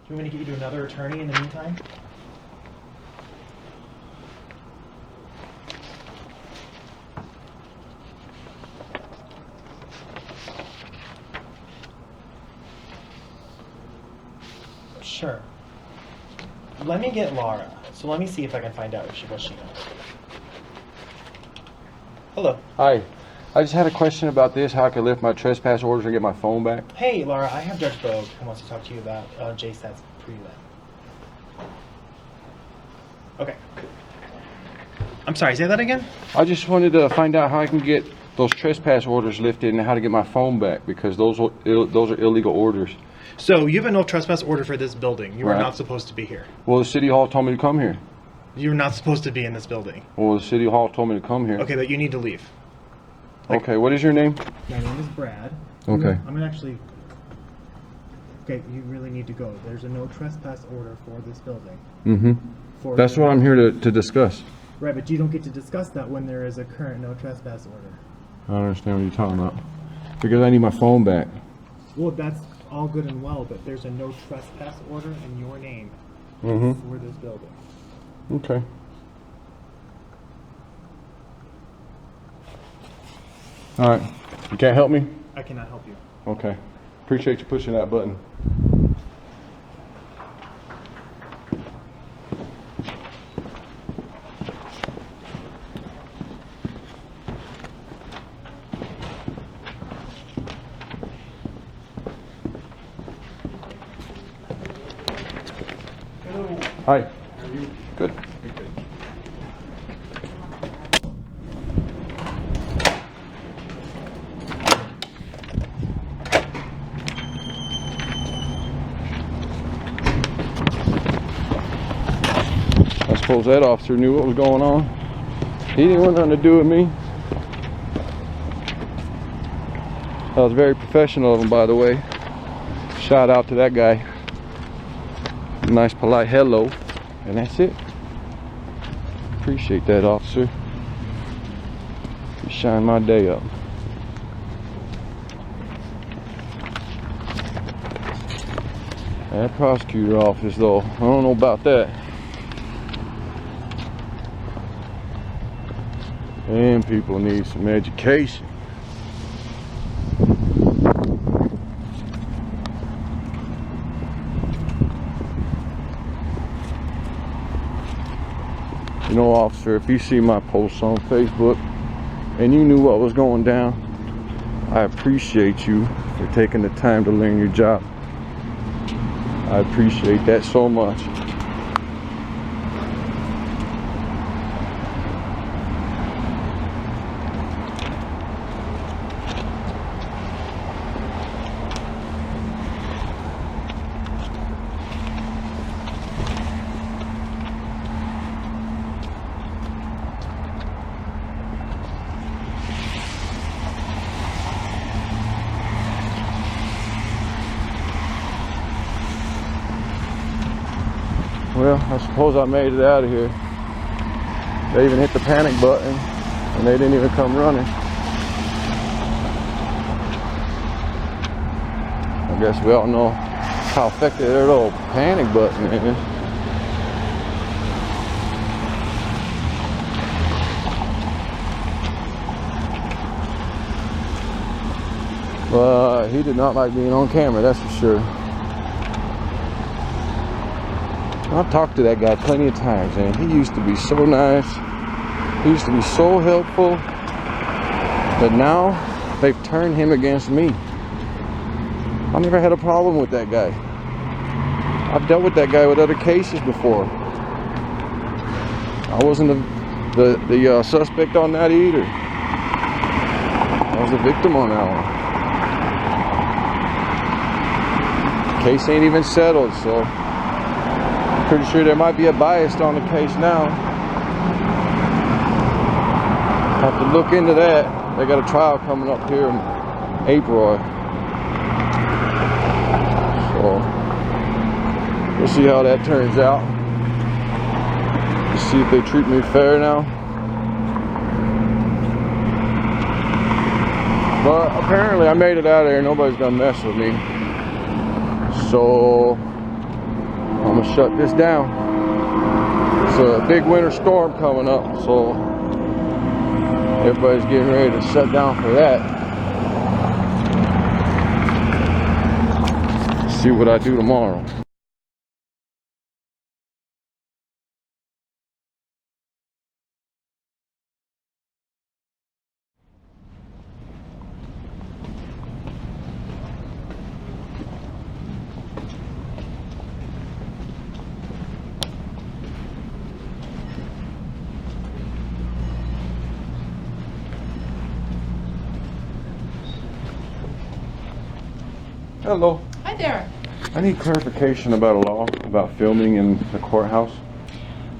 Do you want me to get you to another attorney in the meantime? Sure. Let me get Laura. So let me see if I can find out what she knows. Hello. Hi. I just had a question about this, how I could lift my trespass orders and get my phone back. Hey, Laura, I have Judge Bogue who wants to talk to you about JSAT's prelim. Okay. I'm sorry, say that again? I just wanted to find out how I can get those trespass orders lifted and how to get my phone back, because those are illegal orders. So you have a no trespass order for this building. You are Right. not supposed to be here. Well, the city hall told me to come here. You're not supposed to be in this building. Well, the city hall told me to come here. Okay, but you need to leave. Okay, what is your name? My name is Brad. Okay. I'm gonna actually... Okay, you really need to go. There's a no trespass order for this building. Mm-hmm. That's what I'm here to discuss. Right, but you don't get to discuss that when there is a current no trespass order. I don't understand what you're talking about. Because I need my phone back. Well, that's all good and well, but there's a no trespass order in your name for this building. Okay. All right. You can't help me? I cannot help you. Okay. Appreciate you pushing that button. Hello. Hi. How are you? Good. I suppose that officer knew what was going on. He didn't want nothing to do with me. That was very professional of him, by the way. Shout out to that guy. Nice polite hello, and that's it. Appreciate that, officer. You shine my day up. That prosecutor office, though, I don't know about that. And people need some education. You know, officer, if you see my posts on Facebook and you knew what was going down, I appreciate you for taking the time to learn your job. I appreciate that so much. Well, I suppose I made it out of here. They even hit the panic button and they didn't even come running. I guess we all know how effective their little panic button is. But he did not like being on camera, that's for sure. I've talked to that guy plenty of times, and he used to be so nice. He used to be so helpful. But now, they've turned him against me. I never had a problem with that guy. I've dealt with that guy with other cases before. I wasn't the suspect on that either. I was the victim on that one. The case ain't even settled, so pretty sure there might be a bias on the case now. Have to look into that. They got a trial coming up here in April. So we'll see how that turns out. See if they treat me fair now. But apparently I made it out of there. Nobody's gonna mess with me. So I'm gonna shut this down. It's a big winter storm coming up, so everybody's getting ready to shut down for that. See what I do tomorrow. Hello. Hi there. I need clarification about a law about filming in the courthouse.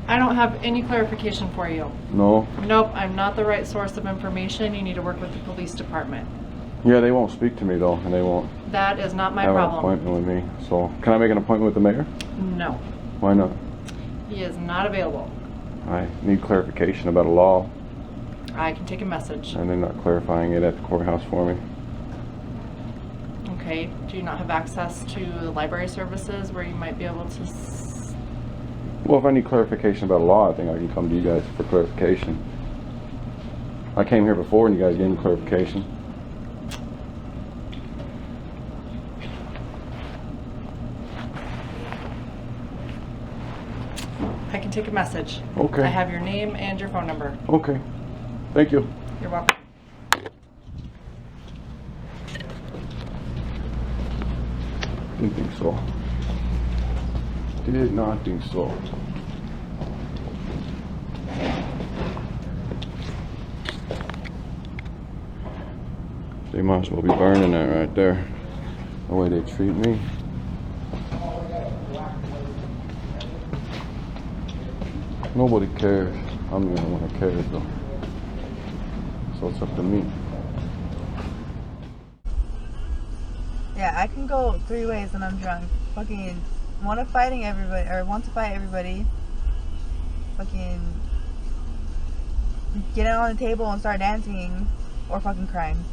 I don't have any clarification for you. No? Nope, I'm not the right source of information. You need to work with the police department. Yeah, they won't speak to me though, and they won't That is not my have problem. an appointment with me. So, can I make an appointment with the mayor? No. Why not? He is not available. I need clarification about a law, I can take a message. and they're not clarifying it at the courthouse for me. Okay, do you not have access to the library services where you might be able to Well, if I need clarification about a law, I think I can come to you guys for clarification. I came here before and you guys gave me clarification. I can take a message. Okay. I have your name and your phone number. Okay. Thank you. You're welcome. Didn't think so. Did not think so. They might as well be burning that right there. The way they treat me. Nobody cares. I'm the only one that cares though. So it's up to me. Yeah, I can go 3 ways when I'm drunk. Fucking want to fight everybody. Fucking get on the table and start dancing, or fucking crying.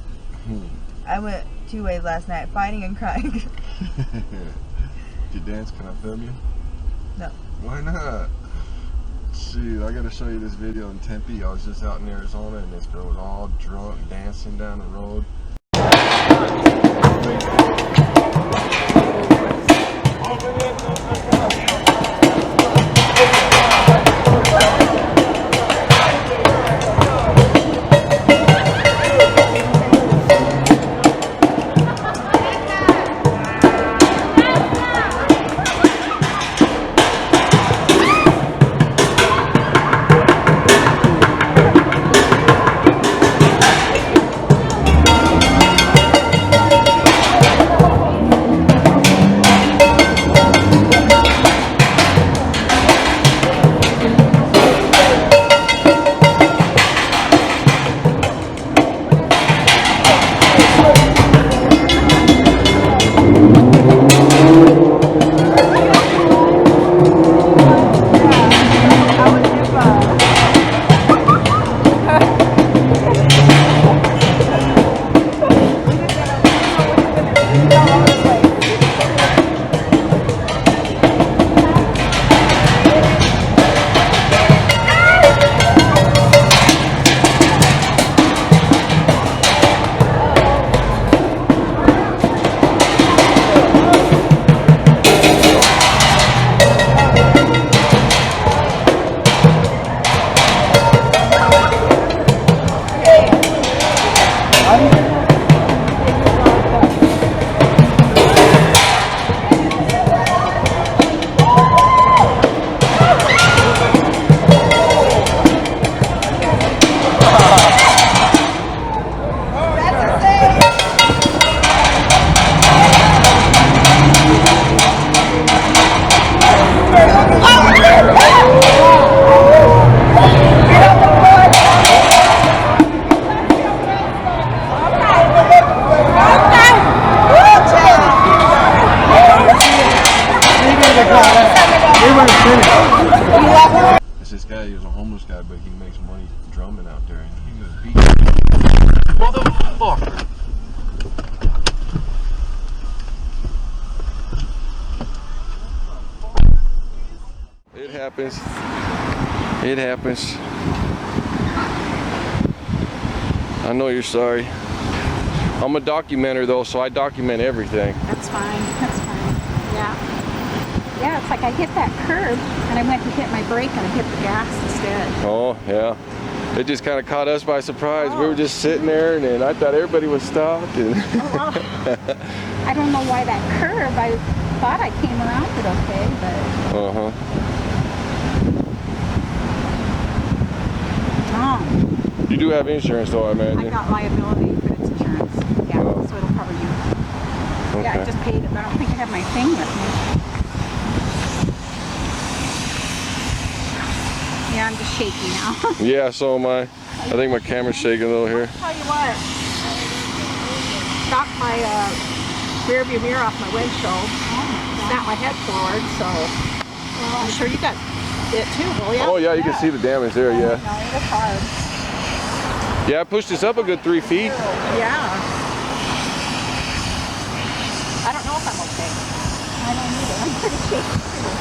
I went 2 ways last night, fighting and crying. Did you dance? Can I film you? No. Why not? Shoot, I gotta show you this video in Tempe. I was just out in Arizona and this girl was all drunk dancing down the road. It's this guy, he was a homeless guy, but he makes money drumming out there. And he was beating. Motherfucker! It happens. It happens. I know you're sorry. I'm a documenter though, so I document everything. That's fine. That's fine. Yeah. Yeah, it's like I hit that curb and I went to hit my brake and I hit the gas instead. Oh, yeah. It just kind of caught us by surprise. We were just sitting there and then I thought everybody was stopped. And I don't know why that curb, I thought I came around it okay, but... Uh-huh. Oh. You do have insurance though, I imagine. I got liability, but it's insurance. Yeah, so it'll cover you. Okay. Yeah, I just paid it, but I don't think I have my thing with me. Yeah, I'm just shaky now. Yeah, so am I. I think my camera's shaking a little here. I'll tell you what. Knocked my rear view mirror off my windshield. Snapped my head forward, so I'm sure you got it too, will ya? Oh yeah, you can see the damage there, yeah. No, it was hard. Yeah, I pushed this up a good 3 feet. Yeah. I don't know if I'm okay. I don't either. I'm pretty shaky too.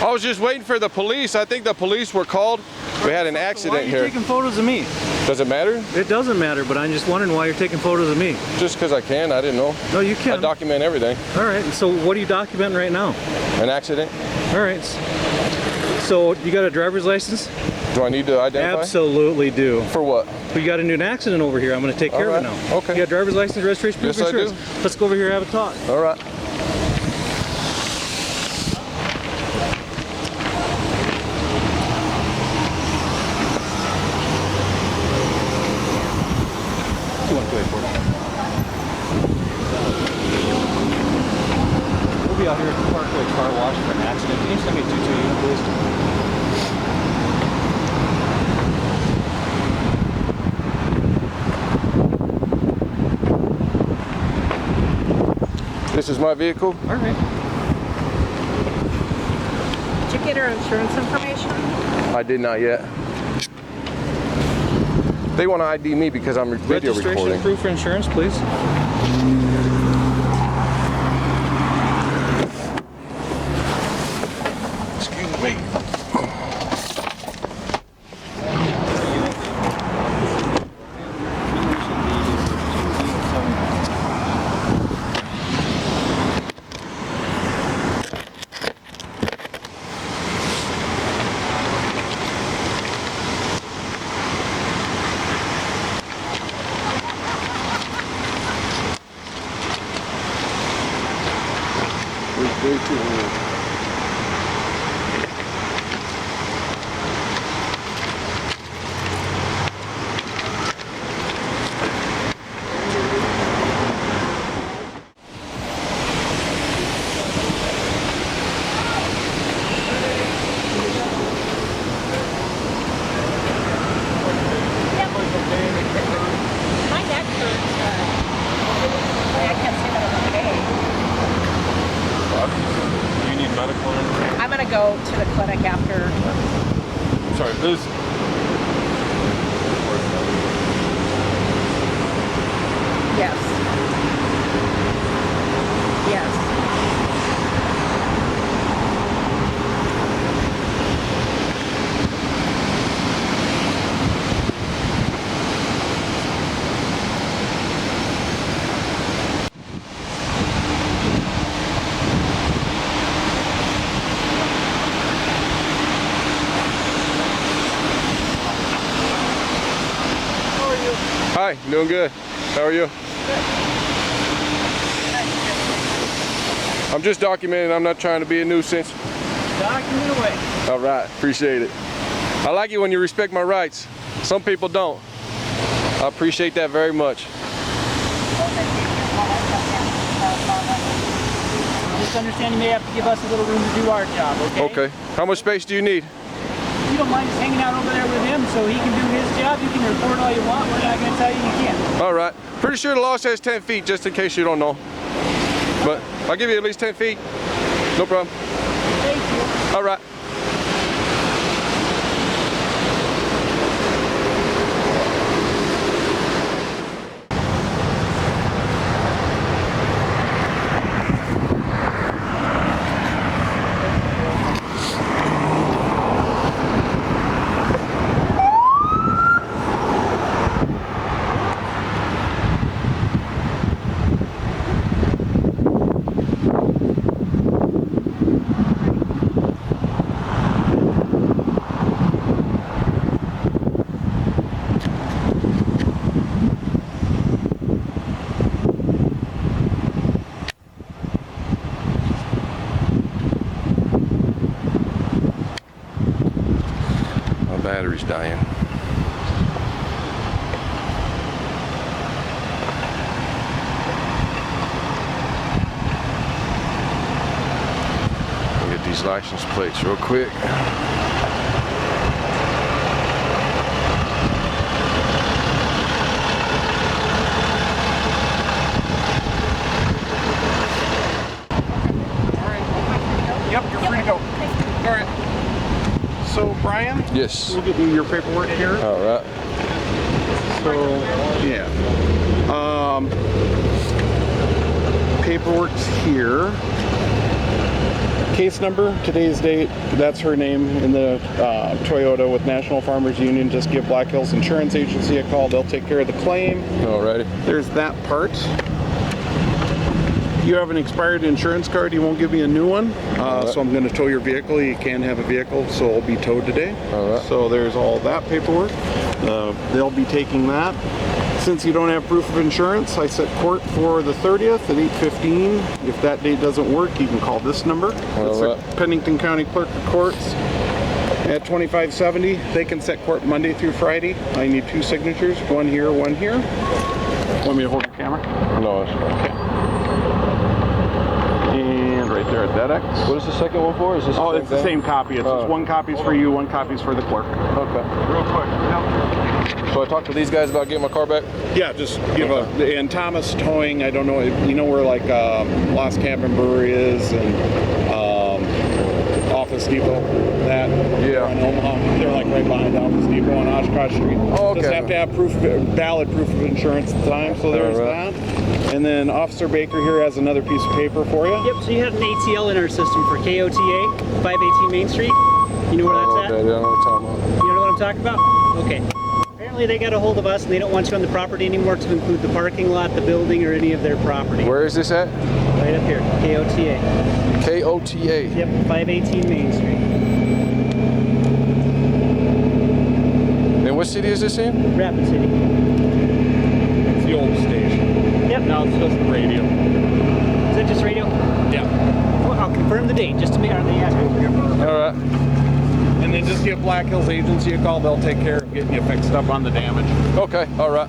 I was just waiting for the police. I think the police were called. We had an accident here. Why are you taking photos of me? Does it matter? It doesn't matter, but I'm just wondering why you're taking photos of me. Just because I can. I didn't know. No, you can. I document everything. All right. So what are you documenting right now? An accident. All right. So you got a driver's license? Do I need to identify? Absolutely do. For what? We got into an accident over here. I'm going to take care of it now. Okay. You got a driver's license, registration, proof, yes, insurance? I do. Let's go over here and have a talk. All right. We'll be out here at the Parkway car wash for an accident. Can you send me a 22 unit, please? This is my vehicle? All right. Did you get her insurance information? I did not yet. They want to ID me because I'm video recording. Registration, proof, insurance, please. Excuse me. way too old. My neck hurts. I can't say that I'm okay. Do you need medical or anything? I'm gonna go to the clinic after. Sorry, Liz. Yes. Yes. Hi, doing good. How are you? I'm just documenting. I'm not trying to be a nuisance. Document away. All right, appreciate it. I like it when you respect my rights. Some people don't. I appreciate that very much. Just understand you may have to give us a little room to do our job, okay? Okay. How much space do you need? If you don't mind just hanging out over there with him so he can do his job, you can report all you want. We're not going to tell you you can't. All right. Pretty sure the law says 10 feet, just in case you don't know. But I'll give you at least 10 feet. No problem. Thank you. All right. Battery's dying. Get these license plates real quick. Yep, you're free to go. All right. So, Brian? Yes. We'll get you your paperwork here. All right. So, yeah. Paperwork's here. Case number, today's date, that's her name in the Toyota with National Farmers Union. Just give Black Hills Insurance Agency a call. They'll take care of the claim. Alrighty. There's that part. You have an expired insurance card. You won't give me a new one. So I'm going to tow your vehicle. You can have a vehicle, so it'll be towed today. So there's all that paperwork. They'll be taking that. Since you don't have proof of insurance, I set court for the 30th at 8:15. If that date doesn't work, you can call this number. It's the Pennington County Clerk of Courts at 2570. They can set court Monday through Friday. I need 2 signatures, one here, one here. Want me to hold your camera? No. Okay. And right there at that X. What is the second one for? Is this it's the same copy. It's just one copy's for you, one copy's for the clerk. Okay. Real quick. So I talked to these guys about getting my car back? Yeah, just give and Thomas Towing, I don't know, you know where like Lost Cabin Brewery is and Office Depot, that? Yeah. In Omaha, they're like right behind Office Depot on Oshkosh Street. Oh, okay. Just have to have valid proof of insurance at the time, so there's that. And then Officer Baker here has another piece of paper for you. Yep, so you had an ATL in our system for KOTA, 518 Main Street. You know where that's at? Okay, I know what you're talking about. You know what I'm talking about? Okay. Apparently they got a hold of us and they don't want you on the property anymore to include the parking lot, the building, or any of their property. Where is this at? Right up here, KOTA. KOTA? Yep, 518 Main Street. And what city is this in? Rapid City. It's the old station. Yep. Now it's just the radio. Is that just radio? Yeah. I'll confirm the date just to make sure they ask me. All right. And then just give Black Hills Agency a call. They'll take care of getting you fixed up on the damage. Okay, all right.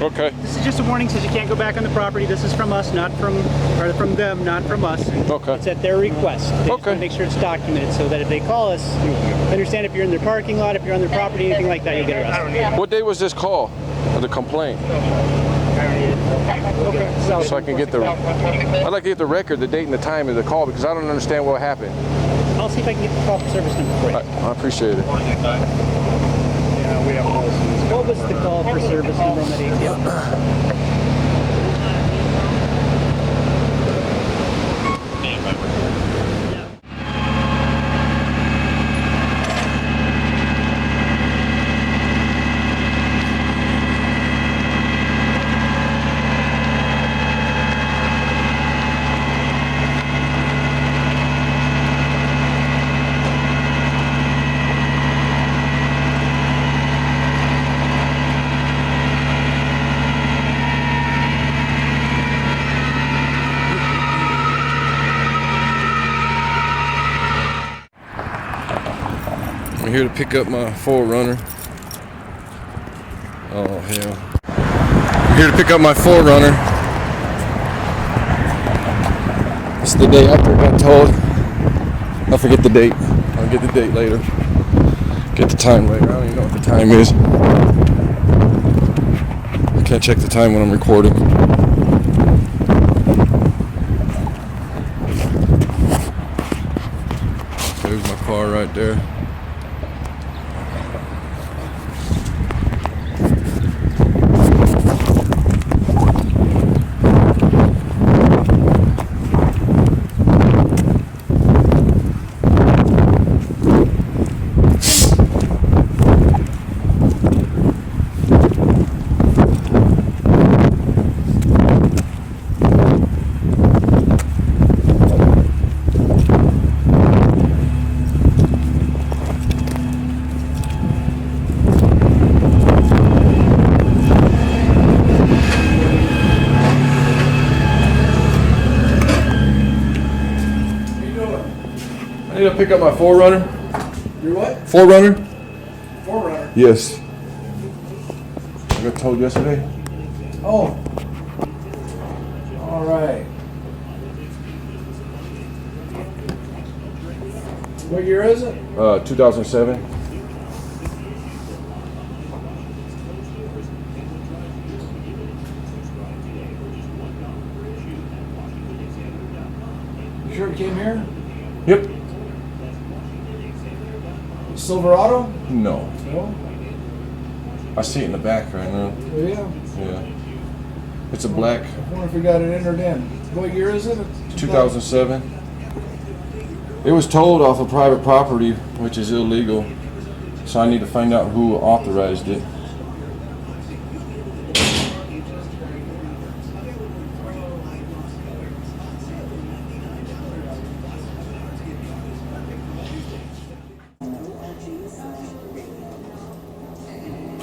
Okay. This is just a warning, says you can't go back on the property. This is from us, not from, or from them, not from us. Okay. It's at their request. They just want to make sure it's documented so that if they call us, understand if you're in their parking lot, if you're on their property, anything like that, you'll get arrested. What day was this call? Or the complaint? So I can get the, I'd like to get the record, the date and the time of the call because I don't understand what happened. I'll see if I can get the call for service number for you. I appreciate it. Yeah, we have policies. What was the call for service number on that ATM? I'm here to pick up my 4Runner. Oh hell. I'm here to pick up my 4Runner. It's the day after I got told. I forget the date. I'll get the date later. Get the time later. I don't even know what the time is. I can't check the time when I'm recording. There's my car right there. I need to pick up my 4Runner. Your what? 4Runner? 4Runner? Yes. I got told yesterday. Oh. All right. What year is it? 2007. You sure it came here? Yep. Silverado? No. No? I see it in the back right now. Oh, yeah. Yeah. It's a black. I wonder if we got it entered in. What year is it? 2007. It was towed off of private property, which is illegal. So I need to find out who authorized it.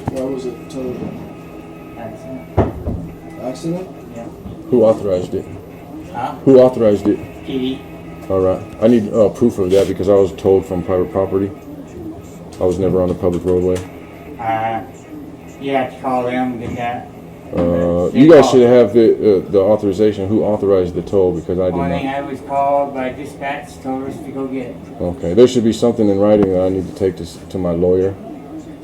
Why was it towed? Accident? Yeah. Who authorized it? Huh? Who authorized it? PD. All right. I need proof of that because I was towed from private property. I was never on the public roadway. You have to call them and get that. You guys should have the authorization. Who authorized the tow? Because I did Only not. thing I was called by dispatch told us to go get it. Okay. There should be something in writing that I need to take to my lawyer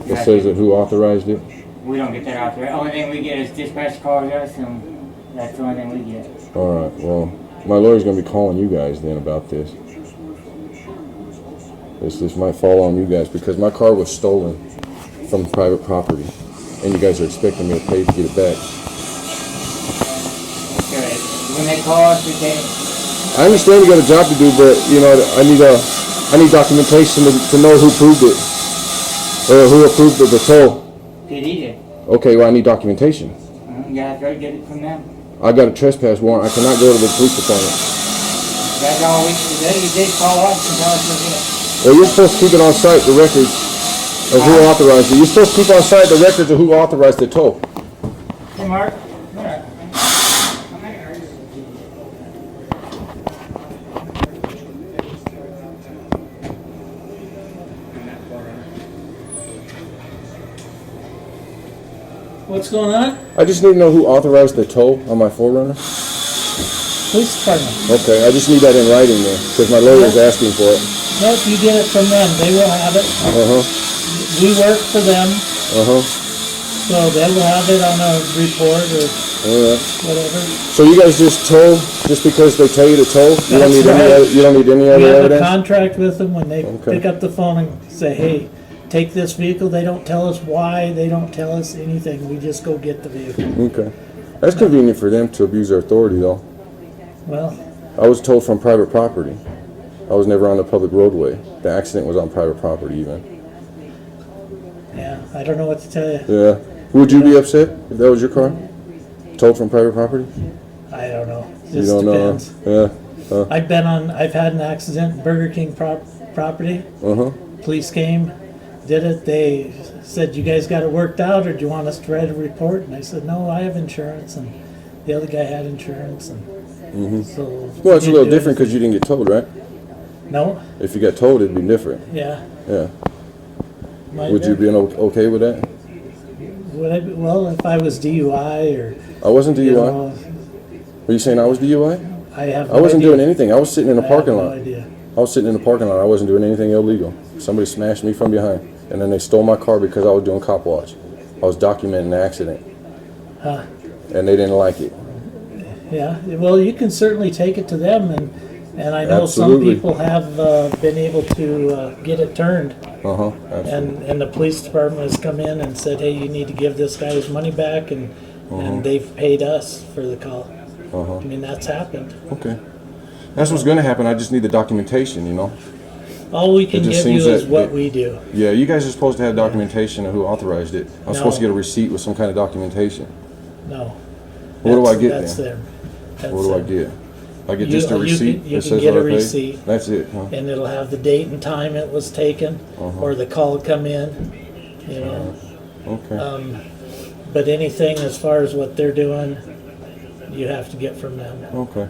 that says that who authorized it. We don't get that out there. Only thing we get is dispatch calls us, and that's the only thing we get. All right. Well, my lawyer's gonna be calling you guys then about this. This might fall on you guys because my car was stolen from private property, and you guys are expecting me to pay to get it back. Good. When they call us, we take. I understand you got a job to do, but you know I need documentation to know who proved it or who approved the tow. PD did. Okay, well I need documentation. You gotta go get it from them. I got a trespass warrant. I cannot go to the police department. That's all we can do. You did call us and tell us to get it. Well, you're supposed to keep it on site, the records, Of who authorized it. You're supposed to keep on site the records of who authorized the tow. Hey, Mark. What's going on? I just need to know who authorized the tow on my 4Runner. Police department. Okay, I just need that in writing there, because my lawyer's asking for it. Nope, you get it from them. They will have it. We work for them, so they will have it on a report or whatever. So you guys just tow just because they tell you to tow? You don't need any other, you don't need any We other have evidence? a contract with them when they pick up the phone and say, hey, take this vehicle. They don't tell us why. They don't tell us anything. We just go get the vehicle. Okay. That's convenient for them to abuse their authority, though. Well, I was towed from private property. I was never on the public roadway. The accident was on private property, even. yeah, I don't know what to tell you. Yeah. Would you be upset if that was your car? Towed from private property? I don't know. It You just don't depends. know? Yeah. I've had an accident, Burger King property. Police came, did it. They said, you guys got it worked out, or do you want us to write a report? And I said, no, I have insurance, and the other guy had insurance, and so. Well, it's a little different because you didn't get towed, right? No. If you got towed, it'd be different. Yeah. Yeah. Might Would you be okay with that? Would I be, well, if I was DUI or. I wasn't DUI. You know, Were you saying I was DUI? I have. I wasn't no idea. doing anything. I was sitting in the parking lot. No idea. I was sitting in the parking lot. I wasn't doing anything illegal. Somebody smashed me from behind, and then they stole my car because I was doing cop watch. I was documenting the accident, Huh. and they didn't like it. Yeah. Well, you can certainly take it to them, and I know Absolutely. some people have been able to get it turned. And the police department has come in and said, hey, you need to give this guy his money back, and they've paid us for the call. I mean, that's happened. Okay. That's what's going to happen. I just need the documentation, you know. All we can It just give you seems is that what it- we do. Yeah, you guys are supposed to have documentation of who authorized it. I'm supposed to No. get a receipt with some kind of documentation. No. What do I get That's then? them. That's What do I them. get? I get You- just a you receipt can- you that can says get what a I paid? receipt. That's it, huh? And it'll have the date and time it was taken, or the call come in, you know. Okay. But anything as far as what they're doing, you have to get from them. Okay.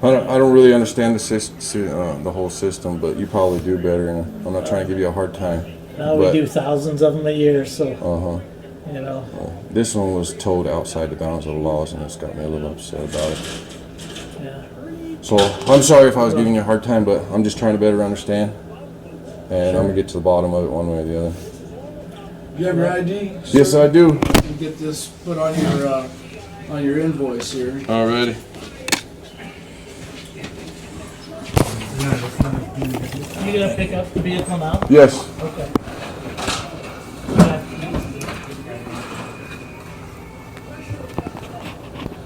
I don't really understand the whole system, but you probably do better, and I'm not trying to give you a hard time. Now we do thousands of them a year, so, you know. This one was towed outside the bounds of the laws, and it's got me a little upset about it. Yeah. So I'm sorry if I was giving you a hard time, but I'm just trying to better understand, and I'm gonna get to the bottom of it one way or the other. You have your ID? Yes, I do. You get this put on your invoice here. Alrighty. You gonna pick up the vehicle now? Yes. Okay.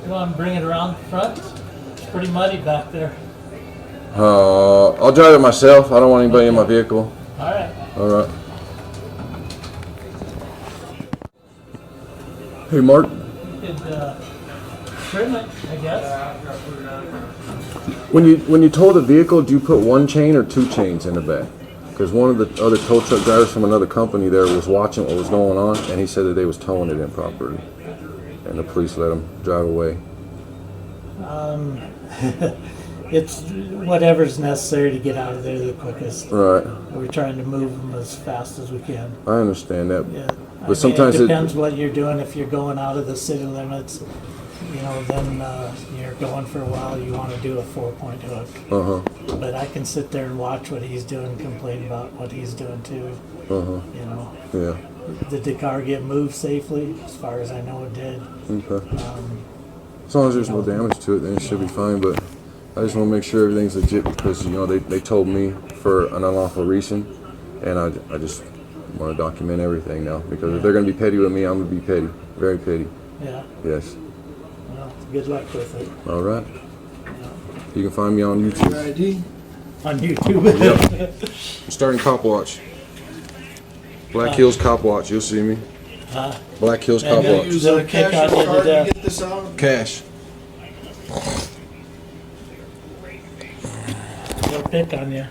You want to bring it around the front? It's pretty muddy back there. I'll drive it myself. I don't want anybody in my vehicle. All right. All right. Hey, Mark. You could trim it, I guess. When you tow the vehicle, do you put one chain or two chains in the back? Because one of the other tow truck drivers from another company there was watching what was going on, and he said that they was towing it improperly, and the police let him drive away. It's whatever's necessary to get out of there the quickest. Right. We're trying to move them as fast as we can. I understand that. Yeah. But sometimes it depends what you're doing. If you're going out of the city limits, you know, then you're going for a while. You want to do a 4-point hook. But I can sit there and watch what he's doing, complain about what he's doing too. You know. Yeah. Did the car get moved safely? As far as I know, it did. Okay. As long as there's no damage to it, then it should be fine. But I just want to make sure everything's legit because, you know, they told me for an unlawful reason, and I just want to document everything now because if they're going to be petty with me, I'm going to be petty. Very petty. Yeah. Yes. Well, good luck with it. All right. You can find me on YouTube. Your ID? On YouTube? Yep. I'm starting Cop Watch. Black Hills Cop Watch. You'll see me. Black Hills Cop Watch. Use a cash or card to get this out? Cash. They'll pick on you.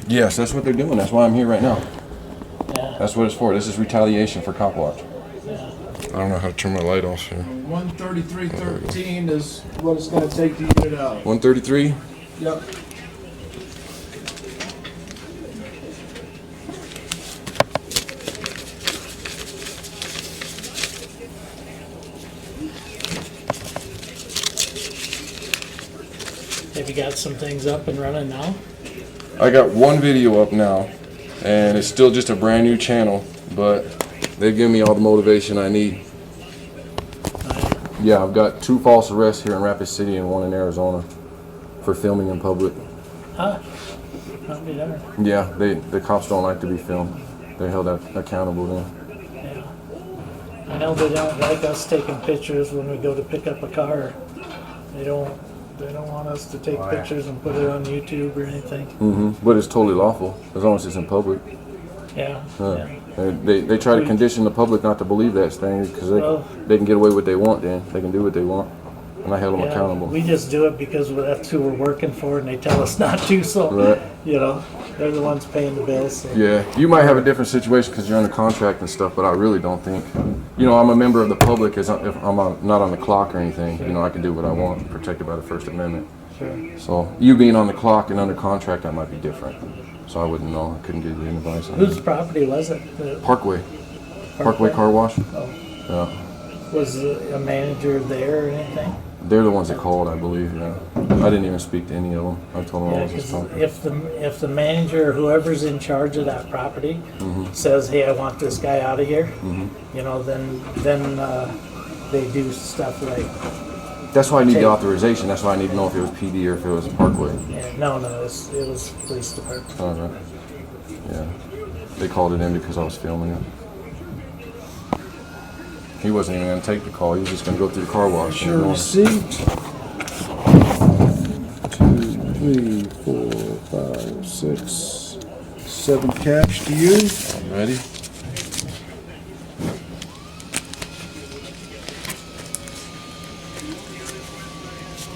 Yes, that's what they're doing. That's why I'm here right now. Yeah. That's what it's for. This is retaliation for cop watch. Yeah. I don't know how to turn my light off here. 133.13 is what it's gonna take to get it out. 133? Yep. Have you got some things up and running now? I got one video up now, and it's still just a brand new channel, but they've given me all the motivation I need. Yeah, I've got 2 false arrests here in Rapid City and 1 in Arizona for filming in public. Huh? I'll be there. Yeah, the cops don't like to be filmed. They're held accountable then. Yeah. I know they don't like us taking pictures when we go to pick up a car. They don't want us to take pictures and put it on YouTube or anything. But it's totally lawful as long as it's in public. Yeah. And they try to condition the public not to believe that thing because they can get away with what they want. Then they can do what they want, and I held them accountable. We just do it because that's who we're working for, and they tell us not to. So you know, they're the ones paying the bills. So. Yeah, you might have a different situation because you're under contract and stuff, but I really don't think. You know, I'm a member of the public. If I'm not on the clock or anything, you know, I can do what I want, protected by the First Amendment. Sure. So you being on the clock and under contract, that might be different. So I wouldn't know. I couldn't give you any advice on Whose that. property was it? Parkway Car Wash. Oh. Yeah. Was a manager there or anything? They're the ones that called, I believe. Yeah. I didn't even speak to any of them. I told them I was just talking. If the manager or whoever's in charge of that property says, "Hey, I want this guy out of here," you know, then they do stuff like. That's why I need the authorization. That's why I need to know if it was PD or if it was Parkway. Yeah, no, it was police department. All right. Yeah. They called it in because I was filming it. He wasn't even going to take the call. He was just going to go through the car wash. Sure receipt. 2, 3, 4, 5, 6, 7 cash to you. I'm ready.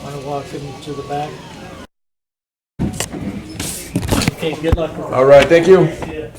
Want to walk into the back? Okay, good luck. All right, thank you. Yeah.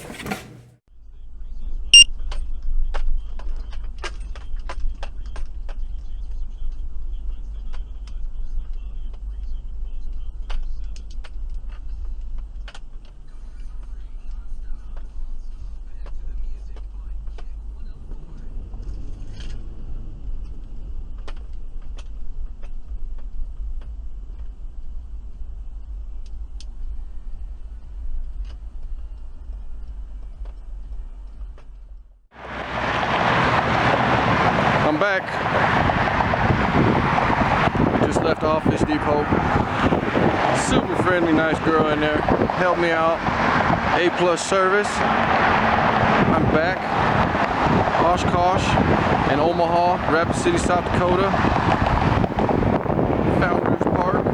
I'm back. Just left Office Depot. Super friendly, nice girl in there. Helped me out. A+ service. I'm back. Oshkosh and Omaha, Rapid City, South Dakota. Founders Park.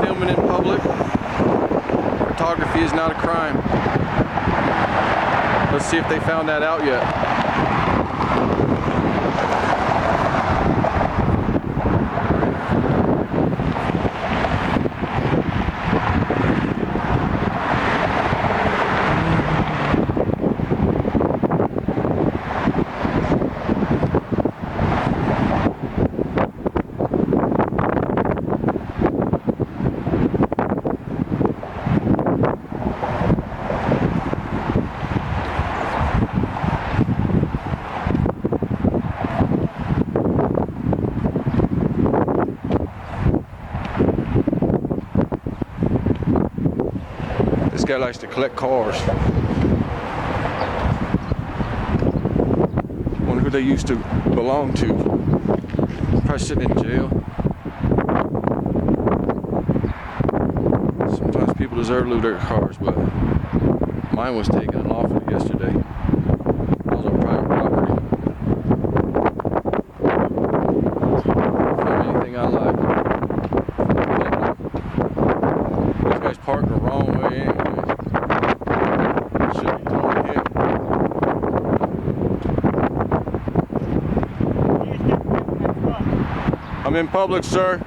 Filming in public. Photography is not a crime. Let's see if they found that out yet. This guy likes to collect cars. Wonder who they used to belong to. Probably sitting in jail. Sometimes people deserve to lose their cars, but mine was taken unlawfully yesterday. I was on private property. Film anything I like. This guy's parked the wrong way in. I'm in public, sir.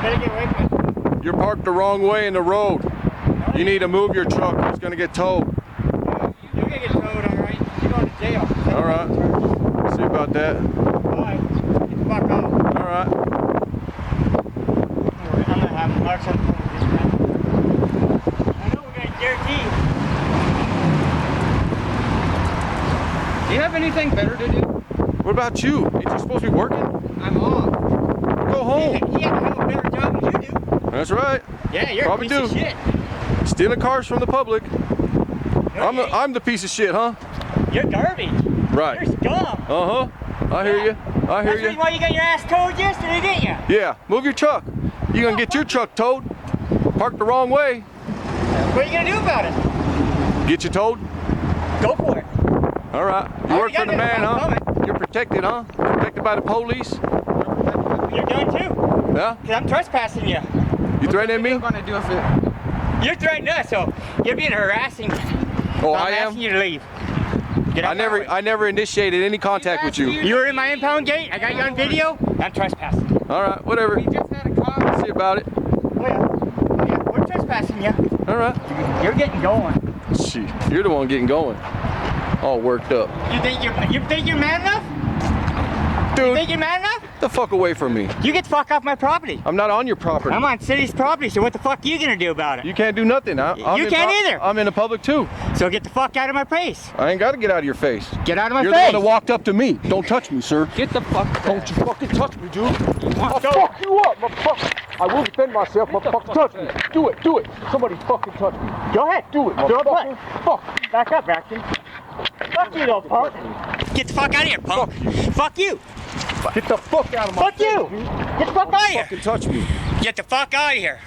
Better get away from it. You're parked the wrong way in the road. No, You need to move your truck. It's gonna get towed. You're gonna get towed, alright? You're going to jail. Alright. See about that. Alright. Get the fuck out. Alright. I'm gonna have marks on the phone with this man. I know we're gonna guarantee. Do you have anything better to do? What about you? Ain't you supposed to be working? I'm off. Go home. He had to have a better job than you do. That's right. Yeah, you're Probably a piece do. of shit. Stealing cars from the public. I'm the piece of shit, huh? You're garbage. Right. You're scum. Uh-huh. I hear you. I hear That's you. why you got your ass towed yesterday, didn't you? Yeah, move your truck. You gonna get your truck towed. Parked the wrong way. What are you gonna do about it? Get you towed? Go for it. All right. You All work you for the gotta do man, is huh? come You're protected, huh? Protected by the police? You're done too. Yeah? Cause I'm trespassing you. You threatening me? Gonna do if it... You're threatening us, so you're being harassing. Oh, I'm I am? asking you to leave. Get out I never initiated any contact with you. You were in my impound gate. I got you on video. I'm trespassing. All right, whatever. We just had a car. See about it. Oh yeah. Yeah, we're trespassing you. All right. You're getting going. Shit, you're the one getting going. All worked up. You think you're man enough? Dude. You think you're man enough? Get the fuck away from me. You get the fuck off my property. I'm not on your property. I'm on city's property, so what the fuck are you gonna do about it? You can't do nothing. You can't either. I'm in the public too. So get the fuck out of my face. I ain't got to get out of your face. Get out of my You're face. the one that walked up to me. Don't touch me, sir. Get the fuck back. Don't you fucking touch me, dude. I'll fuck you up, motherfucker. I will defend myself, motherfucker. Touch me. Do it, do it. Somebody fucking touch me. Go ahead. Do it, Go motherfucker. ahead. Fuck. Back up, Braxton. Fuck you, little punk. Get the fuck out of here, punk. Fuck you. Get the fuck out of my Fuck face, you. dude. Get the fuck out of here. Fucking touch me. Get the fuck out of here.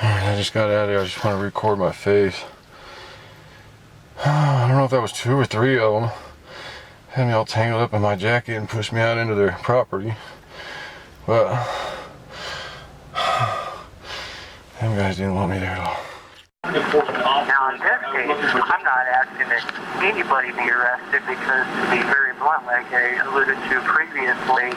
I just got out of here. I just want to record my face. I don't know if that was 2 or 3 of them. Had me all tangled up in my jacket and pushed me out into their property. But them guys didn't want me there at all. Now, in this case, I'm not asking that anybody be arrested because, to be very blunt, like I alluded to previously,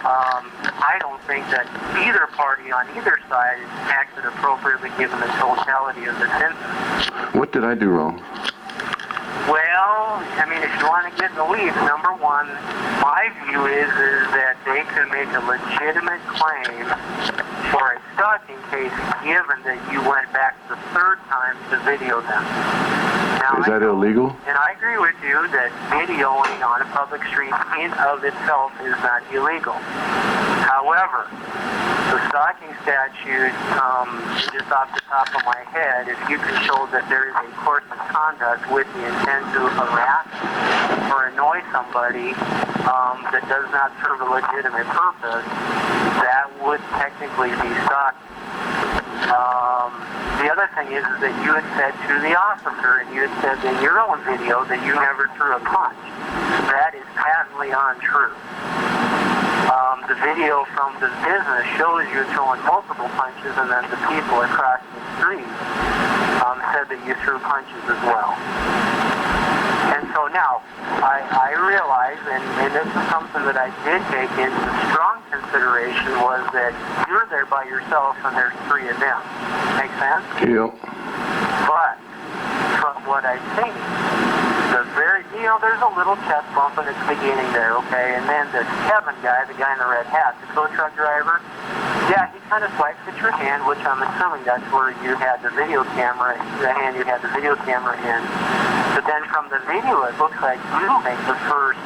I don't think that either party on either side acted appropriately given the totality of this incident. What did I do wrong? Well, I mean, if you want to get in the weeds, number one, my view is that they can make a legitimate claim for a stalking case given that you went back the 3rd time to video them. Now, Is that illegal? And I agree with you that videoing on a public street in of itself is not illegal. However, the stalking statute, just off the top of my head, if you can show that there is a course of conduct with the intent to harass or annoy somebody that does not serve a legitimate purpose, that would technically be stalking. The other thing is that you had said to the officer, and you had said in your own video that you never threw a punch. That is patently untrue. The video from the business shows you throwing multiple punches, and then the people across the street said that you threw punches as well. And so now, I realize, and this is something that I did take into strong consideration, was that you're there by yourself and there's 3 of them. Make sense? Yep. But, from what I think, there's a little chest bump in the beginning there, okay? And then the Kevin guy, the guy in the red hat, the tow truck driver, yeah, he kind of swipes at your hand, which I'm assuming that's where you had the video camera, the hand you had the video camera in. But then from the video, it looks like you make the first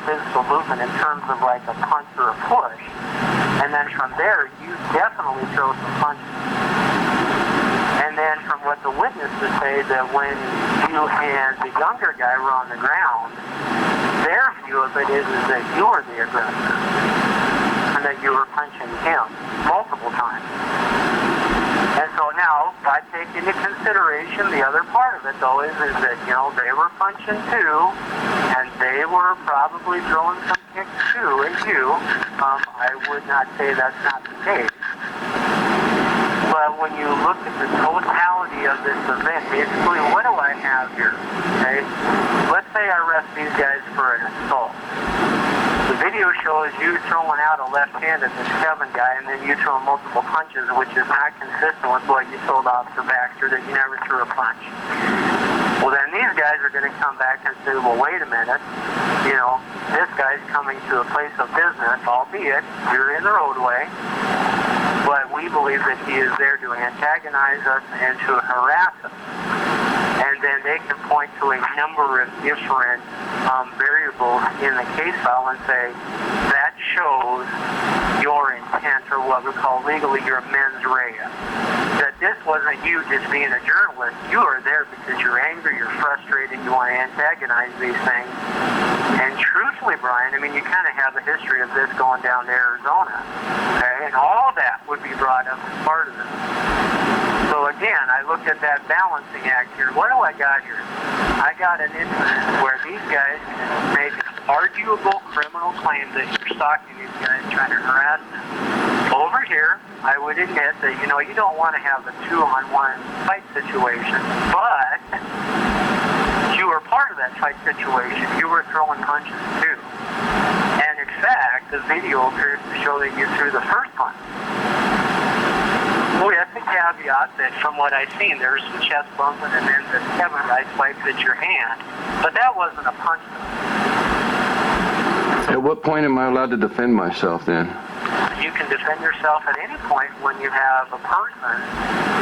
physical movement in terms of like a punch or a push. And then from there, you definitely throw some punches. And then from what the witnesses say, that when you and the younger guy were on the ground, their view of it is that you were the aggressor and that you were punching him multiple times. And so now, I take into consideration the other part of it, though, is that, they were punching too, and they were probably throwing some kicks too at you. I would not say that's not the case. But when you look at the totality of this event, basically, what do I have here? Okay? Let's say I arrest these guys for an assault. The video shows you throwing out a left hand at this Kevin guy, and then you throw multiple punches, which is not consistent with what you told Officer Baxter, that you never threw a punch. Well, then these guys are going to come back and say, well, wait a minute, you know, this guy's coming to a place of business, albeit you're in the roadway, but we believe that he is there to antagonize us and to harass us. And then they can point to a number of different variables in the case file and say, that shows your intent, or what we call legally your mens rea. That this wasn't you just being a journalist. You are there because you're angry, you're frustrated, you want to antagonize these things. And truthfully, Brian, I mean, you kind of have a history of this going down to Arizona. Okay? And all that would be brought up as part of this. So again, I looked at that balancing act here. What do I got here? I got an incident where these guys make an arguable criminal claim that you're stalking these guys, trying to harass them. Over here, I would admit that, you know, you don't want to have a 2-on-1 fight situation, but you were part of that fight situation. You were throwing punches too. And in fact, the video appears to show that you threw the first punch. With the caveat that from what I've seen, there's some chest bumping and then the Kevin guy swipes at your hand. But that wasn't a punch. At what point am I allowed to defend myself then? You can defend yourself at any point when you have a person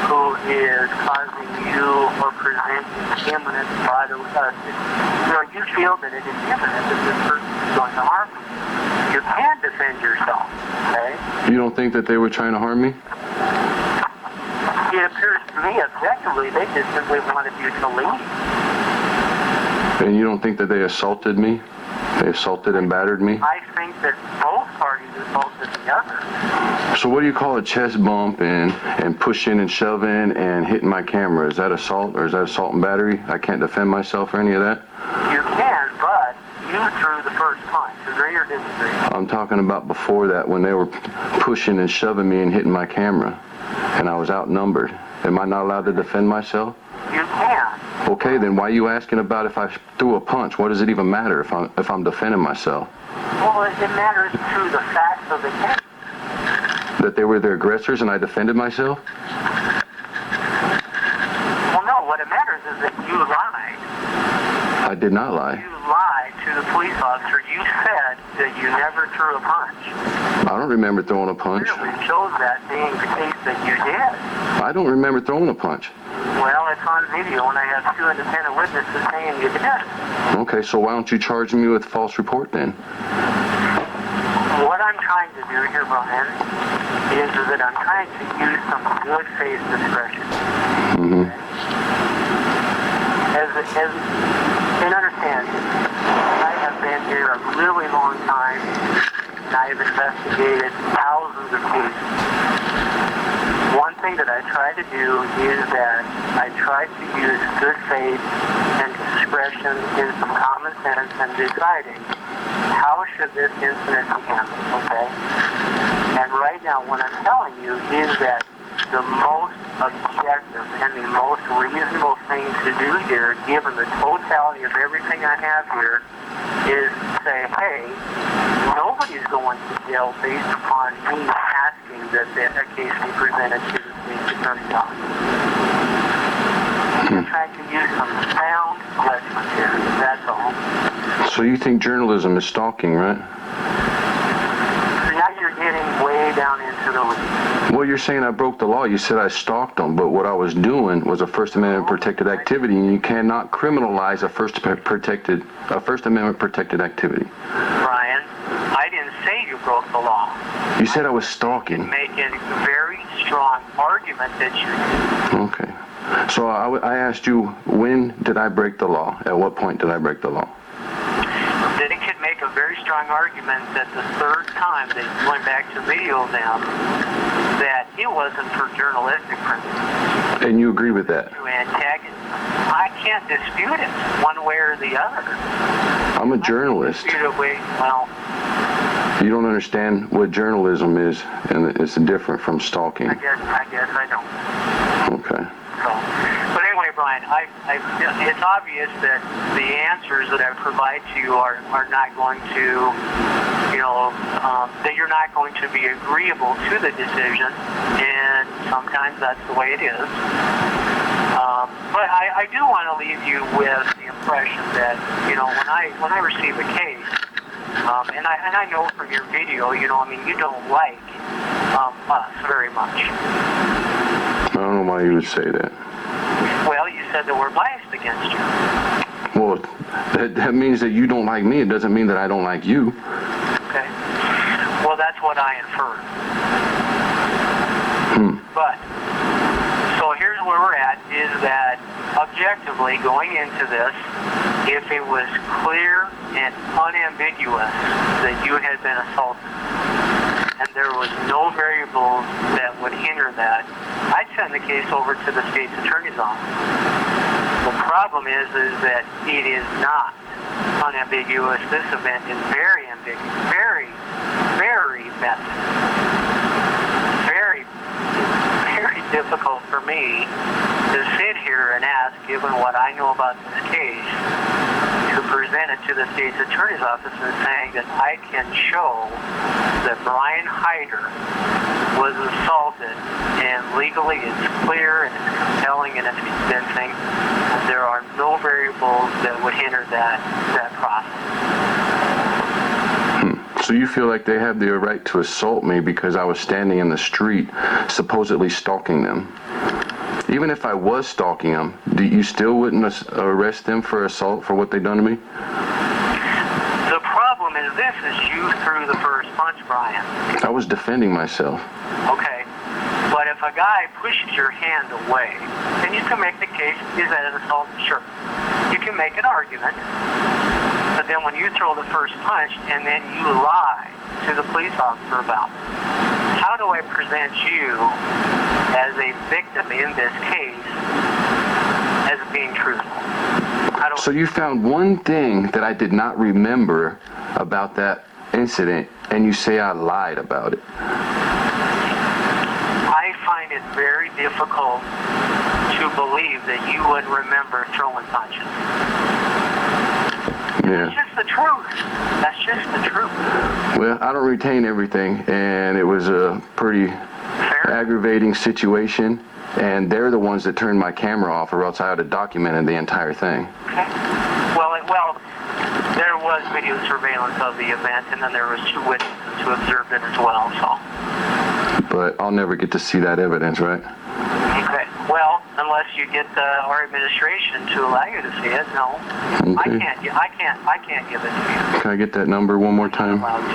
who is causing you or presenting imminent bodily, you know, you feel that it is imminent that this person is going to harm you. You can defend yourself, okay? You don't think that they were trying to harm me? It appears to me, objectively, they just simply wanted you to leave. And you don't think that they assaulted me? They assaulted and battered me? I think that both parties assaulted the other. So what do you call a chest bump and pushing and shoving and hitting my camera? Is that assault, or is that assault and battery? I can't defend myself or any of that? You can, but you threw the first punch. Agree or disagree? I'm talking about before that, when they were pushing and shoving me and hitting my camera, and I was outnumbered. Am I not allowed to defend myself? You can. Okay, then why are you asking about if I threw a punch? What does it even matter if I'm defending myself? Well, it matters to the facts of the case. That they were the aggressors and I defended myself? Well, no, what it matters is that you lied. I did not lie. You lied to the police officer. You said that you never threw a punch. I don't remember throwing a punch. It really shows that being the case that you did. I don't remember throwing a punch. Well, it's on video, and I have 2 independent witnesses saying you did. Okay, so why don't you charge me with false report then? What I'm trying to do here, Brian, is that I'm trying to use some good faith discretion. Mm-hmm. And understand, I have been here a really long time, and I have investigated thousands of cases. One thing that I try to do is that I try to use good faith and discretion in some common sense and deciding how should this incident be handled, okay? And right now what I'm telling you is that the most objective and the most reasonable thing to do here, given the totality of everything I have here, is say, hey, nobody's going to jail based upon me asking that a case be presented to the state's attorney's office. I'm trying to use some sound judgment here, that's all. So you think journalism is stalking, right? So now you're getting way down into the weeds. Well, you're saying I broke the law. You said I stalked them, but what I was doing was a First Amendment protected activity, and you cannot criminalize a First Amendment protected activity. Brian, I didn't say you broke the law. You said I was stalking. Making a very strong argument that you did. Okay. So I asked you, when did I break the law? At what point did I break the law? That it could make a very strong argument that the third time that you went back to video them, that it wasn't for journalistic principles. And you agree with that? To antagonize. I can't dispute it one way or the other. I'm a journalist. Well, you don't understand what journalism is, and it's different from stalking. I guess I don't. Okay. So, but anyway, Brian, fine. It's obvious that the answers that I provide to you are not going to, that you're not going to be agreeable to the decision, and sometimes that's the way it is. But I do want to leave you with the impression that, when I receive a case, and I know from your video, you don't like us very much. I don't know why you would say that. Well, you said that we're biased against you. Well, that means that you don't like me. It doesn't mean that I don't like you. Okay. Well, that's what I inferred. But, so here's where we're at, is that objectively going into this, if it was clear and unambiguous that you had been assaulted, and there was no variables that would hinder that, I'd send the case over to the state's attorney's office. The problem is that it is not unambiguous. This event is very ambiguous, very, very messy, very, very difficult for me to sit here and ask, given what I know about this case, to present it to the state's attorney's office and saying that I can show that Brian Hyder was assaulted, and legally it's clear and it's compelling and it's convincing. There are no variables that would hinder that process. So you feel like they have the right to assault me because I was standing in the street supposedly stalking them? Even if I was stalking them, you still wouldn't arrest them for assault for what they done to me? The problem is this, is you threw the first punch, Brian. I was defending myself. Okay. But if a guy pushes your hand away, then you can make the case, is that an assault? Sure. You can make an argument. But then when you throw the first punch and then you lie to the police officer about it, how do I present you as a victim in this case as being truthful? So you found one thing that I did not remember about that incident, and you say I lied about it. I find it very difficult to believe that you would remember throwing punches. Yeah. That's just the truth. That's just the truth. Well, I don't retain everything, and it was a pretty aggravating situation, and they're the ones that turned my camera off, or else I would have documented the entire thing. Okay. Well, there was video surveillance of the event, and then there was 2 witnesses who observed it as well, so. But I'll never get to see that evidence, right? Okay. Well, unless you get our administration to allow you to see it, no. Okay. I can't give it to you. Can I get that number one more time? Allowed to.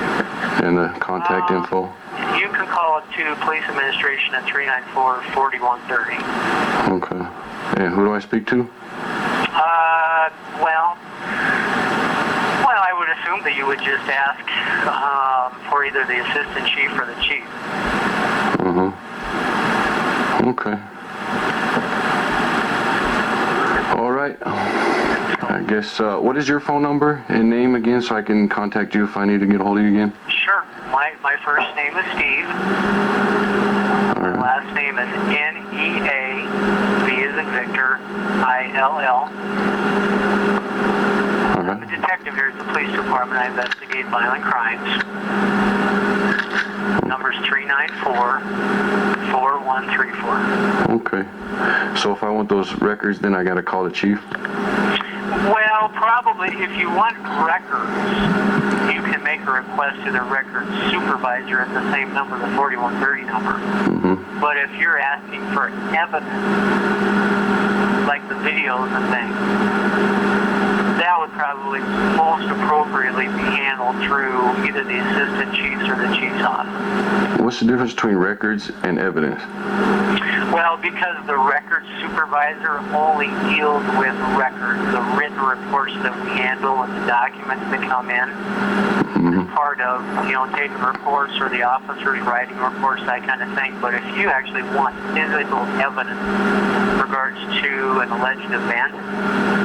And the contact info? You can call it to Police Administration at 394-4130. Okay. And who do I speak to? Well, I would assume that you would just ask for either the assistant chief or the chief. Okay. All right. I guess, what is your phone number and name again so I can contact you if I need to get a hold of you again? Sure. My first name is Steve. My last name is N-E-A, V as in Victor, I-L-L. I'm a detective here at the police department. I investigate violent crimes. Number's 394-4134. Okay. So if I want those records, then I got to call the chief? Well, probably if you want records, you can make a request to the records supervisor at the same number, the 4130 number. But if you're asking for evidence, like the videos and things, that would probably most appropriately be handled through either the assistant chiefs or the chief's office. What's the difference between records and evidence? Well, because the records supervisor only deals with records, the written reports that we handle and the documents that come in, part of, taking reports or the officers writing reports, that kind of thing. But if you actually want physical evidence in regards to an alleged event,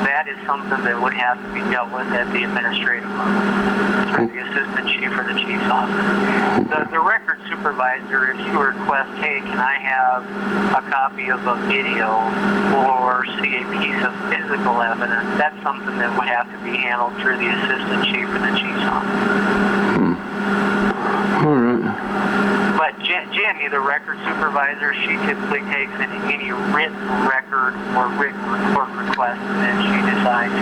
that is something that would have to be dealt with at the administrative level, through the assistant chief or the chief's office. The records supervisor, if you request, hey, can I have a copy of a video or see a piece of physical evidence, that's something that would have to be handled through the assistant chief or the chief's office. All right. But Jenny, the record supervisor, she typically takes any written record or written report request, and then she decides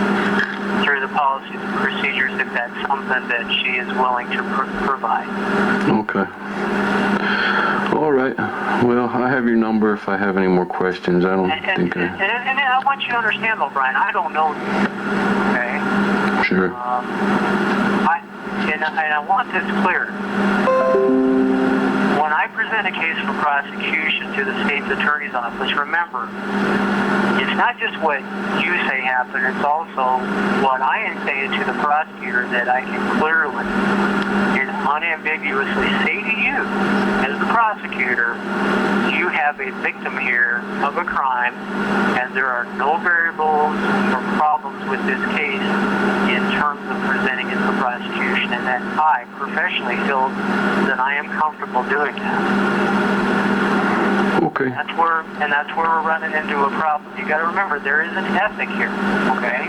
through the policies and procedures if that's something that she is willing to provide. Okay. All right. Well, I have your number if I have any more questions. I don't think I... And I want you to understand, though, Brian, I don't know you, okay? Sure. And I want this clear. When I present a case for prosecution to the state's attorney's office, remember, it's not just what you say happened, it's also what I am saying to the prosecutor that I can clearly and unambiguously say to you, as the prosecutor, you have a victim here of a crime, and there are no variables or problems with this case in terms of presenting it for prosecution, and that I professionally feel that I am comfortable doing that. Okay. That's where we're running into a problem. You got to remember, there is an ethic here, okay?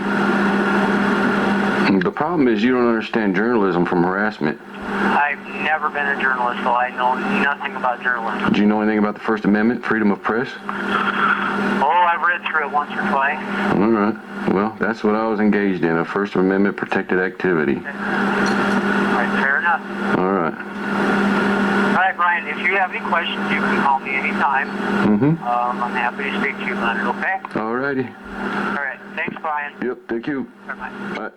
The problem is you don't understand journalism from harassment. I've never been a journalist, so I know nothing about journalism. Do you know anything about the First Amendment, freedom of press? Oh, I've read through it once or twice. All right. Well, that's what I was engaged in, a First Amendment protected activity. All right, fair enough. All right. All right, Brian, if you have any questions, you can call me anytime. Mm-hmm. I'm happy to speak to you about it, okay? All righty. All right, thanks, Brian. Yep, thank you. Bye-bye. Bye.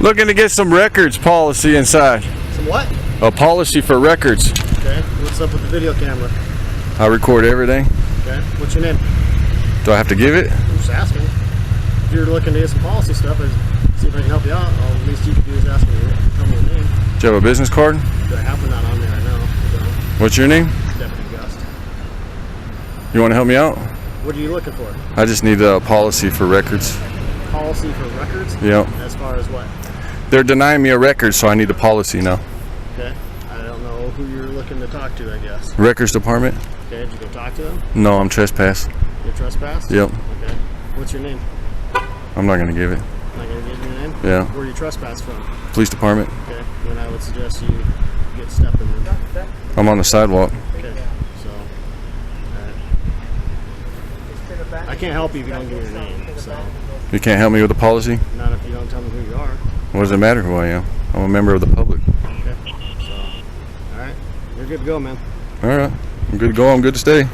Looking to get some records policy inside. Some what? A policy for records. Okay. What's up with the video camera? I record everything. Okay. What's your name? Do I have to give it? I'm just asking. If you're looking to get some policy stuff, I'd see if I can help you out. All the least you can do is ask me to tell me your name. Do you have a business card? Do I have one not on there? I know. What's your name? Deputy Gust. You want to help me out? What are you looking for? I just need a policy for records. Policy for records? Yep. As far as what? They're denying me a record, so I need a policy now. Okay. I don't know who you're looking to talk to, I guess. Records department? Okay, did you go talk to them? No, I'm trespassed. You're trespassed? Yep. Okay. What's your name? I'm not gonna give it. Not gonna give your name? Yeah. Where are you trespassed from? Police department. Okay. Then I would suggest you get stepping in. I'm on the sidewalk. Okay. So, alright. I can't help you if you don't give me your name, so. You can't help me with the policy? Not if you don't tell me who you are. What does it matter who I am? I'm a member of the public. Okay. So, alright. You're good to go, man. Alright. I'm good to go. I'm good to stay.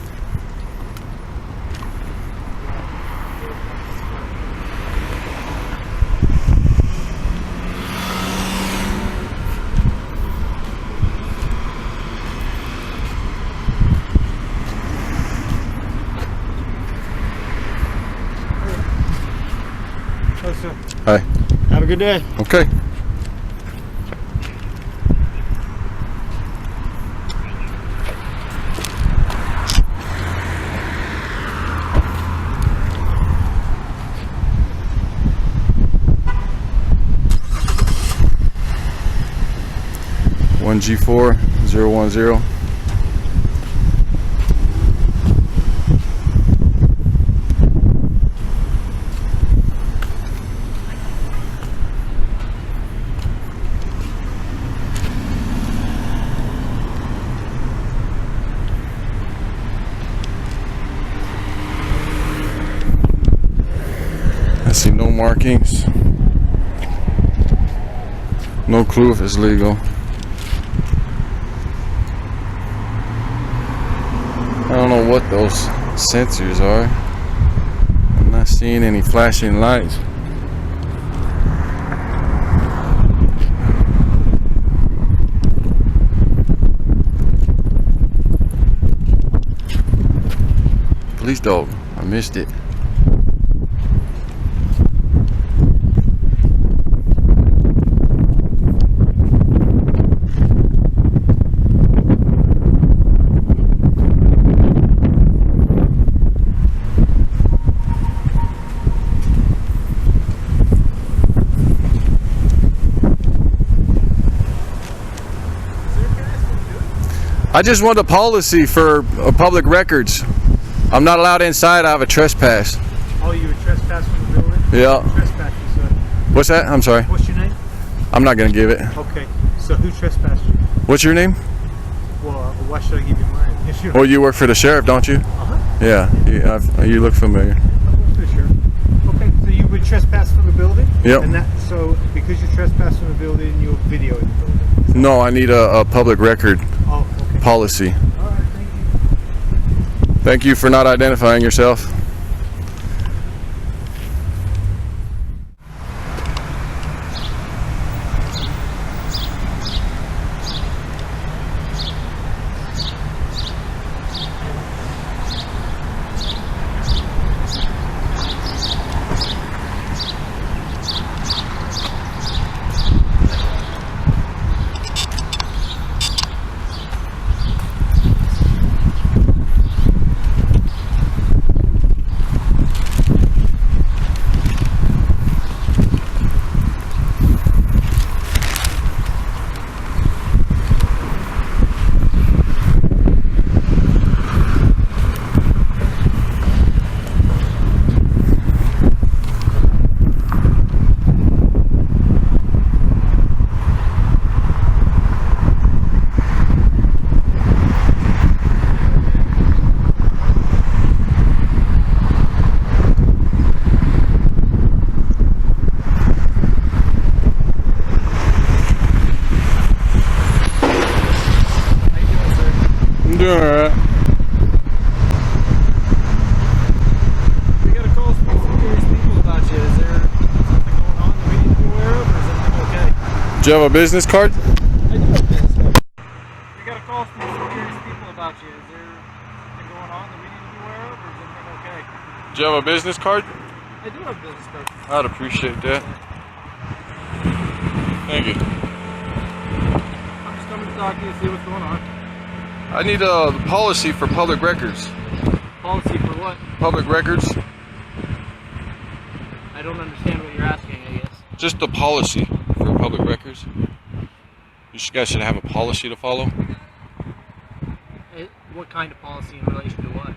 Hi. Have a good day. Okay. G4010. markings. No clue if it's legal. I don't know what those sensors are. I'm not seeing any flashing lights. Police dog, I missed it. I just want a policy for public records. I'm not allowed inside. I have a trespass. Oh, you would trespass from the building? Yeah. Trespass, you said. What's that? I'm sorry. What's your name? I'm not going to give it. Okay. So who trespassed you? What's your name? Well, why should I give you mine? If you Well, you work for the sheriff, don't you? Uh-huh. Yeah. You look familiar. For the sheriff. Okay. So you would trespass from the building? Yep. And that, so because you trespass from the building, you'll video in the building? No, I need a public record policy. All right. Thank you. Thank you for not identifying yourself. Doing alright. We got a call from some curious people about you. Is there something going on that we need to be aware of, or is everything okay? Do you have a business card? I do have a business card. We got a call from some curious people about you. Is there something going on that we need to be aware of, or is everything okay? Do you have a business card? I do have a business card. I'd appreciate that. Thank you. I'm just coming to talk to you and see what's going on. I need a policy for public records. Policy for what? Public records? I don't understand what you're asking, I guess. Just a policy for public records. You guys should have a policy to follow. What kind of policy in relation to what?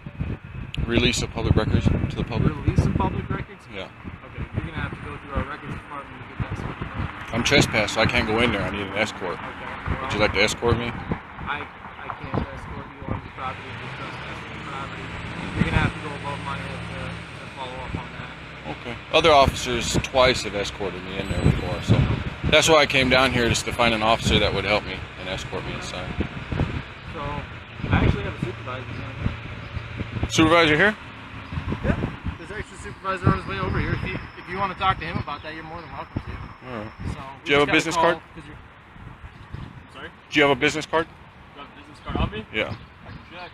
Release of public records to the public. Release of public records? Yeah. Okay, you're going to have to go through our records department to get that sorted out. I'm trespassed, so I can't go in there. I need an escort. Okay. Would you like to escort me? I can't escort you on the property if you're trespassing the property. You're going to have to go above my head to follow up on that. Okay. Other officers twice have escorted me in there before, so that's why I came down here, just to find an officer that would help me and escort me inside. So, I actually have a supervisor down here. Supervisor here? Yeah, there's actually a supervisor on his way over here. If you want to talk to him about that, you're more than welcome to. Alright. So, Do you have a business card? Sorry? Do you have a business card? You got a business card on me? Yeah. I can check.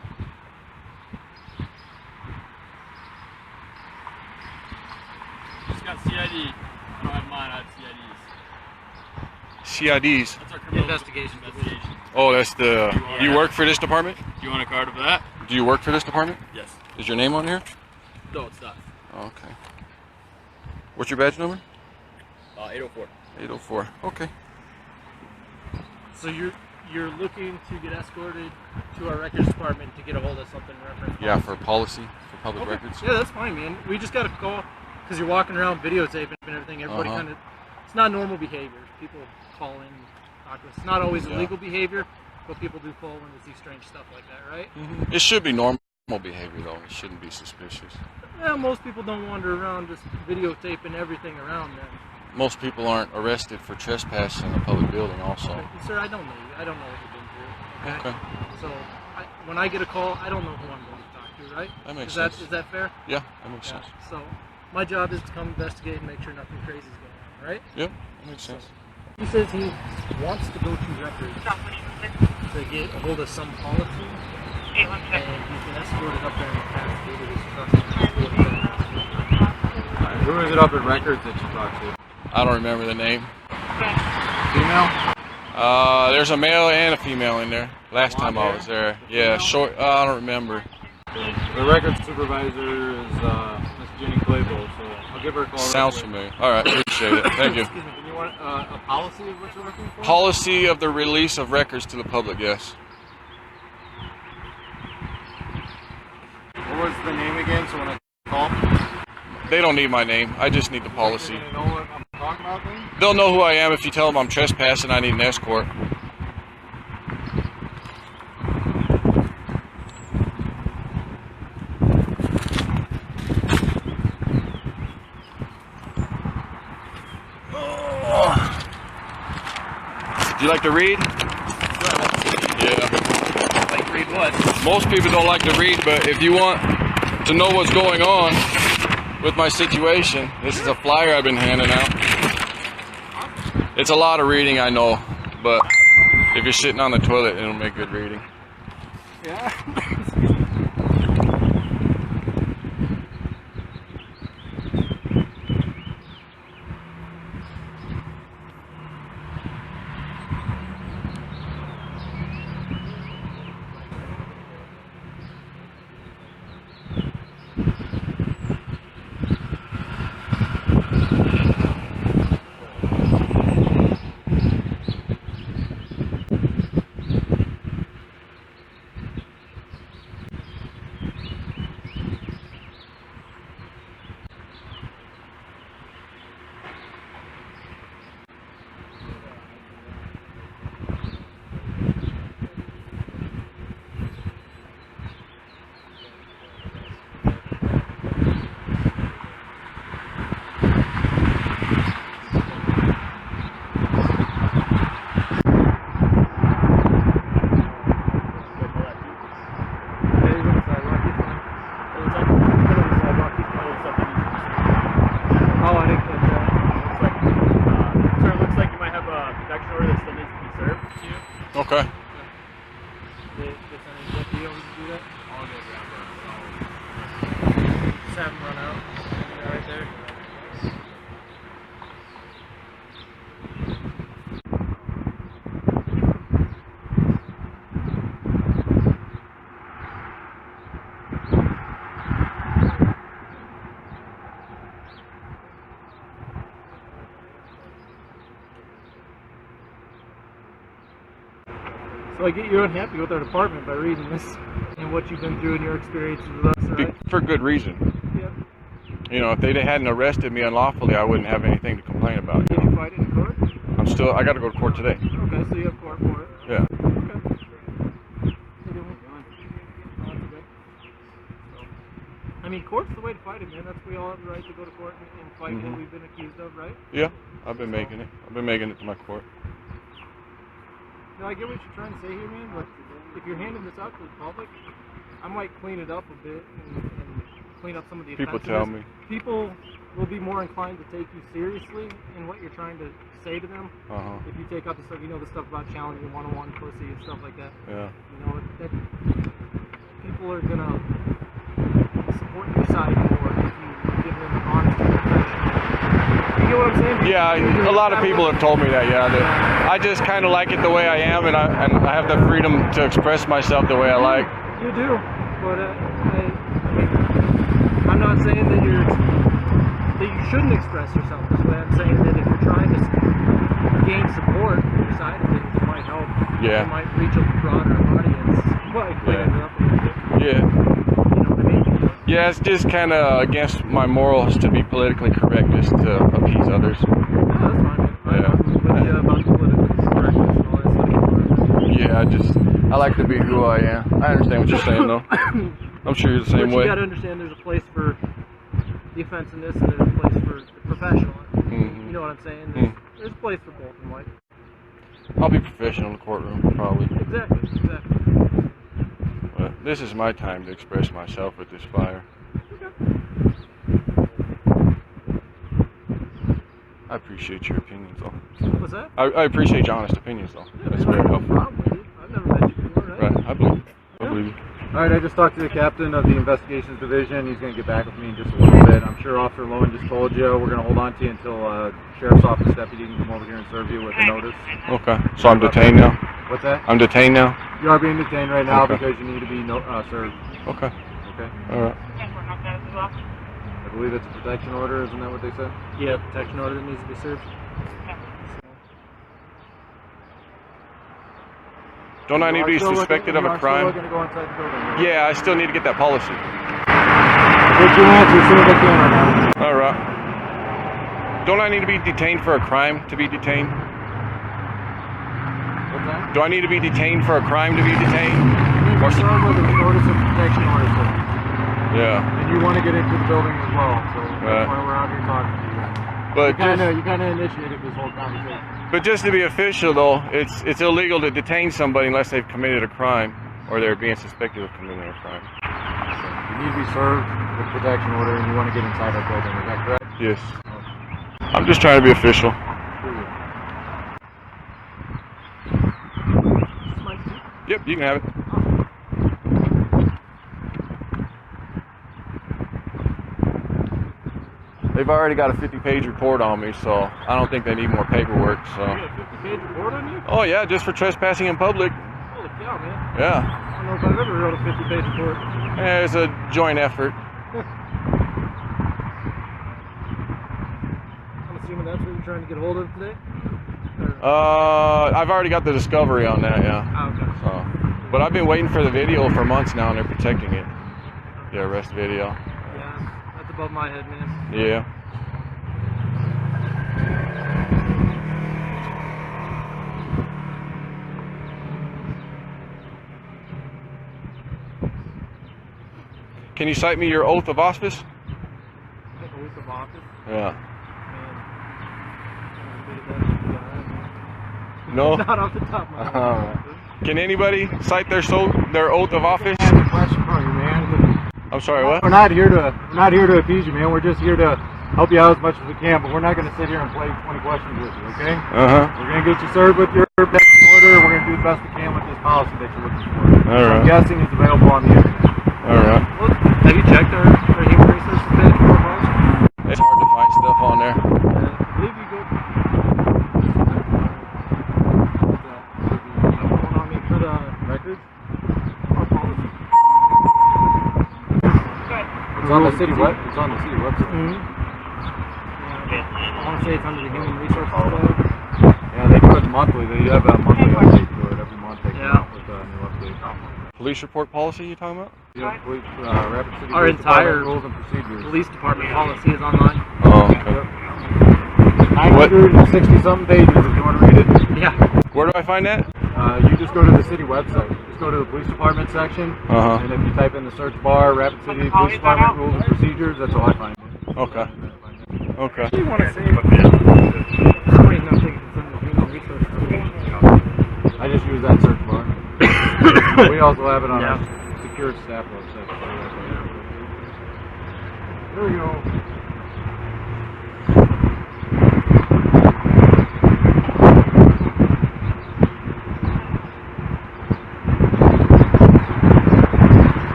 Just got CID. I don't have mine, I have CIDs. CIDs? That's our criminal investigation. Oh, that's the... You work for this department? Do you want a card of that? Do you work for this department? Yes. Is your name on here? No, it's not. Oh, okay. What's your badge number? 804. 804. Okay. So you're looking to get escorted to our records department to get a hold of something reference? Yeah, for policy, for public records. Yeah, that's fine, man. We just got a call because you're walking around videotaping and everything. Everybody kind of, it's not normal behavior. People call in, talk to us. It's not always illegal behavior, but people do call when they see strange stuff like that, right? It should be normal. Normal behavior though. It shouldn't be suspicious. Yeah, most people don't wander around just videotaping everything around them. Most people aren't arrested for trespassing in a public building also. Okay. Sir, I don't know you. I don't know what you've been through. Okay. So when I get a call, I don't know who I'm going to talk to, right? That makes sense. sense. Is that fair? Yeah, that makes sense. So my job is to come investigate and make sure nothing crazy is going on, right? Yep, that makes sense. He says he wants to go to records to get a hold of some policy, and he's been escorted up there in the past due to his trust. Who is it up at records that you talked to? I don't remember the name. Female? There's a male and a female in there. Last time I was there. Yeah, short. I don't remember. The records supervisor is Miss Jenny Claypool, so I'll give her a call. Sounds familiar. All right, appreciate it. Thank you. Excuse me, do you want a policy of what you're looking for? Policy of the release of records to the public, yes. What was the name again, so when I call? They don't need my name. I just need the policy. Do they know what I'm talking about then? They'll know who I am if you tell them I'm trespassing. I need an escort. Do you like to read? Yeah. Like read what? Most people don't like to read, but if you want to know what's going on with my situation, this is a flyer I've been handing out. It's a lot of reading, I know, but if you're sitting on the toilet, it'll make good reading. Yeah. Okay. Just have them run out. Right there. So I get you unhappy with our department by reading this and what you've been through and your experiences with us, right? For good reason. Yeah. You know, if they hadn't arrested me unlawfully, I wouldn't have anything to complain about. Did you fight it in court? I got to go to court today. Okay, so you have court for it. Yeah. I mean, court's the way to fight it, man. That's we all have the right to go to court and fight what we've been accused of, right? Yeah, I've been making it. I've been making it to my court. No, I get what you're trying to say here, man, but if you're handing this out to the public, I might clean it up a bit and clean up some of the People offensiveness. tell me. People will be more inclined to take you seriously in what you're trying to say to them. If you take out the stuff, the stuff about challenging one-on-one pussy and stuff like that. Yeah. That people are going to support your side more if you give them an honest impression. You get what I'm saying? Yeah, a lot of people have told me that, I just kind of like it the way I am, and I have the freedom to express myself the way I like. You do, but I'm not saying that you shouldn't express yourself this way. I'm saying that if you're trying to gain support for your side of things, it might help. Yeah. It might reach a broader audience. Well, clean it up a little bit. Yeah. You know what I mean? Yeah, it's just kind of against my morals to be politically correct just to appease others. No, that's fine. Yeah. About political correctness and all that stuff. Yeah, I like to be who I am. I understand what you're saying, though. I'm sure you're the same But way. you gotta understand there's a place for the offensiveness and there's a place for the professional. You know what I'm saying? There's a place for both in life. I'll be professional in the courtroom, probably. Exactly. But this is my time to express myself with this fire. I appreciate your opinions, though. What's that? I appreciate your honest opinions, though. That's very helpful. I've never met you before, right? Right, I believe you. Alright, I just talked to the captain of the investigations division. He's going to get back with me in just a little bit. I'm sure Officer Lowen just told you we're going to hold on to you until Sheriff's Office deputy can come over here and serve you with a notice. Okay, so I'm detained now? What's that? I'm detained now? You are being detained right now Okay. because you need to be served. Okay. Okay. Alright. I believe it's a protection order, isn't that what they said? Yeah, protection order that needs to be served. Don't I need to be suspected of a crime? Yeah, I still need to get that policy. Get your answer as soon as I can right now. Alright. Don't I need to be detained for a crime to be detained? What's that? Do I need to be detained for a crime to be detained? Or served with a notice of protection order, sir. Yeah. And you want to get into the building as well, so Right. that's why we're out here talking to you. But you kind of initiated this whole conversation. But just to be official, though, it's illegal to detain somebody unless they've committed a crime or they're being suspected of committing a crime. You need to be served with protection order and you want to get inside our building, is that correct? Yes. I'm just trying to be official. Yep, you can have it. They've already got a 50-page report on me, so I don't think they need more paperwork. So. You got a 50-page report on you? Oh yeah, just for trespassing in public. Holy cow, man. Yeah. I don't know if I've ever wrote a 50-page report. Yeah, it's a joint effort. I'm assuming that's what you're trying to get hold of today? I've already got the discovery on that, yeah. Oh, okay. So, but I've been waiting for the video for months now, and they're protecting it. The arrest video. Yeah, that's above my head, man. Yeah. Can you cite me your oath of office? Oath of office? Yeah. Man. No? Not off the top of my head. Alright. Can anybody cite their oath of office? I have a question for you, man. I'm sorry, what? We're not here to appease you, man. We're just here to help you out as much as we can, but we're not going to sit here and play 20 questions with you, okay? Uh-huh. We're going to get you served with your protection order, and we're going to do the best we can with this policy that you're looking for. Alright. I'm guessing it's available on the internet. Alright. Well, have you checked our human resources page for policy? It's hard to find stuff on there. I believe you go. On me for the records. It's on the city website. It's on the city website. I want to say it's under the human resources page. Yeah, they do it monthly. They have a monthly update to it every month. They come out with a new update. Police report policy you talking about? Yeah, police, Rapid City Our Police entire Department rules and procedures. police department policy is online. Oh, okay. 960 something pages if you want to read it. Yeah. Where do I find that? You just go to the city website. Just go to the police department section, Uh-huh. and if you type in the search bar, Rapid City Police Department rules and procedures, that's all I find. Okay. Okay. What do you want to say? I mean, nothing. It's under the human resources page. I just use that search bar. We also have it on our secure staff website. There we go.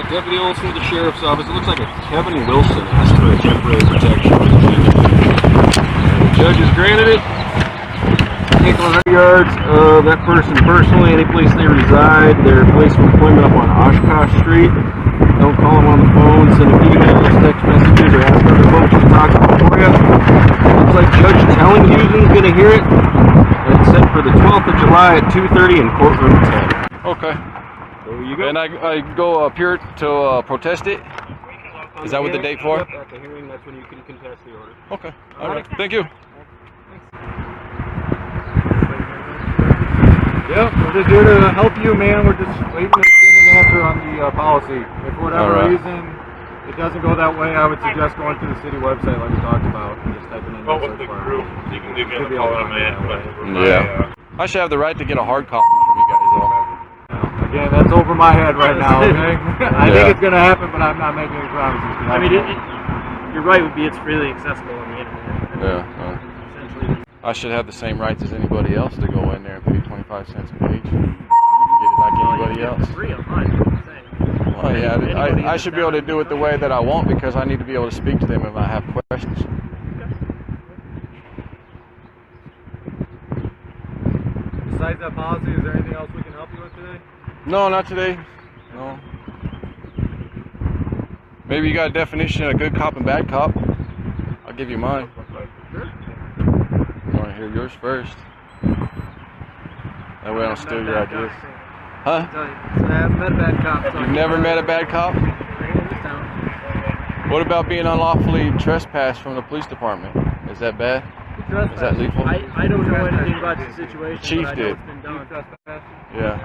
Deputy Olson with the Sheriff's Office. It looks like a Kevin Wilson asked for a temporary protection. The judge has granted it. Take 100 yards of that person personally, any place they reside, their place of employment up on Oshkosh Street. Don't call them on the phone, send them emails, text messages, or ask other folks to talk for you. Looks like Judge Tellinghusen's going to hear it. It's set for the 12th of July at 2:30 in courtroom 10. Okay. There you go. And I go up here to protest it? Is that what the date for? Yep, at the hearing, that's when you can contest the order. Okay. All right. Thank you. We're just here to help you, man. We're just waiting to get an answer on the policy. If for whatever reason it doesn't go that way, I would suggest going to the city website like we talked about and just typing in the search bar. You can give me Should be a all call fine that way. Yeah. I should have the right to get a hard copy from you guys, though. Again, that's over my head right now, okay? I think it's going to happen, but I'm not making any promises. I mean, you're right, would be it's freely accessible on the internet. Yeah. Essentially. I should have the same rights as anybody else to go in there and pay 25 cents a page. Get it like anybody else. Free online, I'm saying. Well, yeah, I should be able to do it the way that I want because I need to be able to speak to them if I have questions. Besides that policy, is there anything else we can help you with today? No, not today. No. Maybe you got a definition of a good cop and bad cop. I'll give you mine. I want to hear yours first. That way I don't steal your ideas. Huh? I haven't met a bad cop. You've never met a bad cop? What about being unlawfully trespassed from the police department? Is that bad? Is that lethal? I don't know anything about the situation. Chief but I know did. it's been done. Yeah.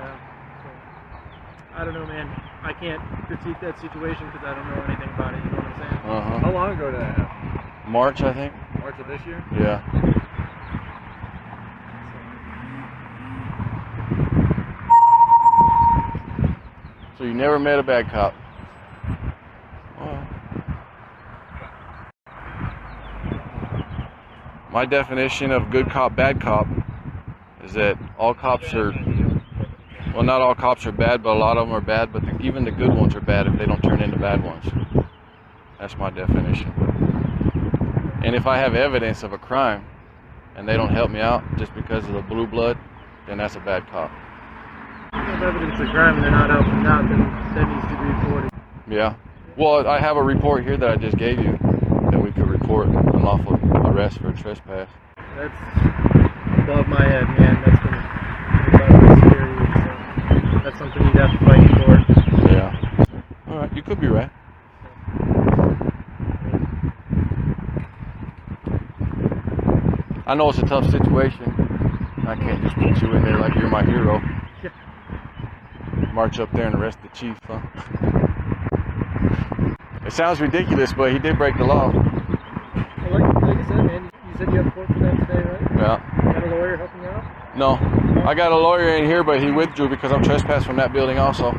I don't know, man. I can't critique that situation because I don't know anything about it. You know what I'm saying? Uh-huh. How long ago did that happen? March, I think. March of this year? Yeah. So you never met a bad cop? Well, my definition of good cop, bad cop is that all cops are, well, not all cops are bad, but a lot of them are bad, but even the good ones are bad if they don't turn into bad ones. That's my definition. And if I have evidence of a crime and they don't help me out just because of the blue blood, then that's a bad cop. If evidence of crime and they're not helping out, then that needs to be reported. Yeah. Well, I have a report here that I just gave you that we could report unlawful arrest for trespass. That's above my head, man. That's been scary. So that's something you'd have to fight for. Yeah. All right. You could be right. I know it's a tough situation. I can't just put you in there like you're my hero. March up there and arrest the chief, huh? It sounds ridiculous, but he did break the law. Well, like I said, man, you said you have court for that today, right? Yeah. You got a lawyer helping you out? No. I got a lawyer in here, but he withdrew because I'm trespassed from that building also.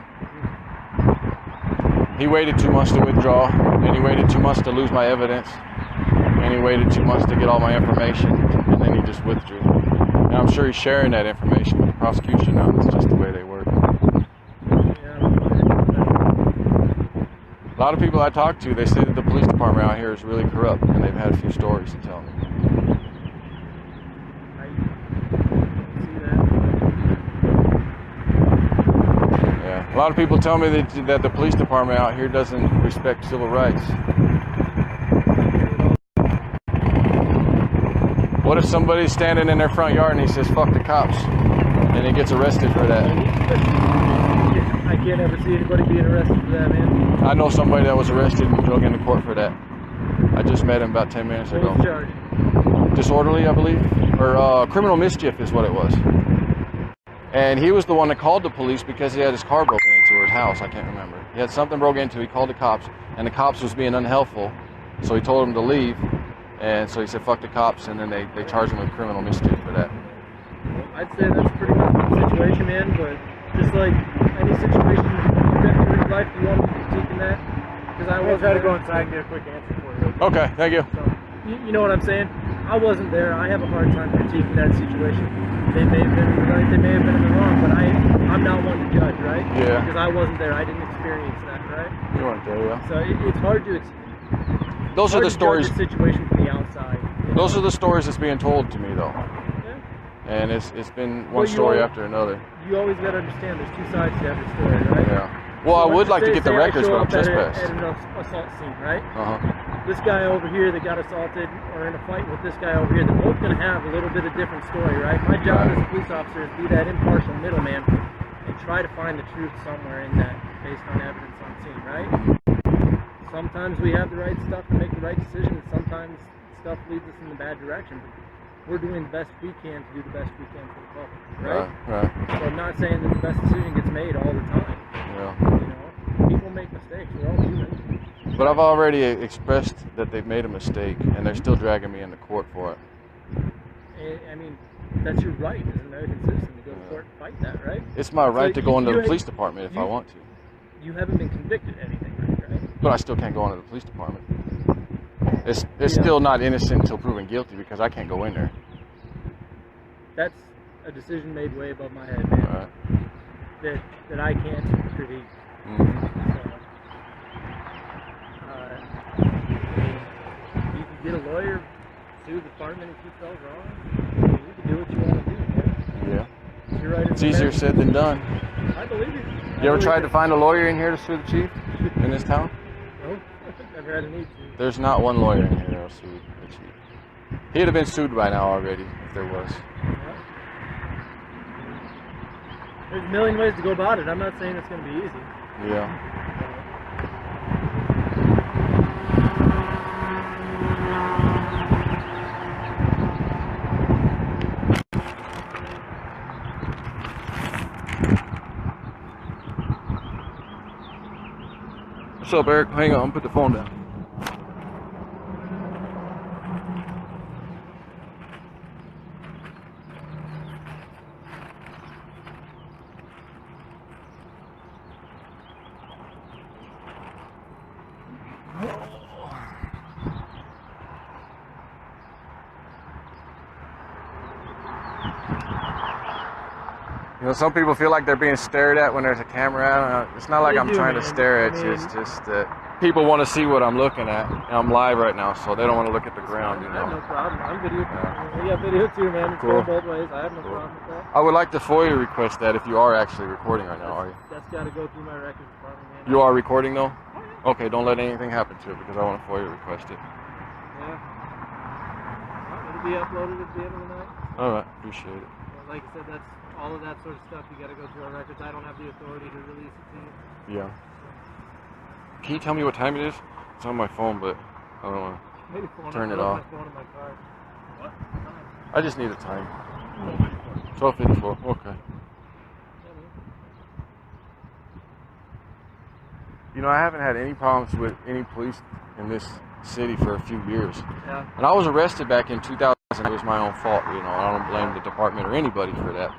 He waited 2 months to withdraw, and he waited 2 months to lose my evidence, and he waited 2 months to get all my information, and then he just withdrew. And I'm sure he's sharing that information with the prosecution now. It's just the way they work. A lot of people I talk to, they say that the police department out here is really corrupt, and they've had a few stories to tell me. Yeah, a lot of people tell me that the police department out here doesn't respect civil rights. What if somebody's standing in their front yard and he says, "Fuck the cops," and he gets arrested for that? I can't ever see anybody being arrested for that, man. I know somebody that was arrested and drug into court for that. I just met him about 10 minutes ago. What was charged? Disorderly, I believe, or criminal mischief is what it was. And he was the one that called the police because he had his car broken into, or his house, I can't remember. He had something broke into, he called the cops, and the cops was being unhelpful, so he told him to leave, and so he said, "Fuck the cops," and then they charged him with criminal mischief for that. I'd say that's a pretty much the situation, man, but just like any situation you've been through in life, you want me critiquing that? Because I was try to go inside and get a quick answer for you. Okay, thank you. So, you know what I'm saying? I wasn't there. I have a hard time critiquing that situation. They may have been in the right, they may have been in the wrong, but I'm not one to judge, right? Yeah. Because I wasn't there. I didn't experience that, right? You weren't there, yeah. So it's hard to. Those are the stories. Judge the situation from the outside. Those are the stories that's being told to me, though. And it's been one story after another. You always got to understand there's two sides to every story, right? Yeah. Well, I would like to get the records, but I'm trespassed. At an assault scene, right? Uh-huh. This guy over here that got assaulted or in a fight with this guy over here, they're both going to have a little bit of different story, right? My job as a police officer is to be that impartial middleman and try to find the truth somewhere in that based on evidence on scene, right? Sometimes we have the right stuff to make the right decision, and sometimes stuff leads us in the bad direction. But we're doing the best we can to do the best we can for the public, right? Right. So I'm not saying that the best decision gets made all the time. Yeah. You know, people make mistakes. We're all human. But I've already expressed that they've made a mistake, and they're still dragging me into court for it. I mean, that's your right as an American citizen to go to court and fight that, right? It's my right So to go into the you- police department if I want to. You haven't been convicted of anything, right? But I still can't go into the police department. It's still not innocent until proven guilty because I can't go in there. That's a decision made way above my head, man. Right. That I can't critique. Mm-hmm. You can get a lawyer, sue the department if you felt wrong. You can do what you want to do, man. Yeah. You're right. It's easier said than done. I believe you. You ever tried to find a lawyer in here to sue the chief in this town? No, never had a need to. There's not one lawyer in here that'll sue the chief. He'd have been sued by now already if there was. There's a million ways to go about it. I'm not saying it's going to be easy. Yeah. What's up, Eric? Hang on, put the phone down. You know, some people feel like they're being stared at when there's a camera out. It's not like They I'm do, trying to man. stare I at you. mean- It's just that people want to see what I'm looking at. And I'm live right now, so they don't want to look at the ground, you I have know. no problem. I'm video. We got video too, man. It's Cool. going both ways. I have no problem with that. I would like to FOIA request that if you are actually recording right now, are you? That's got to go through my records department, man. You are recording though? Okay, don't let anything happen to it because I want to FOIA request it. Yeah. Well, it'll be uploaded at the end of the night. Alright, appreciate it. But like I said, that's all of that sort of stuff. You got to go through our records. I don't have the authority to release it to you. Yeah. Can you tell me what time it is? It's on my phone, but I don't want Maybe to turn it off. My phone in my car. What? I just need a time. 12:54. Okay. You know, I haven't had any problems with any police in this city for a few years. Yeah. And I was arrested back in 2000. It was my own fault, you know. I don't blame the department or anybody for that.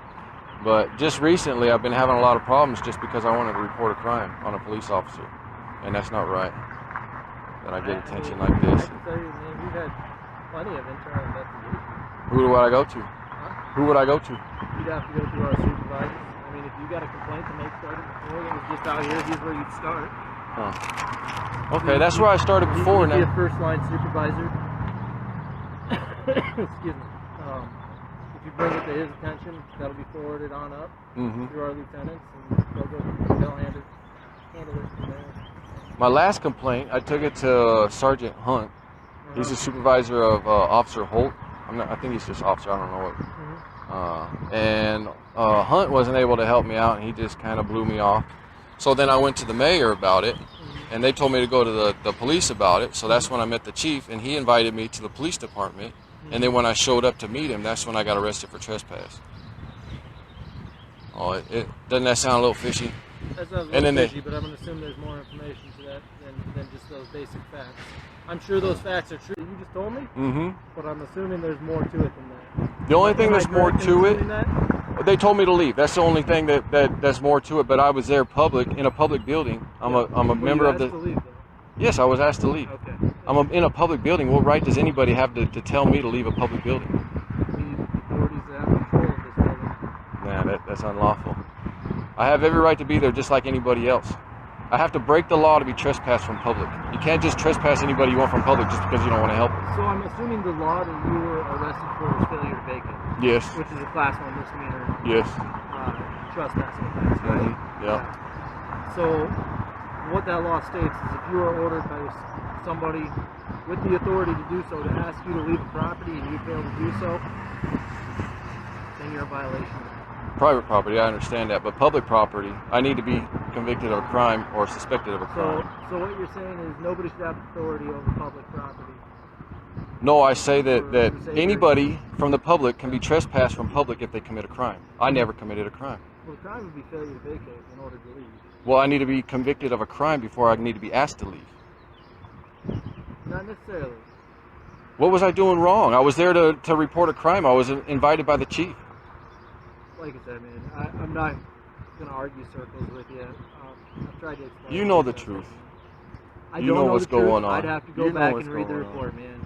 But just recently, I've been having a lot of problems just because I wanted to report a crime on a police officer. And that's not right. That I get attention like this. I can tell you, man, we've had plenty of internal investigations. Who would I go to? Huh? Who would I go to? You'd have to go through our supervisors. I mean, if you got a complaint to make starting before that was just out here, here's where you'd start. Huh. Okay, that's where I started before. You'd be Now. a first line supervisor. Excuse me. If you bring it to his attention, that'll be forwarded on up through our lieutenants, and they'll handle it from there. My last complaint, I took it to Sergeant Hunt. He's the supervisor of Officer Holt. I think he's just officer. I don't know what. And Hunt wasn't able to help me out, and he just kind of blew me off. So then I went to the mayor about it, and they told me to go to the police about it. So that's when I met the chief, and he invited me to the police department. And then when I showed up to meet him, that's when I got arrested for trespass. Oh, doesn't that sound a little fishy? That sounds a little fishy, but I'm going to assume there's more information to that than just those basic facts. I'm sure those facts are true. You just told me. But I'm assuming there's more to it than that. The only thing that's more to it, that? they told me to leave. That's the only thing that's more to it. But I was there in a public building. I'm a member of the. To leave, though. Yes, I was asked to leave. Okay. I'm in a public building. What right does anybody have to tell me to leave a public building? The authorities that have control of this building. Nah, that's unlawful. I have every right to be there just like anybody else. I have to break the law to be trespassed from public. You can't just trespass anybody you want from public just because you don't want to help them. So I'm assuming the law that you were arrested for was failure to vacate. Yes. Which is a class 1 misdemeanor. Yes. Trespassing offense, right? Yeah. So what that law states is if you are ordered by somebody with the authority to do so to ask you to leave a property and you fail to do so, then you're a violation. Private property, I understand that, but public property, I need to be convicted of a crime or suspected of a crime. So what you're saying is nobody should have authority over public property. No, I say that anybody from the public can be trespassed from public if they commit a crime. I never committed a crime. Well, the crime would be failure to vacate in order to leave. Well, I need to be convicted of a crime before I need to be asked to leave. Not necessarily. What was I doing wrong? I was there to report a crime. I was invited by the chief. Like I said, man, I'm not going to argue circles with you. I've tried to explain. You know the truth. I You don't know know what's the truth. going on. I'd have to go You know back what's and read the going on. report, man,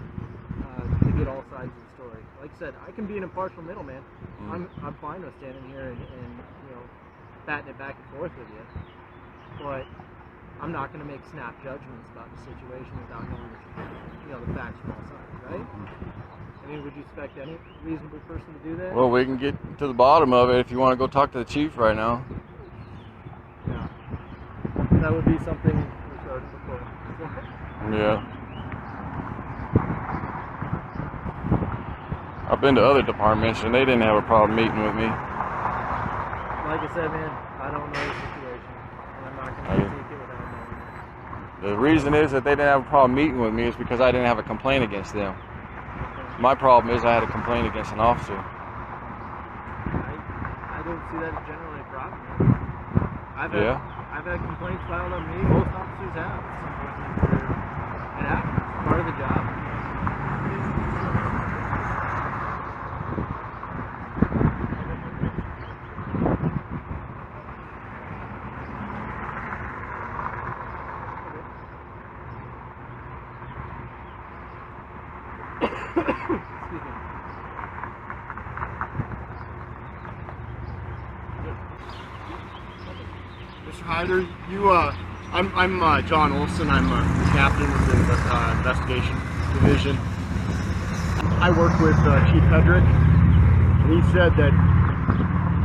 to get all sides of the story. Like I said, I can be an impartial middleman. I'm fine with standing here and you know, batting it back and forth with you. But I'm not going to make snap judgments about the situation without knowing the facts from all sides, right? I mean, would you expect any reasonable person to do that? Well, we can get to the bottom of it if you want to go talk to the chief right now. Yeah. That would be something we started before. Yeah. I've been to other departments and they didn't have a problem meeting with me. Like I said, man, I don't know the situation, and I'm not going to take it without knowing it. The reason is that they didn't have a problem meeting with me is because I didn't have a complaint against them. My problem is I had a complaint against an officer. I don't see that as generally a problem. I've had complaints filed on me. Most officers have at some point in their career. It happens. It's part of the job. Mr. Hyder, I'm John Olson. I'm the captain of the investigation division. I work with Chief Hedrick, and he said that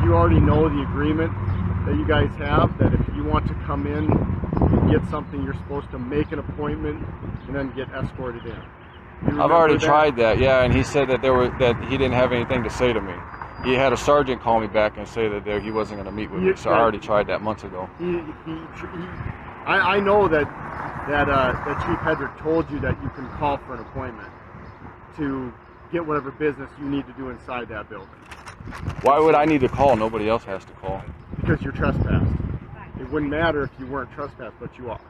you already know the agreement that you guys have, that if you want to come in and get something, you're supposed to make an appointment and then get escorted in. I've already tried that, yeah, and he said that he didn't have anything to say to me. He had a sergeant call me back and say that he wasn't going to meet with me, so I already tried that months ago. I know that Chief Hedrick told you that you can call for an appointment to get whatever business you need to do inside that building. Why would I need to call? Nobody else has to call. Because you're trespassed. It wouldn't matter if you weren't trespassed, but you are.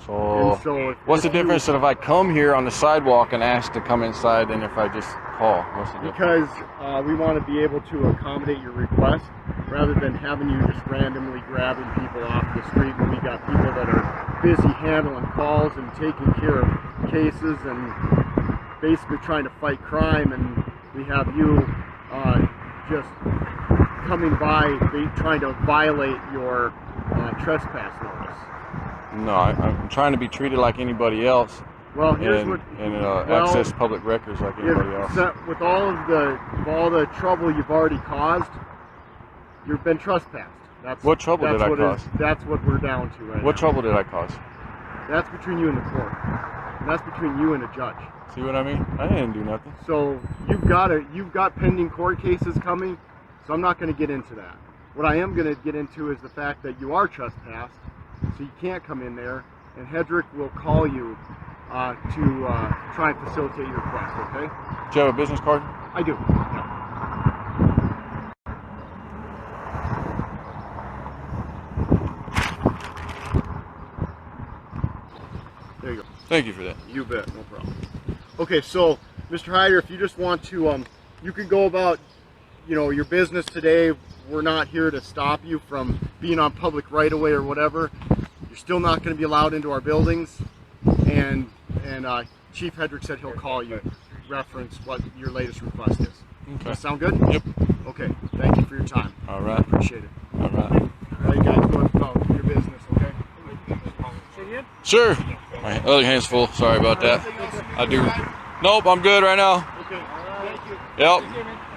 So what's the difference if I come here on the sidewalk and ask to come inside and if I just call? What's the difference? Because we want to be able to accommodate your request rather than having you just randomly grabbing people off the street when we got people that are busy handling calls and taking care of cases and basically trying to fight crime, and we have you just coming by trying to violate your trespass notice. No, I'm trying to be treated like anybody else. Well, here's access public records like anybody else. With all the trouble you've already caused, you've been trespassed. What trouble did I cause? That's what we're down to right now. What trouble did I cause? That's between you and the court. And that's between you and a judge. See what I mean? I didn't do nothing. So you've got pending court cases coming. So I'm not going to get into that. What I am going to get into is the fact that you are trespassed, so you can't come in there, and Hedrick will call you to try and facilitate your request, okay? Do you have a business card? I do. There you go. Thank you for that. You bet, no problem. Okay, so Mr. Hyder, if you just want to, you can go about, your business today. We're not here to stop you from being on public right-of-way or whatever. You're still not going to be allowed into our buildings, and Chief Hedrick said he'll call you, reference what your latest request is. Okay. Does that sound good? Yep. Okay. Thank you for your time. All right. Appreciate it. All right. All right, you guys, go about your business, okay? Sure. My other hand's full. Sorry about that. I do. Nope, I'm good right now. Okay. Thank you. Yep.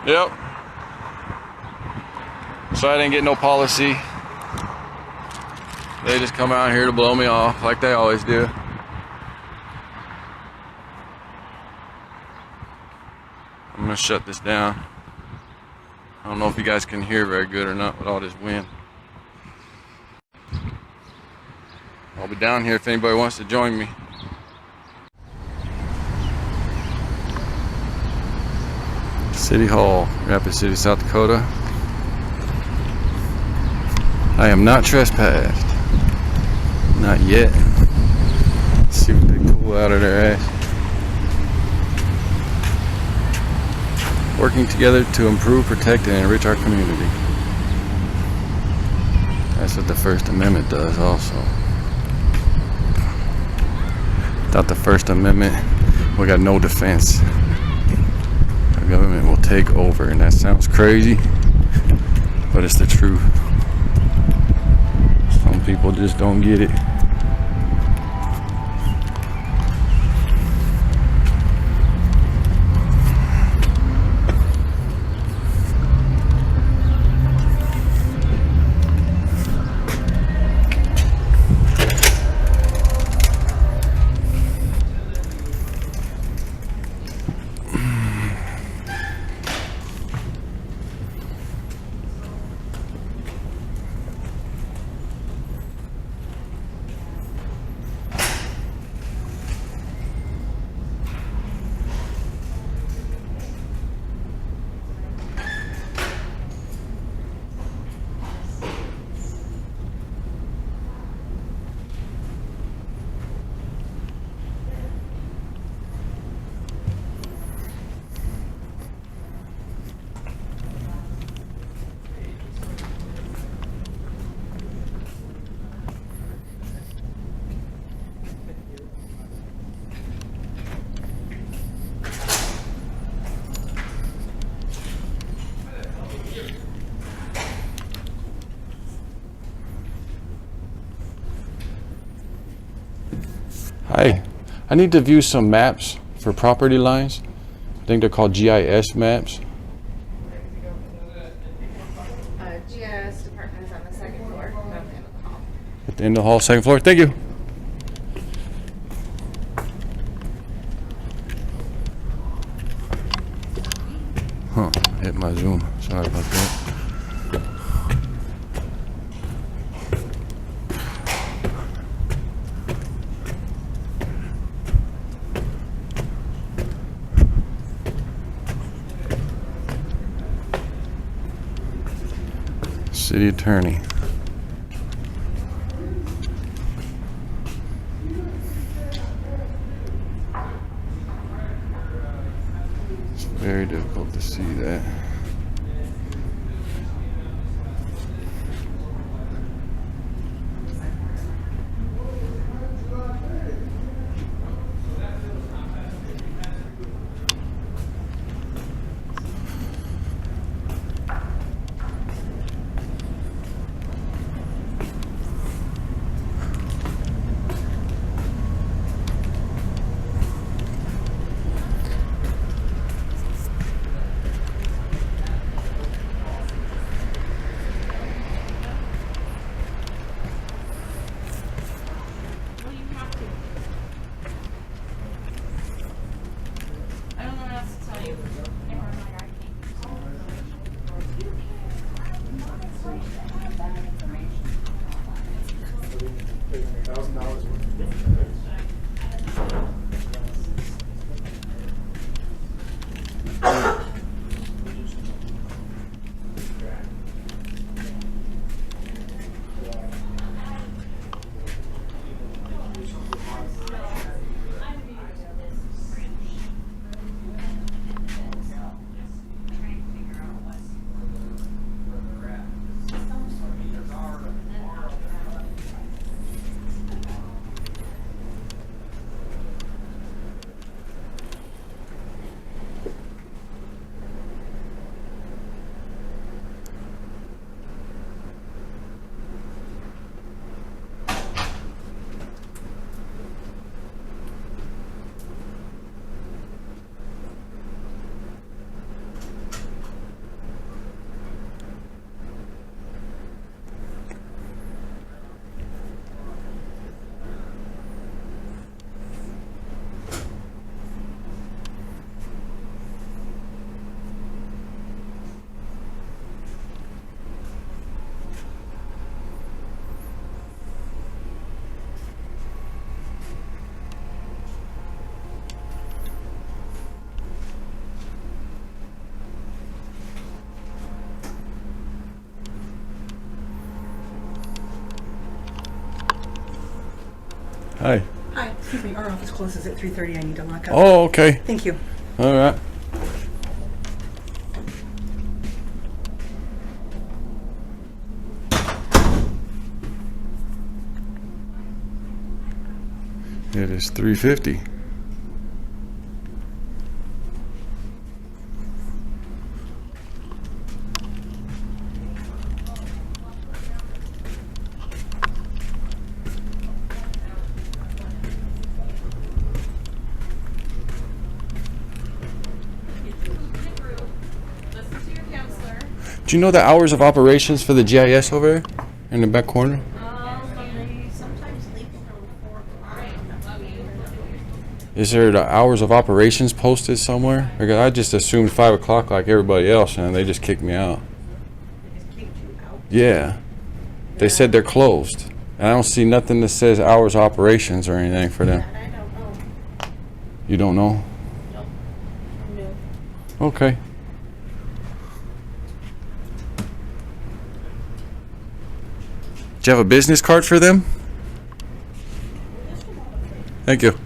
Yep. So I didn't get no policy. They just come out here to blow me off like they always do. I'm gonna shut this down. I don't know if you guys can hear very good or not with all this wind. I'll be down here if anybody wants to join me. City Hall, Rapid City, South Dakota. I am not trespassed. Not yet. Let's see what they pull out of their ass. Working together to improve, protect, and enrich our community. That's what the First Amendment does also. Without the First Amendment, we got no defense. Our government will take over, and that sounds crazy, but it's the truth. Some people just don't get it. Hi, I need to view some maps for property lines. I think they're called GIS maps. GIS department is on the second floor. At the end of the hall, second floor. Thank you. Huh, hit my Zoom. Sorry about that. City Attorney. It's very difficult to see that. Hi. Hi, excuse me, our office closes at 3:30. I need to lock up. Oh, okay. Thank you. All right. It is 3:50. Do you know the hours of operations for the GIS over there in the back corner? Is there the hours of operations posted somewhere? Because I just assumed 5 o'clock like everybody else, and they just kicked me out. Yeah. They said they're closed. And I don't see nothing that says hours of operations or anything for them. I don't know. You don't know? Nope. Okay. Do you have a business card for them? Thank you.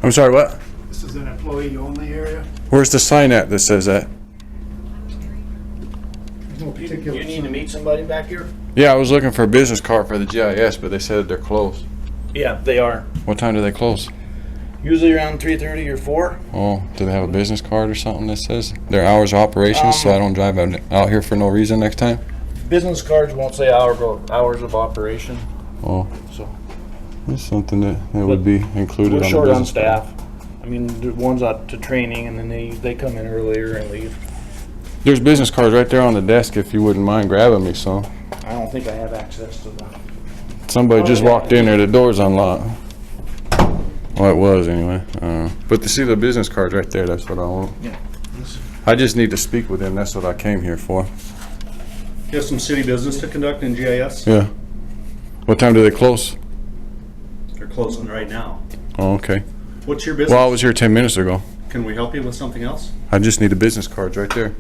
I'm sorry, what? This is an employee-only area? Where's the sign at that says that? No particular. You need to meet somebody back here? Yeah, I was looking for a business card for the GIS, but they said they're closed. Yeah, they are. What time do they close? Usually around 3:30 or 4. Oh, do they have a business card or something that says their hours of operations so I don't drive out here for no reason next time? Business cards won't say hours of operation. Oh, So that's something that would be included we're on short the on business card. staff. I mean, the one's out to training, and then they come in earlier and leave. There's business cards right there on the desk if you wouldn't mind grabbing me some. I don't think I have access to them. Somebody just walked in there, the door's unlocked. Well, it was anyway. But to see the business cards right there, that's what I want. Yeah. I just need to speak with him. That's what I came here for. You have some city business to conduct in GIS? Yeah. What time do they close? They're closing right now. Oh, okay. What's your business? Well, I was here 10 minutes ago. Can we help you with something else? I just need the business cards right there.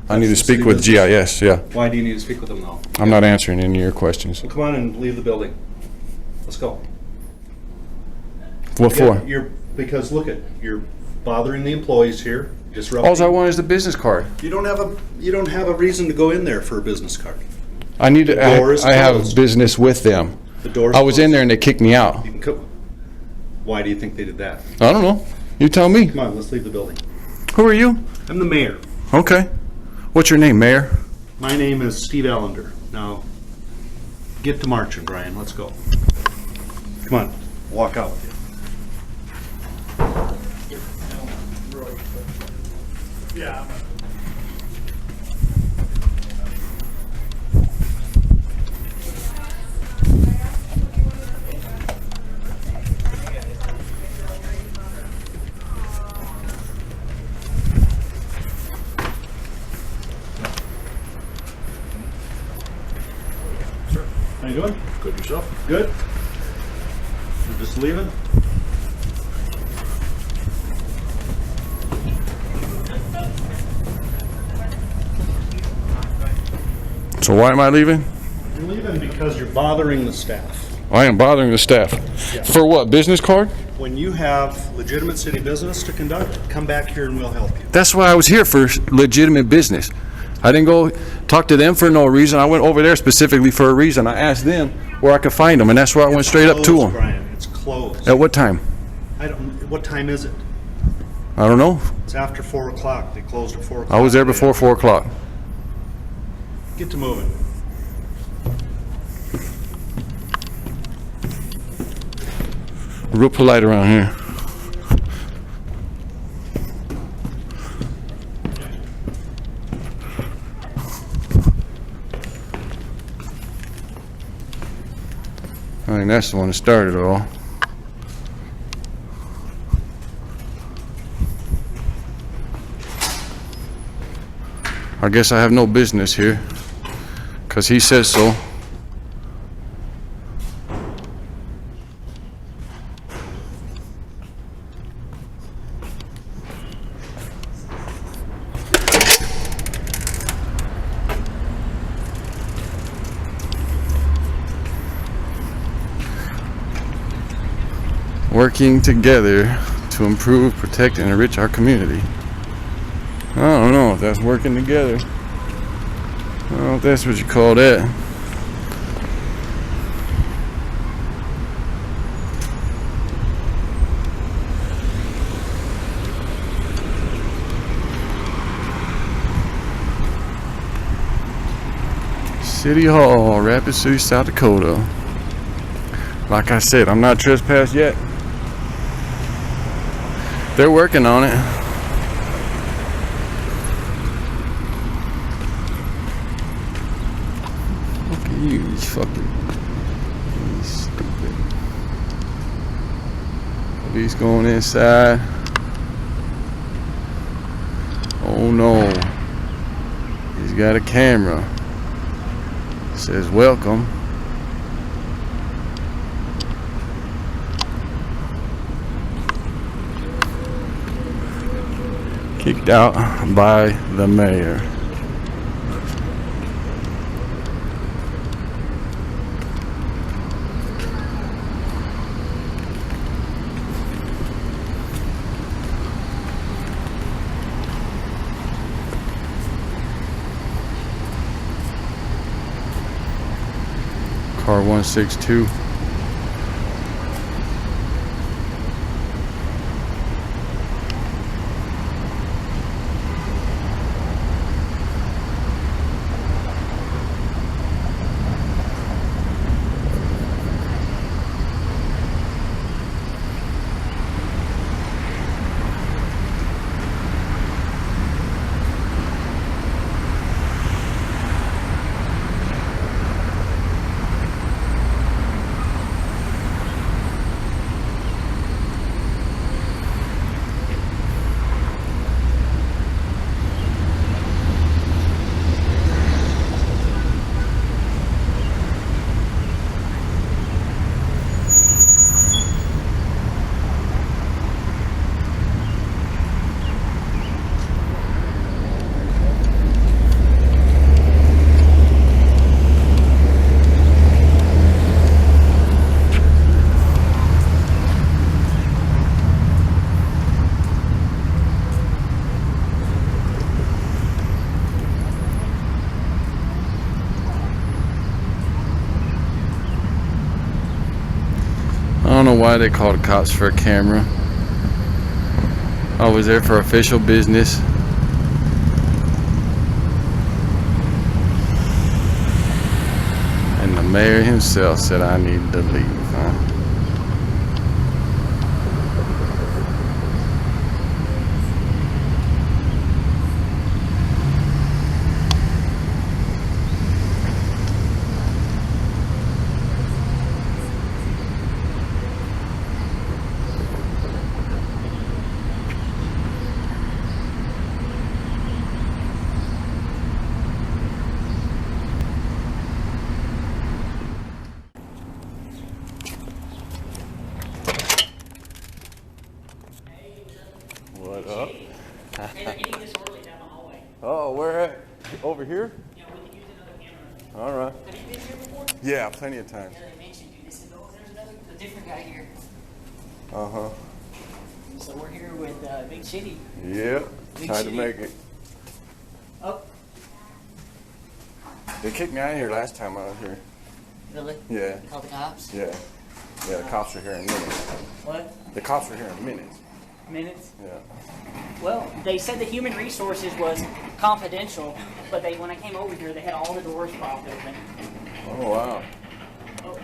I need to That's the speak city with business? GIS, yeah. Why do you need to speak with them now? I'm not answering any of your questions. Well, come on and leave the building. Let's go. What for? Because look you're bothering the employees here, disrupting. All I want is the business card. You don't have a reason to go in there for a business card. I need to. The door is I have closed. business with them. The door's I was in closed. there and they kicked me out. You can come. Why do you think they did that? I don't know. You tell me. Come on, let's leave the building. Who are you? I'm the mayor. Okay. What's your name, Mayor? My name is Steve Allender. Now, get to marching, Brian. Let's go. Come on, walk out with you. Yeah. How you doing? Good yourself? Good? You're just leaving? So why am I leaving? You're leaving because you're bothering the staff. I am bothering the staff. Yeah. For what? Business card? When you have legitimate city business to conduct, come back here and we'll help you. That's why I was here, for legitimate business. I didn't go talk to them for no reason. I went over there specifically for a reason. I asked them where I could find them, and that's where I went straight up to Closed, them. Brian, it's closed. At what time? What time is it? I don't know. It's after 4 o'clock. They closed at 4 o'clock. I was there before 4 o'clock. Get to moving. Real polite around here. I think that's the one that started it all. I guess I have no business here, 'cause he says so. Working together to improve, protect, and enrich our community. I don't know if that's working together. I don't know if that's what you call that. City Hall, Rapid City, South Dakota. Like I said, I'm not trespassed yet. They're working on it. Look at you, you fucking stupid. Police going inside. Oh no. He's got a camera. Says welcome. Kicked out by the mayor. 5162. I don't know why they called the cops for a camera. I was there for official business. And the mayor himself said I needed to leave, huh? What up? Hey, they're getting disorderly down the hallway. Oh, where at? Over here? Yeah, we could use another camera. All right. Have you been here before? Yeah, plenty of times. Yeah, they mentioned you. They said, oh, there's a different guy here. Uh-huh. So we're here with Big Shity. Yeah, Big tried to Shity. make it. Oh, They kicked me out of here last time I was here. really? Yeah. Call the cops? Yeah. Yeah, the cops are here in minutes. What? The cops are here in minutes. Minutes? Yeah. Well, they said the human resources was confidential, but when I came over here, they had all the doors propped open. Oh, wow. Oh.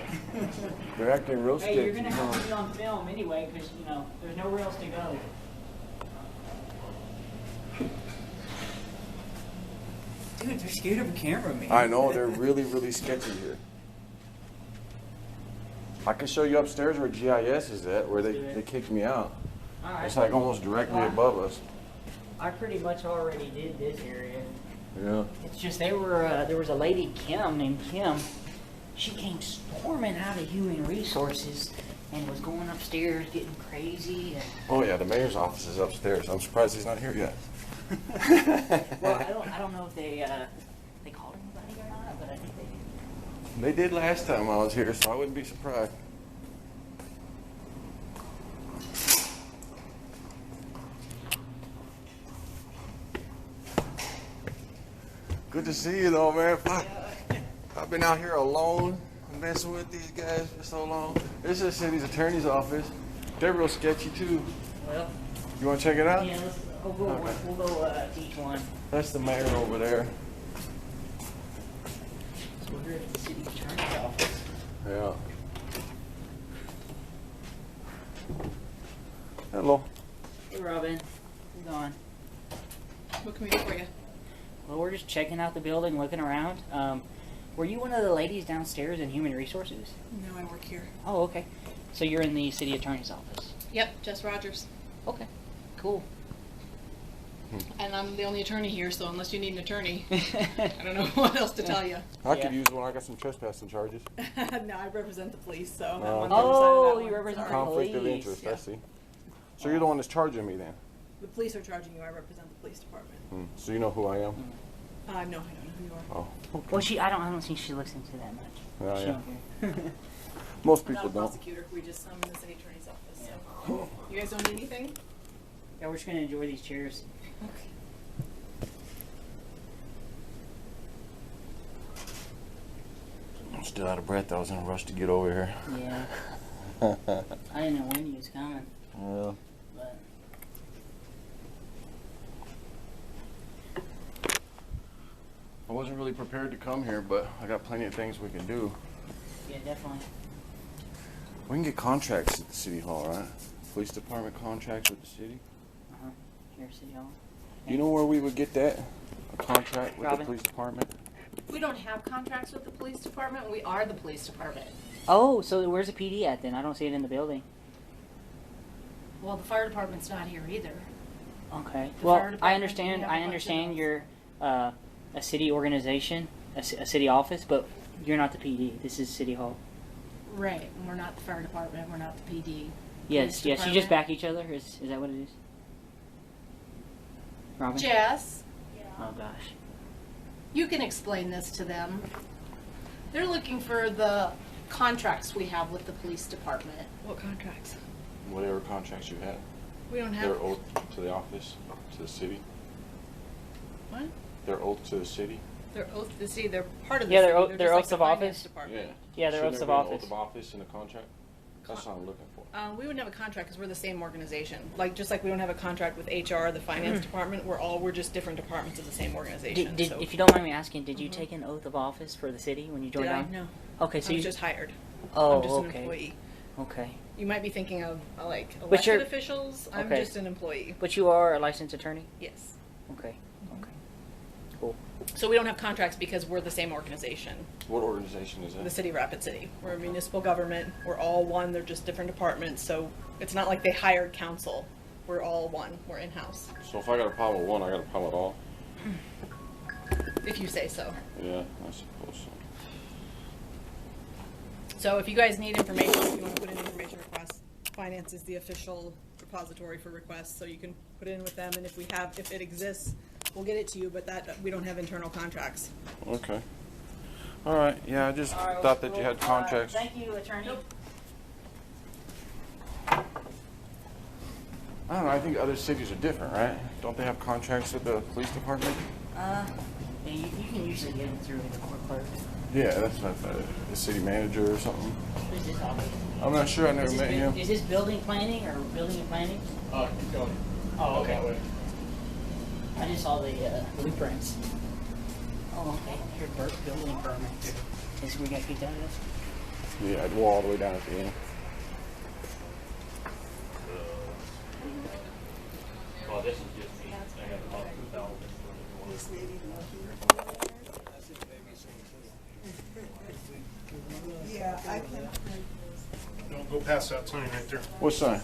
They're acting real sketchy. Hey, you're gonna have to be on film anyway, because there's nowhere else to go. Dude, they're scared of a camera, man. I know, they're really, really sketchy here. I can show you upstairs where GIS is at, where they kicked me out. All right. It's like almost directly above us. I pretty much already did this area. Yeah. It's just there was a lady, Kim, named Kim. She came storming out of human resources and was going upstairs getting crazy. And, Oh yeah, the mayor's office is upstairs. I'm surprised he's not here yet. well, I don't know if they called anybody or not, but I think they did. They did last time I was here, so I wouldn't be surprised. Good to see you though, man. Fuck. I've been out here alone, messing with these guys for so long. This is the city's attorney's office. They're real sketchy too. Well, You want to check it out? yeah, we'll go to each one. That's the mayor over there. So we're here at the city attorney's office. Yeah. Hello. Hey, Robin. How's it going? What can we do for you? Well, we're just checking out the building, looking around. Were you one of the ladies downstairs in Human Resources? No, I work here. Oh, okay. So you're in the city attorney's office. Yep, Jess Rogers. Okay, cool. And I'm the only attorney here, so unless you need an attorney, I don't know what else to tell you. I could use one. I got some trespassing charges. No, I represent the police, so I'm Oh, on the other side of that one. you represent the Conflict of police. interest, I see. So you're the one that's charging me then? The police are charging you. I represent the police department. So you know who I am? No, I don't know who you are. Oh, okay. Well, I don't think she listens to that much. Oh, She yeah. don't care. Most I'm people not a don't. prosecutor. I'm in the city attorney's office. So. You guys don't need anything? Yeah, we're just gonna enjoy these chairs. Okay. still out of breath. I was in a rush to get over here. Yeah. I didn't know when you was coming. Well. But I wasn't really prepared to come here, but I got plenty of things we can do. yeah, definitely. We can get contracts at the city hall, right? Police department contracts with the city. Here, City Hall. You know where we would get that? A contract with Robin? the police department? We don't have contracts with the police department. We are the police department. Oh, so where's the PD at then? I don't see it in the building. Well, the fire department's not here either. Okay. The Well, fire I department, understand. we have I a bunch of understand those. you're a city organization, a city office, but you're not the PD. This is City Hall. Right. And we're not the fire department. We're not the PD. Yes. Police Yes. You just department. back each other. Is that what it is? Robin. Jess, Oh gosh. you can explain this to them. They're looking for the contracts we have with the police department. What contracts? Whatever contracts you have. We don't have. Their oath to the office, to the city. What? Their oath to the city. Their oath to the city. They're part of the Yeah, city. their They're their just like oaths the of finance office. department. Yeah, their Shouldn't oaths there of be an office. oath of office in a contract? That's what I'm looking for. We wouldn't have a contract because we're the same organization. Like just like we don't have a contract with HR, the finance department. We're just different departments of the same organization. Did, so. if you don't mind me asking, did you take an oath of office for the city when you joined Did I? on? No. Okay, so I was you just hired. Oh, I'm just okay. an employee. Okay. You might be thinking of like But you're- elected officials. I'm okay. just an employee. But you are a licensed attorney? Yes. Okay. Okay. Cool. So we don't have contracts because we're the same organization. What organization is The that? city of Rapid City. We're a municipal government. We're all one. They're just different departments. So it's not like they hired council. We're all one. We're in-house. So if I got a problem with one, I got a problem with all? If you say so. Yeah, I suppose so. So if you guys need information, if you want to put in information requests, finance is the official repository for requests, so you can put it in with them, and if it exists, we'll get it to you, but that, we don't have internal contracts. Okay. All right. Yeah, I just thought that you had contracts. Thank you, attorney. I don't know. I think other cities are different, right? Don't they have contracts with the police department? Yeah, you can usually get it through the court clerk. Yeah, that's not the city manager or something. Who's this office? I'm not sure. I never Is this met bu- him. Is this building planning or building and planning? Go. Oh, okay. That way. I just saw the blueprints. Oh, okay. Here, building permit. Is we got kicked out of this? Yeah, I'd go all the way down at the end. Well, this is just me. I got about 2,000. Yeah, I can. Don't go past that sign right there. What sign?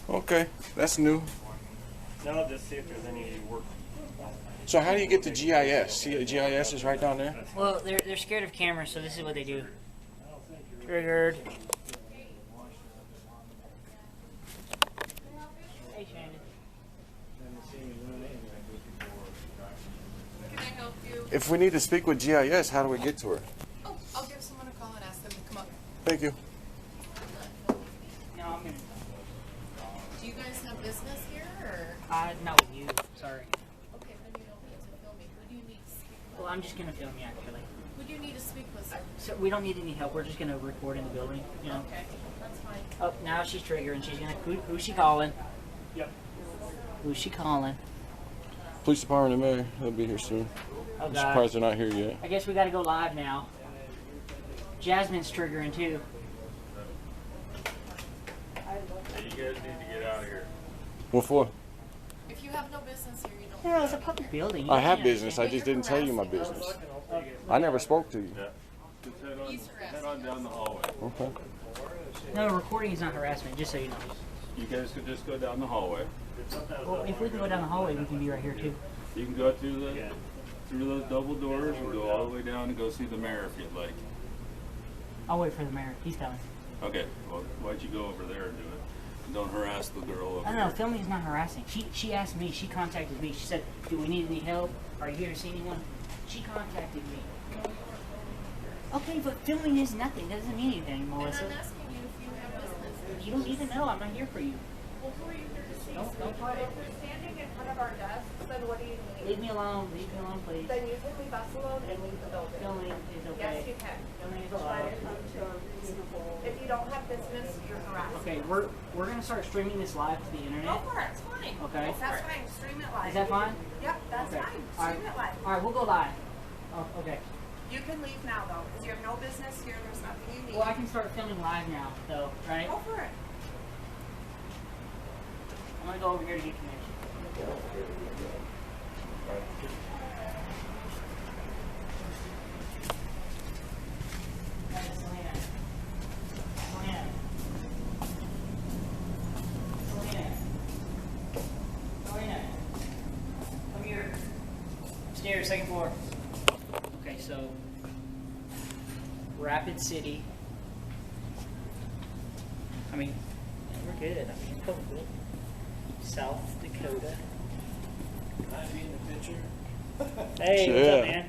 Okay, that's new. Now just see if there's any work. So how do you get to GIS? See, GIS is right down there. Well, they're scared of cameras, so this is what they do. Triggered. Hey, Shannon. Can I help you? If we need to speak with GIS, how do we get to her? Oh, I'll give someone a call and ask them to come up. Thank you. No, I'm gonna. Do you guys have business here, or? Not with you. Sorry. Okay, then you don't need to film me. Who do you need to speak with? Well, I'm just gonna film you actually. Who do you need to speak with, sir? So we don't need any help. We're just gonna record in the building. You know. Okay, that's fine. Oh, now she's triggering. She's gonna. Who's she calling? Yep. Who's she calling? Police department and mayor. They'll be here soon. Oh, I'm God. surprised they're not here yet. I guess we gotta go live now. Jasmine's triggering too. Hey, you guys need to get out of here. What for? If you have no business here, you don't. Yeah, it's a public building. You I have can't business. I understand. just didn't tell you my business. I never spoke to you. Yeah. Just head on down the hallway. Okay. No, recording is not harassment. Just so you know. You guys could just go down the hallway. Well, if we can go down the hallway, we can be right here too. You can go through those double doors and go all the way down and go see the mayor if you'd like. I'll wait for the mayor. He's coming. Okay, well, why don't you go over there and do it? Don't harass the girl over I don't know. there. Filming is not harassing. She asked me. She contacted me. She said, "Do we need any help? Are you here to see anyone?" She contacted me. Okay, but filming is nothing. Doesn't mean anything, And Melissa. I'm asking you if you have business. You don't need to know. I'm not here for you. Don't fight. If you're standing in front of our desks, then what do you need? Leave me alone, please. Then you can leave us alone and leave the building. Filming is okay. Yes, you can. Filming is Try allowed. to come to a reasonable. If you don't have business, you're harassed. Okay, we're gonna start streaming this live to the internet. Go for it. It's fine. Okay. That's fine. Stream it live. Is that fine? Yep, that's Okay. fine. All Stream it live. All right, we'll go live. Oh, okay. You can leave now though, because you have no business here. There's nothing you need. Well, I can start filming live now, though, right? Go for it. I'm gonna go over here to get connection. Come here. Upstairs, second floor. Okay, so Rapid City. I mean, we're good. I mean, we're good. South Dakota. Can I be in the picture? Hey, what's Yeah. up, man?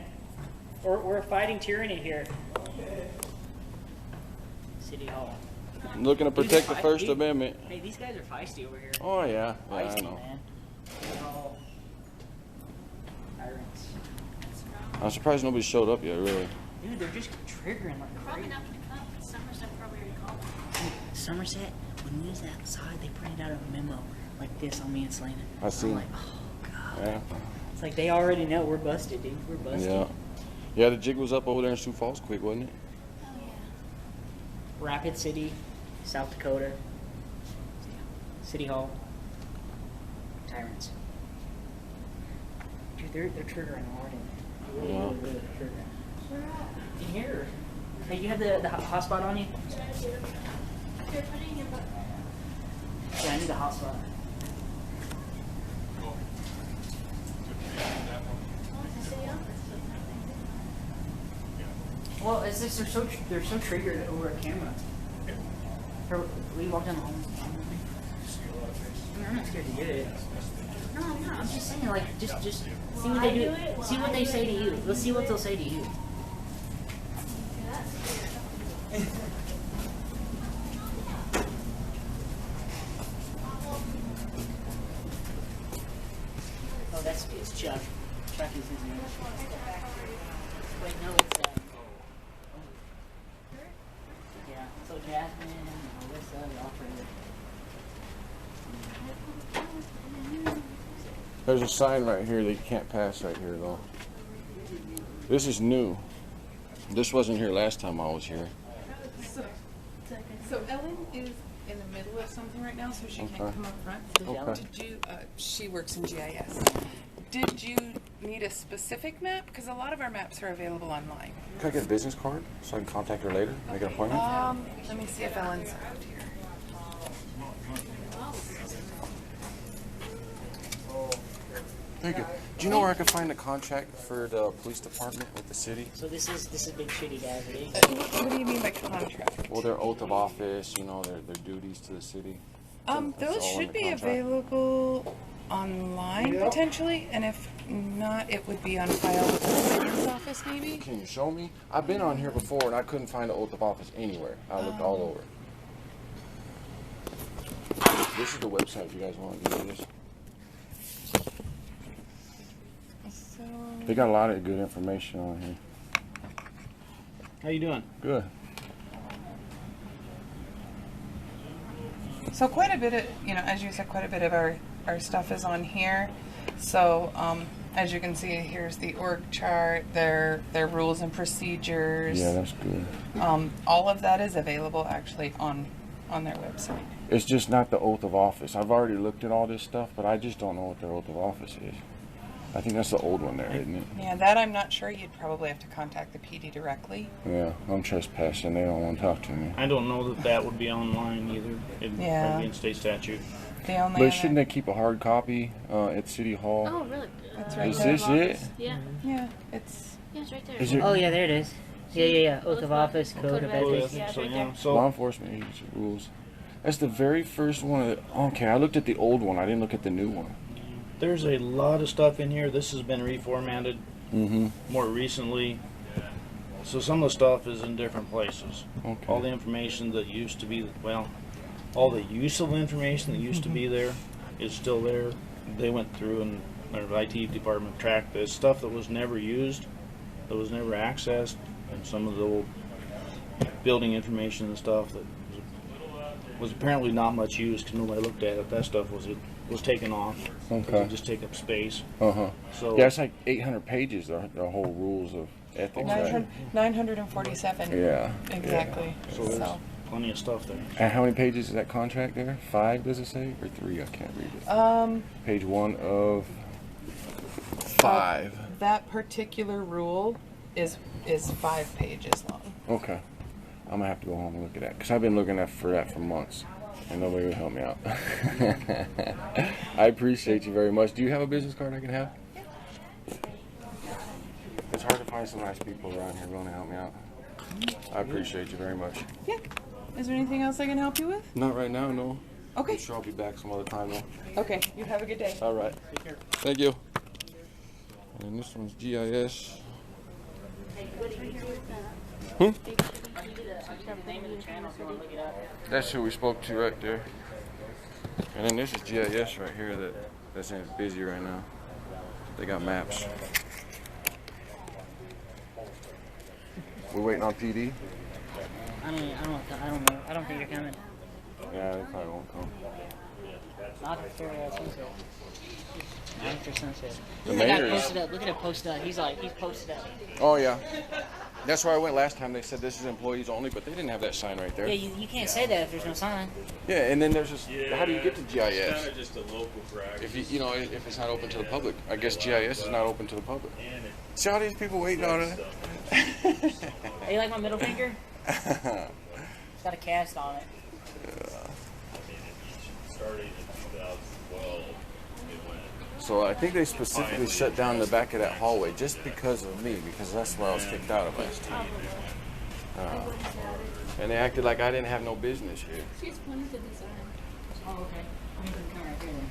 We're fighting tyranny here. City Hall. Looking to protect the These are First feisty. Amendment. Hey, these guys are feisty over here. Oh yeah, I Feisty, know. man. Oh. Tyrants. I'm surprised nobody showed up yet. Really. Dude, they're just triggering like Probably crazy. not going to come. Somerset probably already called. Somerset, when we was outside, they printed out a memo like this on me and Selena. I see. I'm like, oh god. Yeah. It's like they already know we're busted, dude. We're busted. Yeah. Yeah, the jig was up over there in Sioux Falls quick, wasn't it? Rapid City, South Dakota, City Hall, Tyrants. Dude, they're triggering hard in there. Really, Yeah. really, really triggering. In here. Hey, you have the hotspot on you? You're putting your book. Yeah, I need the hotspot. Well, it's just they're so triggered over a camera. We walk down the hall. I mean, I'm not scared to do it. No, I'm not. I'm just saying, like, just see what they do. See what they say to you. Let's see what they'll say to you. Oh, it's Chuck. Chuck is his name. Wait, no, it's yeah. So Jasmine and Alyssa, y'all for There's a sign right here that you can't pass right here though. This is new. This wasn't here last time I was here. So Ellen is in the middle of something right now, so she can't Okay. come up front. Okay. Did you? She works in GIS. Did you need a specific map? Because a lot of our maps are available online. Can I get a business card so I can contact her later? Make an appointment? Let me see if Ellen's around here. Thank you. Do you know where I can find a contract for the police department with the city? So this is big shitty guys, ready? What do you mean by contract? Well, their oath of office, you know, their duties to the city. It's Those all in should the be contract. available online potentially, and if not, it would be on file with the city's office maybe. Can you show me? I've been on here before and I couldn't find the oath of office anywhere. I looked all over. This is the website if you guys want to do this. So They got a lot of good information on here. How you doing? Good. So quite a bit of, as you said, quite a bit of our stuff is on here. So as you can see, here's the org chart, their rules and procedures. Yeah, that's good. All of that is available actually on their website. It's just not the oath of office. I've already looked at all this stuff, but I just don't know what their oath of office is. I think that's the old one there, isn't it? Yeah, that I'm not sure. You'd probably have to contact the PD directly. Yeah, I'm trespassing. They don't want to talk to me. I don't know that would be online either. It'd Yeah. probably be in state statute. The only But shouldn't they keep a hard copy at City Hall? Oh, really? That's right Is there. this it? Yeah. Yeah, it's It's right there. Is it? Oh yeah, there it is. Yeah. Oath of office, code of ethics. Yeah, it's So, right yeah, there. so Law enforcement agency rules. That's the very first one. Okay, I looked at the old one. I didn't look at the new one. there's a lot of stuff in here. This has been reformatted more recently. So some of the stuff is in different places. Okay. All the information that used to be, well, all the useful information that used to be there is still there. They went through and our IT department tracked the stuff that was never used, that was never accessed, and some of the old building information and stuff that was apparently not much used because nobody looked at it. That stuff was taken off. Okay. To just take up space. So yeah, it's like 800 pages. The whole rules of ethics. 947. Yeah. Exactly. Yeah. So there's plenty of stuff there. And how many pages is that contract there? 5, does it say, or 3? I can't read it. Page 1 of 5. That particular rule is 5 pages long. Okay. I'm gonna have to go home and look at that because I've been looking for that for months, and nobody would help me out. I appreciate you very much. Do you have a business card I can have? Yeah. It's hard to find some nice people around here willing to help me out. I appreciate you very much. Yeah. Is there anything else I can help you with? Not right now, no. Okay. I'm sure I'll be back some other time though. Okay. You have a good day. All right. Take care. Thank you. And this one's GIS. That's who we spoke to right there. And then this is GIS right here that's busy right now. They got maps. We're waiting on PD. I don't know. I don't think they're coming. Yeah, they probably won't come. Not for sunset. Not for sunset. The Look at that mayor is- posted up. Look at it posted up. He's posted up. Oh yeah. That's where I went last time. They said this is employees only, but they didn't have that sign right there. Yeah, you can't say that if there's no sign. Yeah, and then there's this. How do you get to GIS? It's kind of just a local practice. If if it's not open to the public, I guess GIS is not open to the public. See all these people waiting on it. Hey, you like my middle finger? It's got a cast on it. Starting in 2012, So I think they specifically shut down the back of that hallway just because of me, because that's where I was kicked out of last time. And they acted like I didn't have no business here. She's one of the design. Oh, okay. I'm going to come right here then.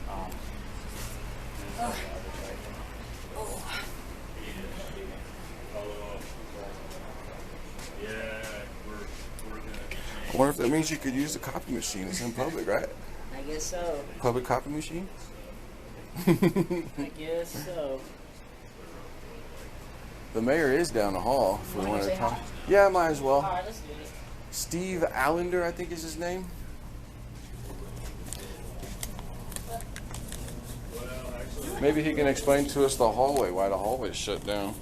I wonder if that means you could use the copy machine. It's in public, right? I guess so. Public copy machine? I guess so. The mayor is down the hall if we Wanna want to say talk. hi? Yeah, I might as well. All right, let's do it. Steve Allender, I think is his name. Maybe he can explain to us the hallway, why the hallway is shut down.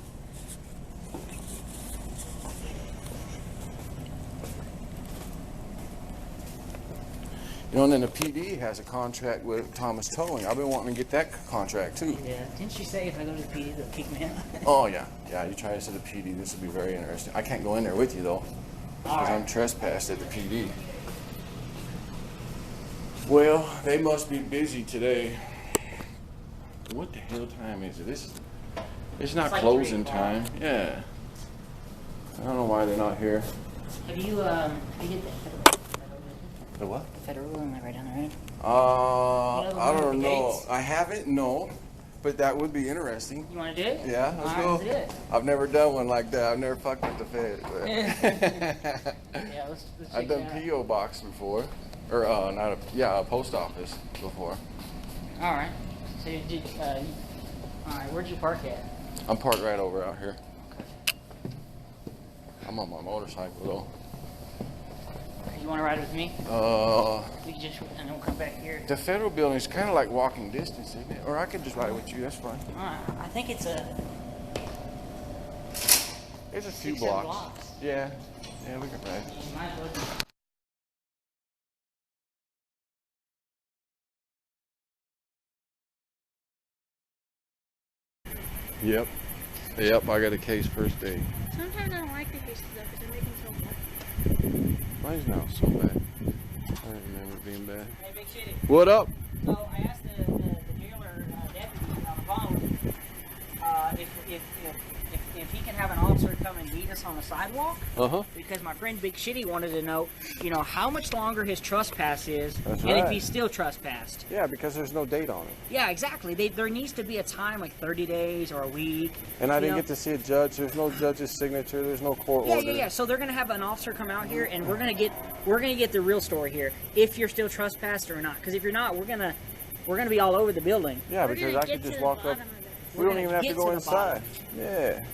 You know, and then the PD has a contract with Thomas Towing. I've been wanting to get that contract too. Yeah. Didn't you say if I go to the PD, they'll kick me out? Oh yeah, yeah. You try this at the PD. This will be very interesting. I can't go in there with you though, because I'm trespassed at the PD. Well, they must be busy today. What the hell time is it? It's not like closing 3 o'clock. time. Yeah. I don't know why they're not here. Have you get The what? the federal rule? Am I right down there? I one don't with the know. gates? I haven't. No, but that would be interesting. You want to do it? Yeah, let's All go. right, let's do it. I've never done one like that. I've never fucked with the feds. but- Yeah, let's check I've done it out. PO box before, or a post office before. All right. So you did. All right. Where'd you park at? I'm parked right over out here. I'm on my motorcycle though. You want to ride with me? We can just and then we'll come back here. The federal building is kind of like walking distance, isn't it? Or I could just ride with you. That's fine. All right. I think it's a. It's a few 6-7 blocks. blocks. Yeah. Yeah, we can ride. Might as well. Yep. Yep. I got a case first aid. Sometimes I don't like the cases though because they make them so bad. Mine's not so bad. I don't remember it being bad. Hey, Big Shity. What up? So I asked the jailer deputy on the phone if he can have an officer come and meet us on the sidewalk. Uh-huh. Because my friend Big Shitty wanted to know, you know, how much longer his trespass is, That's and if right. he's still trespassed. Yeah, because there's no date on it. Yeah, exactly. There needs to be a time, like 30 days or a week. And I you didn't know? get to see a judge. There's no judge's signature. There's no court Yeah, order. yeah, yeah. So they're gonna have an officer come out here, and we're gonna get the real story here. If you're still trespassed or not, because if you're not, we're gonna be all over the building. Yeah, because I could just walk up. We don't even have to go inside. Yeah.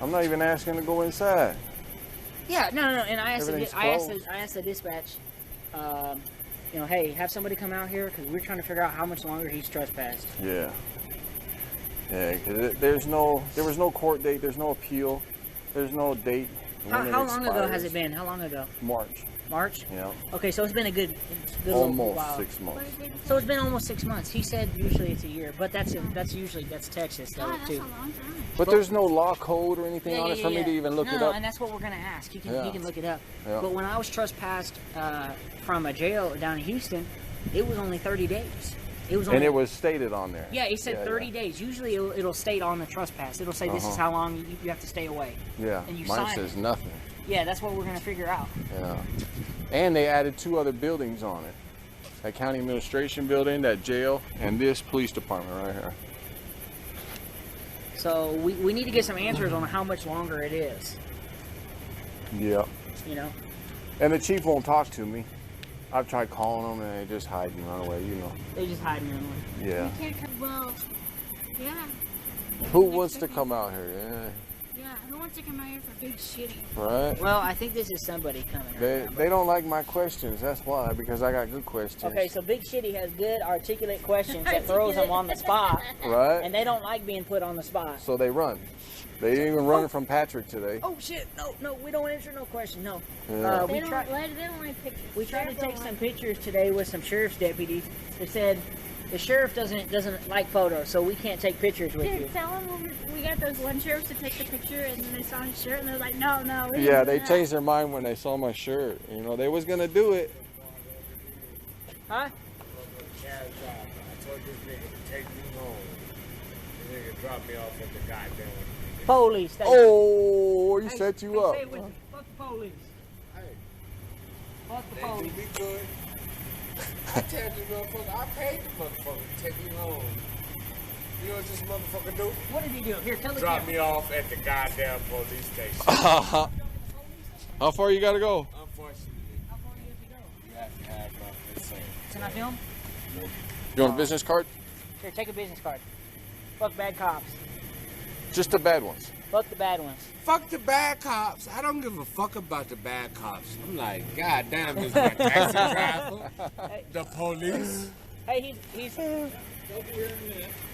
I'm not even asking to go inside. Yeah, no. And I asked Everything's I asked the dispatch, you know, hey, have somebody come out here because we're trying to figure out how much longer he's trespassed. Yeah. Yeah, because there was no court date. There's no appeal. There's no date. How long ago has it been? How long ago? March. March? Yeah. Okay, so it's been a good Almost while. 6 months. So it's been almost 6 months. He said usually it's a year, but that's Texas though too. But there's no law code or anything on it for me to even look it No, up. and that's what we're gonna ask. He can look it up. Yeah. But when I was trespassed from a jail down in Houston, it was only 30 days. It was only, And it was stated on there. Yeah, it said 30 days. Usually it'll state on the trespass. It'll say this is how long you have to stay away. Yeah. And you Mine sign says it. nothing. Yeah, that's what we're gonna figure out. Yeah. And they added 2 other buildings on it. That county administration building, that jail, and this police department right here. So we need to get some answers on how much longer it is. Yep. You know. And the chief won't talk to me. I've tried calling them and they just hide and run away, you know. They just hide and run away. Yeah. You can't come. Well, yeah. Who wants to come out here? Yeah, who wants to come out here for Big Shitty? Yeah. Right? Well, I think this is somebody coming. They don't like my questions. That's why, because I got good questions. Okay, so Big Shitty has good, articulate questions that throws them on the spot. Right. And they don't like being put on the spot. So they run. They didn't even run from Patrick today. Oh shit! No, we don't answer no question. No. Yeah. They don't like pictures. We tried to take some pictures today with some sheriff's deputies. They said the sheriff doesn't like photos, so we can't take pictures with you. Dude, tell them we got those one sheriffs to take the picture, and then they saw his shirt, and they're like, no. we Yeah, didn't they do that. changed their mind when they saw my shirt. You know, they was gonna do it. Huh? Yeah, I told this nigga to take me home. The nigga dropped me off at the goddamn. Police. Oh, he set you up. Say it with me. Fuck the police. Hey. Fuck the They police. do me good. I tell the motherfucker, I paid the motherfucker to take me home. You know what this motherfucker do? What did he do? Here, tell the Drop camera. me off at the goddamn police station. How far you gotta go? Unfortunately, you have to have my consent. Can I film? You want a business card? Here, take a business card. Fuck bad cops. Just the bad ones. Fuck the bad ones. Fuck the bad cops. I don't give a fuck about the bad cops. I'm like, goddamn, this is my taxi driver. The police. Hey, he's.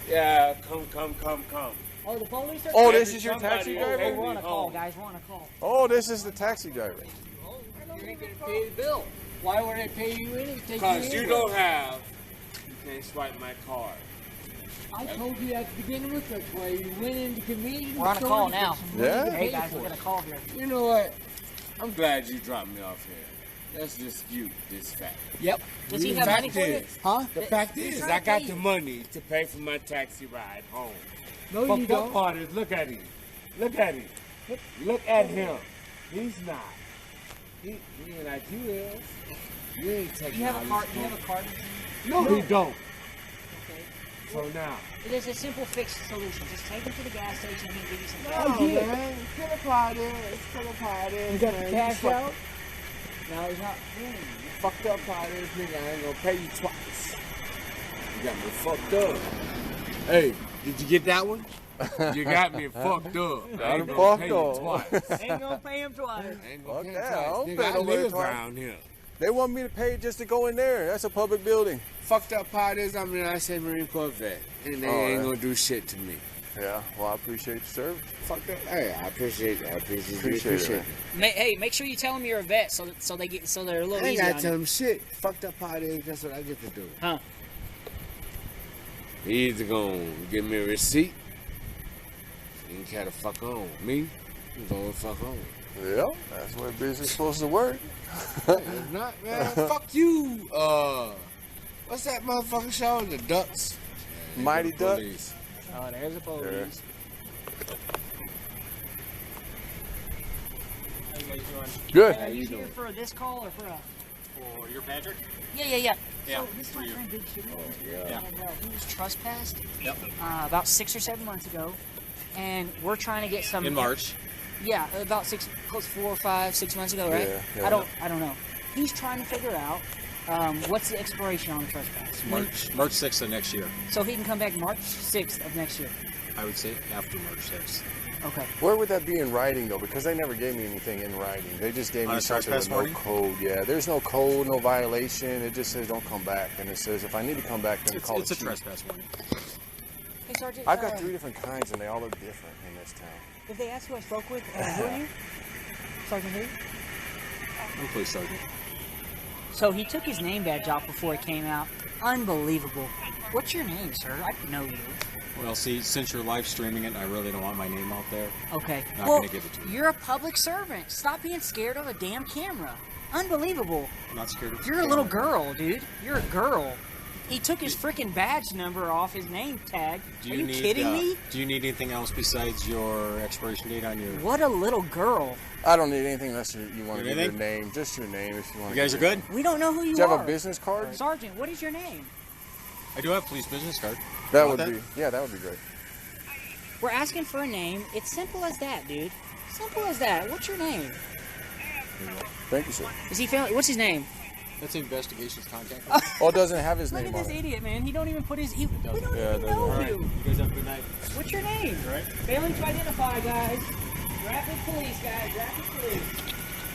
Yeah, come. Oh, the police are. Oh, this is your taxi driver? Hey, we're on a call, guys. We're on a call. Oh, this is the taxi driver. You ain't gonna pay the bill. Why would I pay you anything? Because you don't have. You can't swipe my card. I told you at the beginning with that way. You went into convenience. We're on a call now. Yeah? Hey guys, we're gonna call here. You know what? I'm glad you dropped me off here. Let's dispute this fact. Yep. Does he have fact money for you? is, huh? The fact He's is, trying I to got pay the you. money to pay for my taxi ride home. No, Fucked you up don't. part is, look at him. Look at him. Look at him. He's not. He ain't like you is. You ain't taking You have all a this card. You money. have a card. No, he don't. Okay. So now. It is a simple fix solution. Just take him to the gas station. He'll give you some No, cash. man. Kill a party. Kill a party. You got the cash out? No, he's not. You fucked up party, nigga. I ain't gonna pay you twice. You got me fucked up. Hey, did you get that one? You got me fucked up. Got I ain't him gonna fucked pay you up. twice. Ain't gonna pay him twice. Ain't gonna pay you Okay, I twice. don't Nigga, pay I nobody live twice. around here. They want me to pay just to go in there. That's a public building. Fucked up parties, I'm an I-7 Marine Corps vet. And they ain't gonna do shit to me. Yeah, well, I appreciate your service. Fucked up. Hey, I appreciate it. Appreciate it. Hey, make sure you tell them you're a vet, so they're a little I ain't easy gotta on tell you. them shit. Fucked up parties, that's what I get to do. Huh? He either gonna give me a receipt. He ain't care to fuck on. Me, I'm going fuck on. Yeah, that's where business is supposed to work. If not, man, fuck you. What's that motherfucking show? The Ducks? Mighty Ducks. Police. Oh, there's a police. Good. Are you here for this call or for a? For your Patrick? Yeah. Yeah, So this is for my you. friend Big Shity. Yeah. And he was trespassed. Yep. About 6 or 7 months ago, and we're trying to get some. In March. Yeah, about 4, 5, 6 months ago, right? Yeah. I don't know. He's trying to figure out what's the expiration on the trespass. March 6th of next year. So he can come back March 6th of next year. I would say after March 6th. Okay. Where would that be in writing, though? Because they never gave me anything in writing. They just gave On me a something trespass with no warning? code. Yeah, there's no code, no violation. It just says don't come back. And it says if I need to come back, then call It's the a chief. trespass warning. Hey, Sergeant. I've got 3 different kinds, and they all look different in this town. If they ask who I spoke with, who are you? Sergeant who? I'm a police sergeant. So he took his name badge out before it came out. Unbelievable. What's your name, sir? I know you. Well, see, since you're live streaming it, I really don't want my name out there. Okay. Not well, gonna give it to you. You're a public servant. Stop being scared of a damn camera. Unbelievable. I'm not scared of the You're a little camera. girl, dude. You're a girl. He took his freaking badge number off his name tag. Are you kidding me? Do you need anything else besides your expiration date on your... What a little girl. I don't need anything unless you want to give your Anything? name. Just your name if you want. You guys are good? We don't know who you Do you are. have a business card? Sergeant, what is your name? I do have a police business card. That Want would be... Yeah, that would be great. We're asking for a name. It's simple as that, dude. Simple as that. What's your name? Thank you, sir. Is he family? What's his name? That's the investigation's contact. Oh, it doesn't have his Look name at on this it. idiot, man. He don't even put his... we don't Yeah, even know All right. you. You guys have a good night. What's your name? Right. Failing to identify, guys. Rapid police, guys. Rapid police.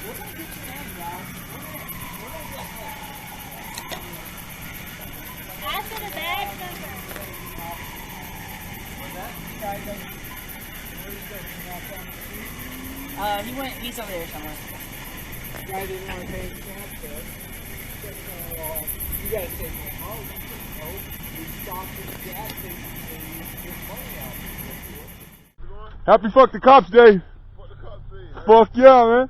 We're gonna get your name, guys. We're gonna get it. Ask for the badge number. He's over there somewhere. Guy didn't want to pay his tax bill. You guys take my house. We stopped at the gas station and you get money out. Happy Fuck the Cops Day. Fuck yeah, man.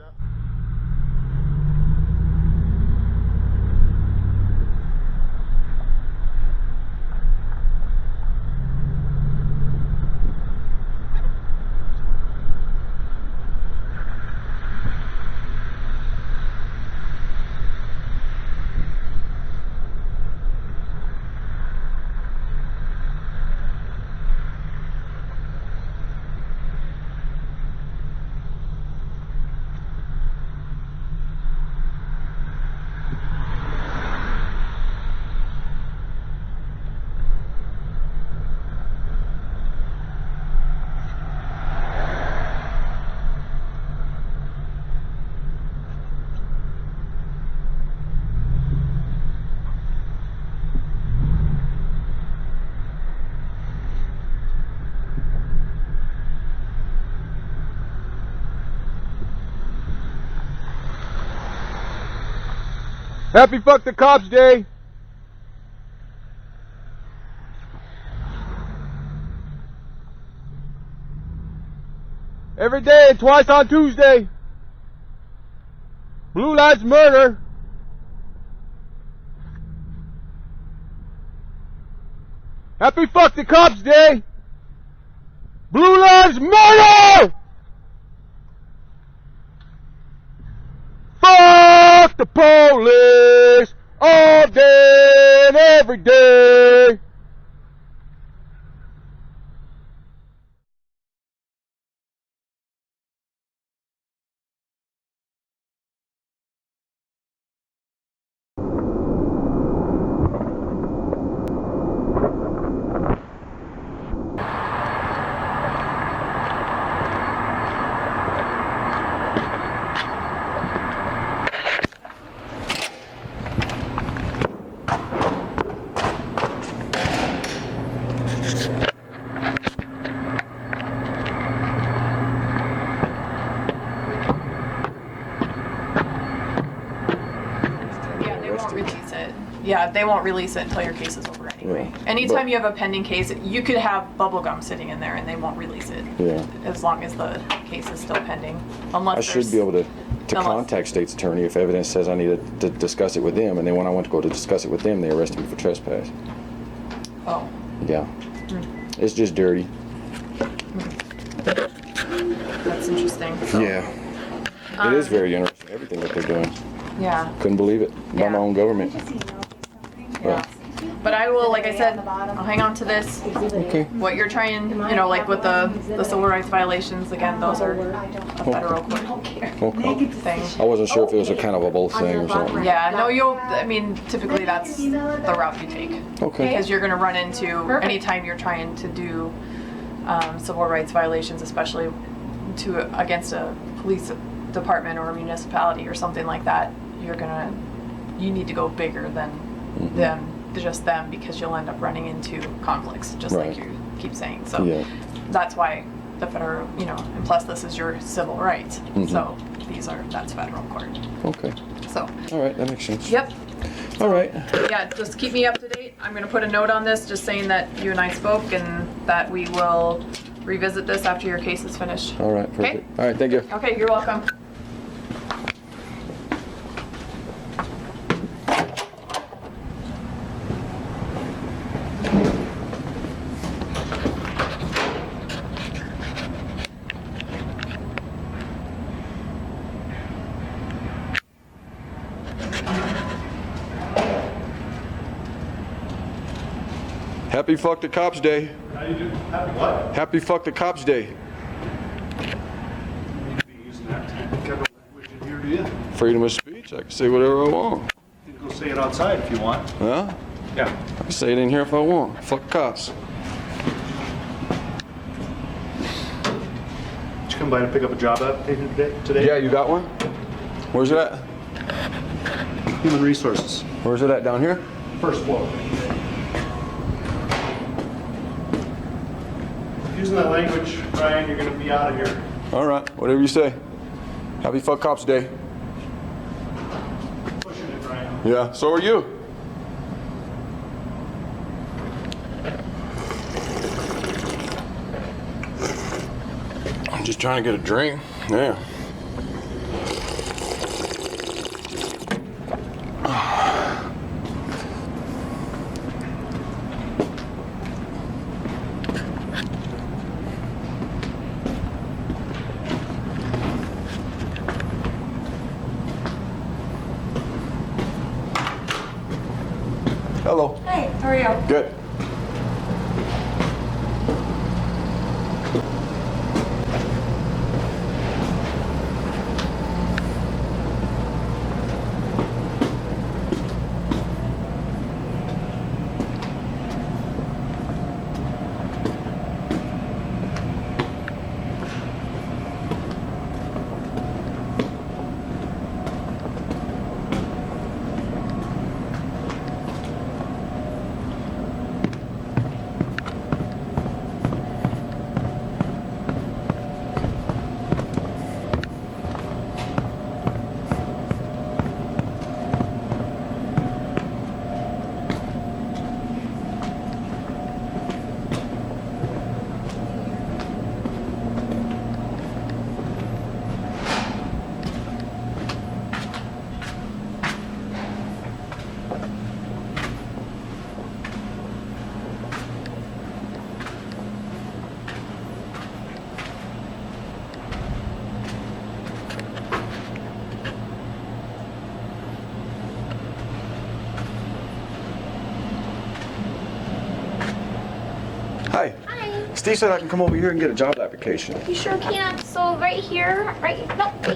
Happy Fuck the Cops Day. Every day and twice on Tuesday. Blue Lives Murder. Happy Fuck the Cops Day. Blue Lives Murder. Fuck the police all day and every day. Yeah, they won't release it. Yeah, they won't release it until your case is over anyway. Anytime you have a pending case, you could have bubble gum sitting in there and they won't release it. Yeah. As long as the case is still pending. Unless I should be able to contact state's attorney if evidence says I need to discuss it with them, and then when I went to go to discuss it with them, they arrested me for trespass. Oh. Yeah. It's just dirty. That's interesting. Yeah. It is very interesting, everything that they're doing. Yeah. Couldn't believe it. By my own government. Yeah. But I will, like I said, I'll hang on to this. Okay. What you're trying, you know, like with the civil rights violations, again, those are a federal court thing. I wasn't sure if it was a kind of a both thing or something. Yeah, no, I mean, typically that's the route you take. Okay. Because you're going to run into, anytime you're trying to do civil rights violations, especially against a police department or a municipality or something like that, you need to go bigger than just them, because you'll end up running into conflicts, just like you keep saying. So that's why the federal, you know, and plus this is your civil rights. So that's federal court. Okay. So. All right, that makes sense. Yep. All right. Yeah, just keep me up to date. I'm gonna put a note on this, just saying that you and I spoke and that we will revisit this after your case is finished. All right, perfect. Okay? All right, thank you. Okay, you're welcome. Happy Fuck the Cops Day. How you do? Happy what? Happy Fuck the Cops Day. Using that kind of language in here, do you? Freedom of speech. I can say whatever I want. You can go say it outside if you want. Huh? Yeah. I can say it in here if I want. Fuck cops. Did you come by to pick up a job application today? Yeah, you got one? Where's it at? Human Resources. Where's it at? Down here? First floor. Using that language, Brian, you're going to be out of here. All right, whatever you say. Happy Fuck Cops Day. Pushing it, Brian. Yeah, so are you. I'm just trying to get a drink. Yeah. Hello. Hey, how are you? Good. Hi. Hi. Steve said I can come over here and get a job application. You sure can. So right here, right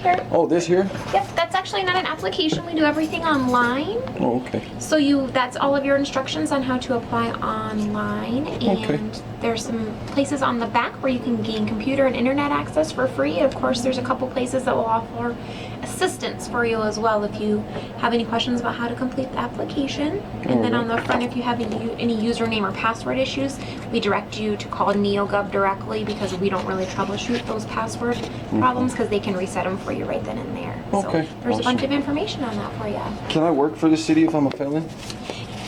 here. Oh, this here? Yep, that's actually not an application. We do everything online. Oh, okay. So that's all of your instructions on how to apply online. And there's some places on the back where you can gain computer and internet access for free. Of course, there's a couple places that will offer assistance for you as well if you have any questions about how to complete the application. And then on the front, if you have any username or password issues, we direct you to call NeoGov directly, because we don't really troubleshoot those password problems, because they can reset them for you right then and there. Okay. So there's a bunch of information on that for you. Can I work for the city if I'm a felon?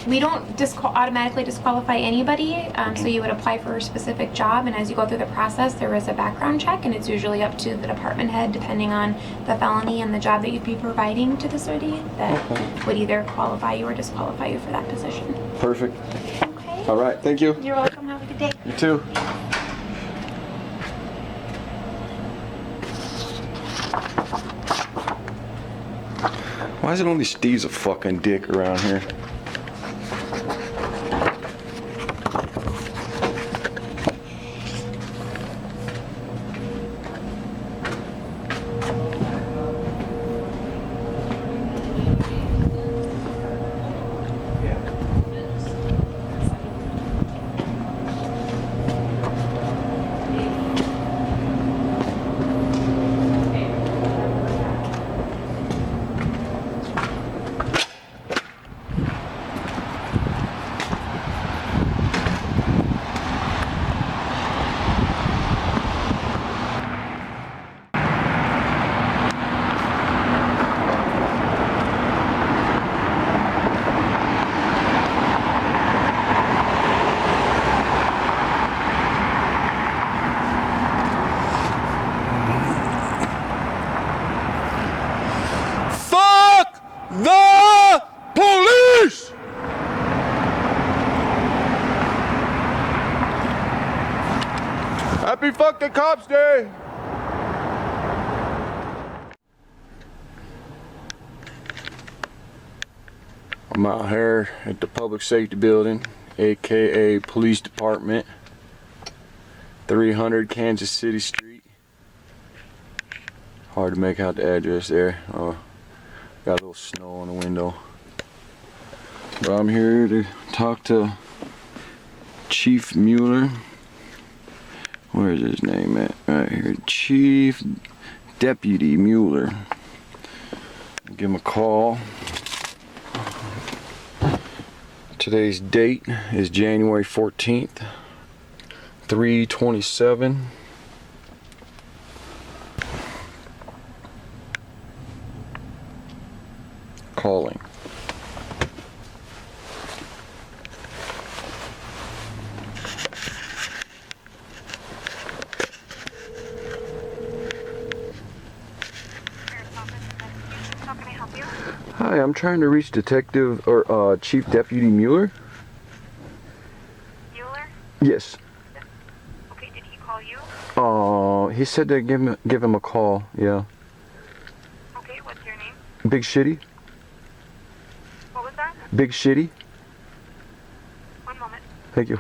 We don't automatically disqualify anybody, so you would apply for a specific job, and as you go through the process, there is a background check, and it's usually up to the department head, depending on the felony and the job that you'd be providing to the city, that would either qualify you or disqualify you for that position. Perfect. Okay. All right, thank you. You're welcome. Have a good day. You too. Why is it only Steve's a fucking dick around here? The police! Happy fucking Cops Day! I'm out here at the Public Safety Building, aka Police Department, 300 Kansas City Street. Hard to make out the address there. Got a little snow on the window. But I'm here to talk to Chief Mueller. Where's his name at? Right here. Chief Deputy Mueller. Give him a call. Today's date is January 14th, 3/27. Calling. Hi, I'm trying to reach Detective or Chief Deputy Mueller. Mueller? Yes. Okay, did he call you? He said to give him a call. Yeah. Okay, what's your name? Big Shity. What was that? Big Shity. One moment. Thank you.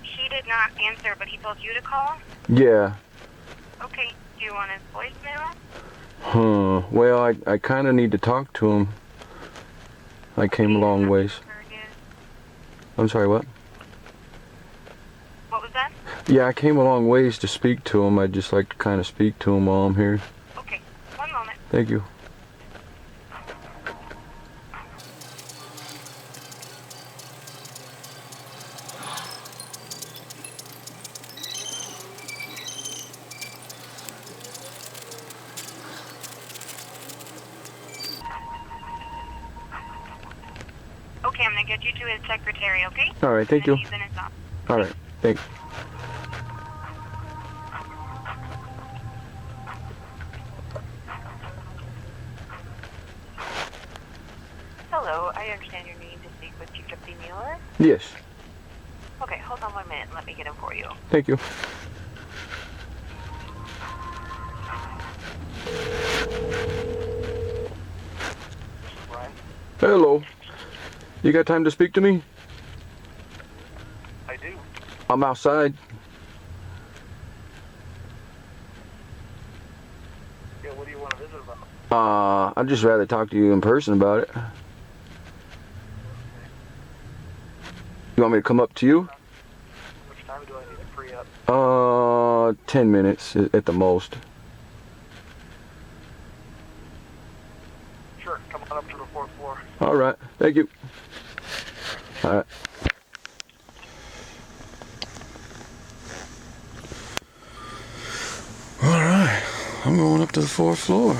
He did not answer, but he told you to call? Yeah. Okay, do you want his voicemail? Well, I kind of need to talk to him. I came a long ways. I'm sorry, what? What was that? Yeah, I came a long ways to speak to him. I'd just like to kind of speak to him while I'm here. Okay, one moment. Thank you. Okay, I'm gonna get you to his secretary, okay? All right, thank you. He's in his office. All right, thanks. Hello, I understand you're needing to speak with Chief Deputy Mueller. Yes, Okay, hold on 1 minute and let me get him for you. thank you. Hello. You got time to speak to me? I do. I'm outside. Yeah, what do you want to visit about? I'd just rather talk to you in person about it. You want me to come up to you? Which time do I need to free up? 10 minutes at the most. Sure, come on up to the 4th floor. All right, thank you. All right. All right, I'm going up to the 4th floor.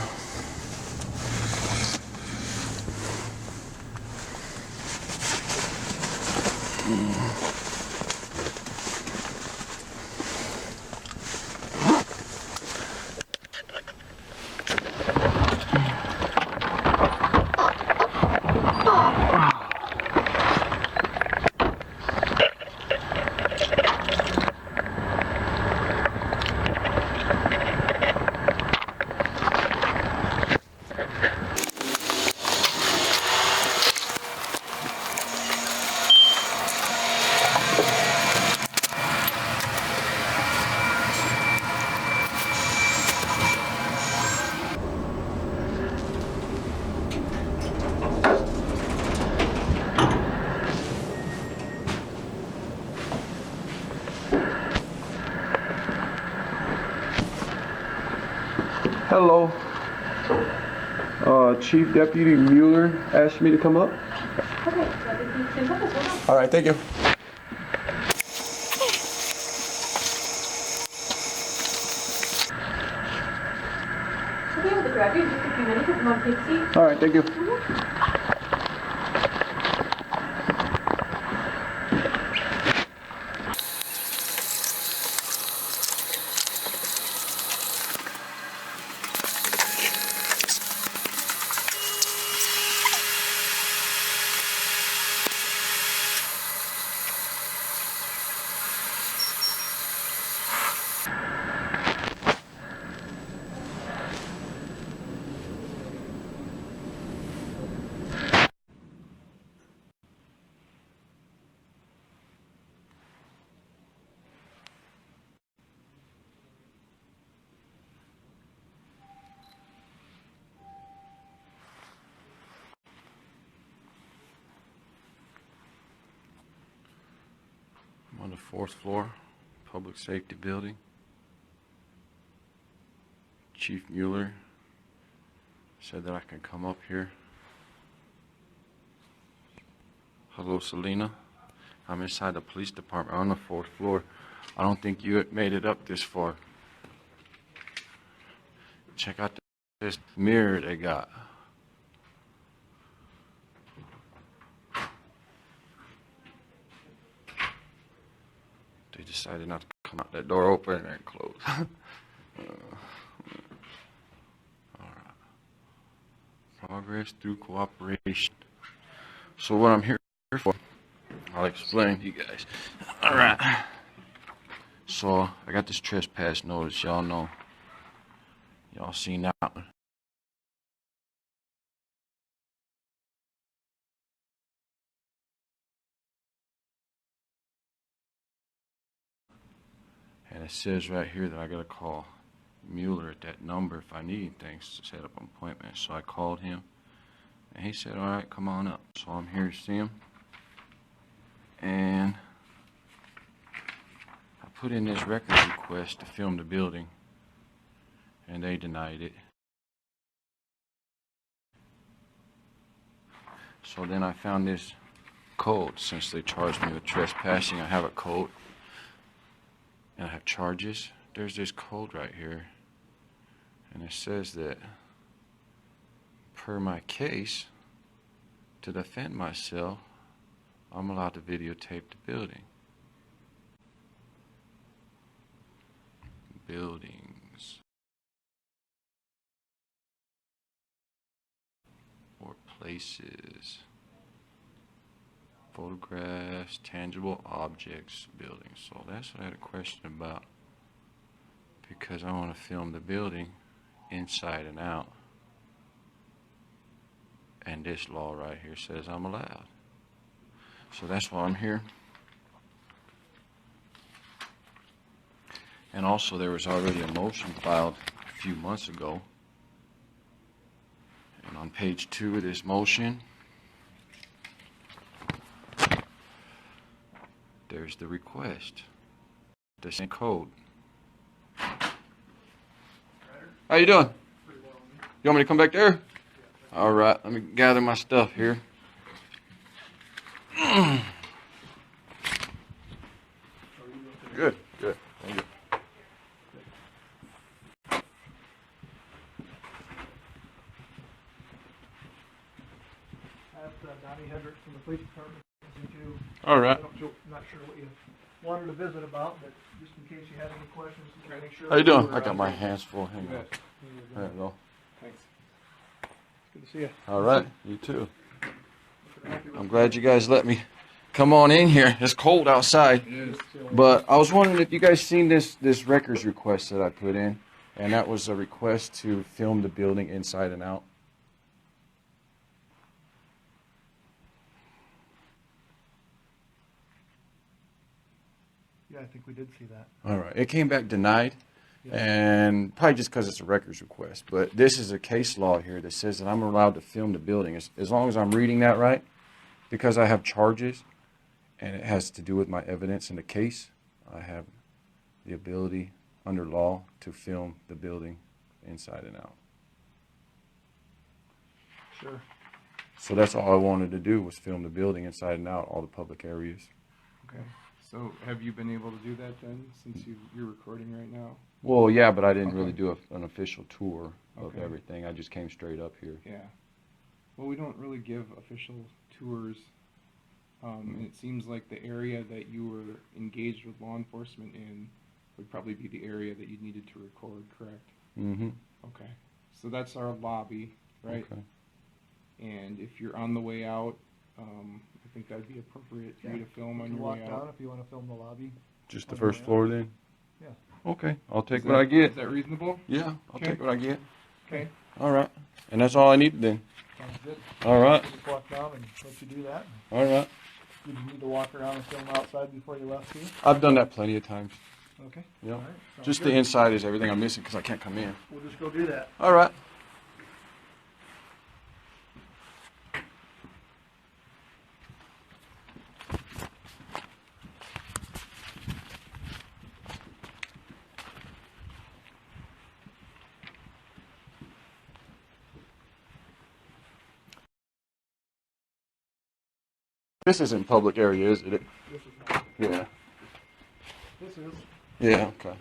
Hello. Chief Deputy Mueller asked me to come up. Okay, All right, thank you. She'll be able to grab you in just a few minutes if you want to take a seat. All right, thank you. I'm on the 4th floor, public safety building. Chief Mueller said that I can come up here. Hello, Selena. I'm inside the police department on the 4th floor. I don't think you made it up this far. Check out this mirror they got. They decided not to come out. That door open and closed. Alright. Progress through cooperation. So what I'm here for, I'll explain to you guys. Alright. So I got this trespass notice, y'all know. Y'all seen that one. And it says right here that I gotta call Mueller at that number if I need things to set up an appointment. So I called him and he said, all right, come on up. So I'm here to see him. And I put in this record request to film the building and they denied it. So then I found this code. Since they charged me with trespassing, I have a code. And I have charges. There's this code right here. And it says that per my case, to defend myself, I'm allowed to videotape the building. Buildings. Or places. Photographs, tangible objects, buildings. So that's what I had a question about. Because I want to film the building inside and out. And this law right here says I'm allowed. So that's why I'm here. And also there was already a motion filed a few months ago. And on page 2 of this motion, there's the request. The same code. How you doing? You want me to come back there? All right, let me gather my stuff here. Good, good. Thank you. That's Donnie Hendricks from the police department. All right. Not sure what you wanted to visit about, but just in case you had any questions, make sure. How you doing? I got my hands full. Hang on. There you go. Thanks. Good to see you. All right, you too. I'm glad you guys let me come on in here. It's cold outside, but I was wondering if you guys seen this records request that I put in, and that was a request to film the building inside and out. Yeah, I think we did see that. All right, it came back denied, and probably just because it's a records request. But this is a case law here that says that I'm allowed to film the building as long as I'm reading that right, because I have charges, and it has to do with my evidence in the case. I have the ability under law to film the building inside and out. Sure. So that's all I wanted to do was film the building inside and out, all the public areas. Okay. So have you been able to do that then, since you're recording right now? Well, yeah, but I didn't Okay. really do an official tour of Okay. everything. I just came straight up here. Yeah. Well, we don't really give official tours. And it seems like the area that you were engaged with law enforcement in would probably be the area that you needed to record, correct? Mm-hmm. Okay. So that's our lobby, right? Okay. And if you're on the way out, I think that'd be appropriate for you to film on You your walk way down out. if you want to film the lobby. Just the on your first way floor out. then? Yeah. Okay, I'll take Is what that- I get. Is that reasonable? Yeah, I'll Okay. take what I get. Okay. All right. And that's all I need then. Sounds good. All right. We'll just walk down and let you do that. All right. Did you need to walk around and film outside before you left here? I've done that plenty of times. Okay. Yep. All right. Sounds Just good. the inside is everything I'm missing because I can't come in. We'll just go do that. All right. This isn't public area, is it? This is not. Yeah. This is. Yeah, okay.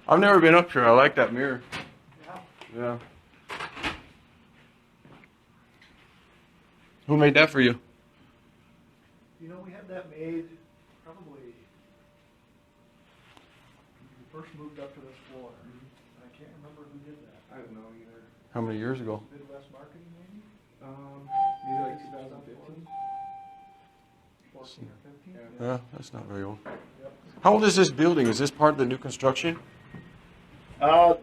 I've never been up here. I like that mirror. Yeah. Yeah. Who made that for you? You know, we had that made probably when we first moved up to this floor. I can't remember who did that. I don't know either. How many years ago? Midwest Marketing, maybe? Maybe like 2015. 14 or 15? Yeah, that's not very old. How old is this building? Is this part of the new construction?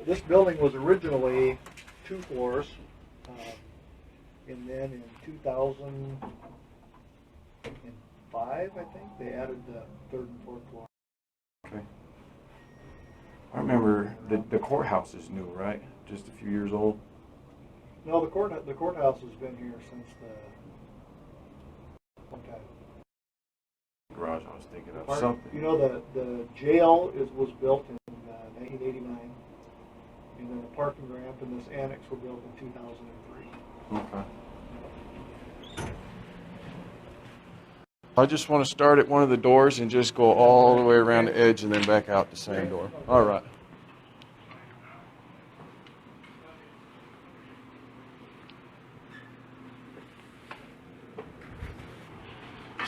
This building was originally 2 floors, and then in 2005, I think, they added the 3rd and 4th floor. Okay. I remember the courthouse is new, right? Just a few years old. No, the courthouse has been here since the long time. Garage, I was thinking of Part- something. You know, the jail was built in 1989, and then the parking ramp and this annex were built in 2003. Okay. I just want to start at one of the doors and just go all the way around the edge and then back out the same door. All right.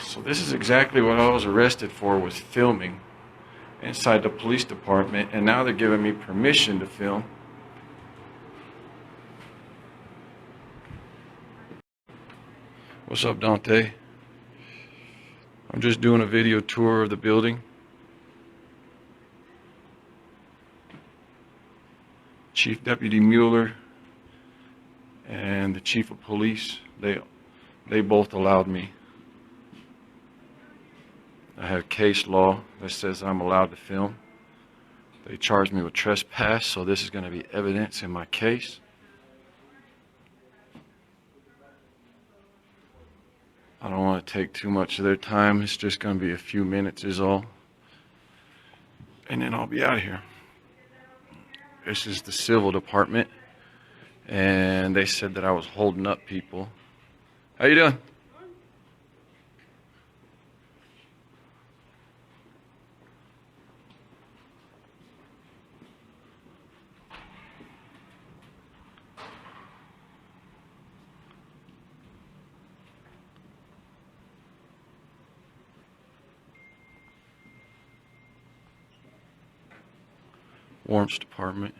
So this is exactly what I was arrested for, was filming inside the police department, and now they're giving me permission to film. What's up, Dante? I'm just doing a video tour of the building. Chief Deputy Mueller and the Chief of Police, they both allowed me. I have case law that says I'm allowed to film. They charged me with trespass, so this is going to be evidence in my case. I don't want to take too much of their time. It's just going to be a few minutes is all. And then I'll be out of here. This is the civil department. And they said that I was holding up people. How you doing? Warrants department.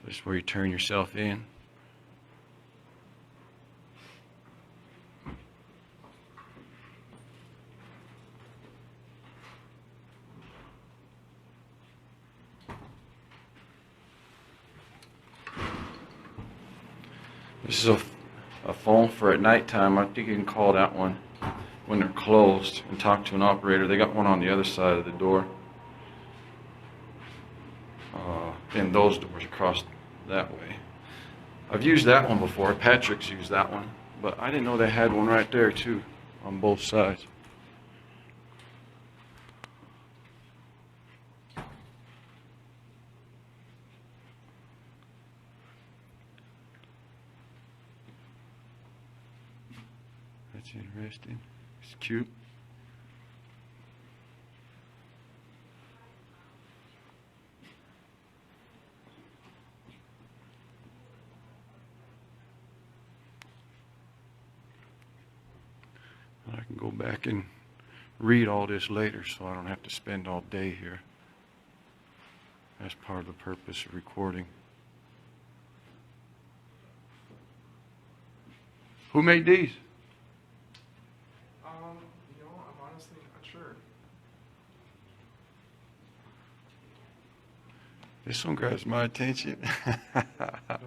This is where you turn yourself in. This is a phone for at nighttime. I think you can call that one when they're closed and talk to an operator. They got one on the other side of the door. And those doors across that way. I've used that one before. Patrick's used that one, but I didn't know they had one right there too, on both sides. It's interesting. It's cute. I can go back and read all this later so I don't have to spend all day here. That's part of the purpose of recording. Who made these? You know, I'm honestly not sure. This one grabs my attention.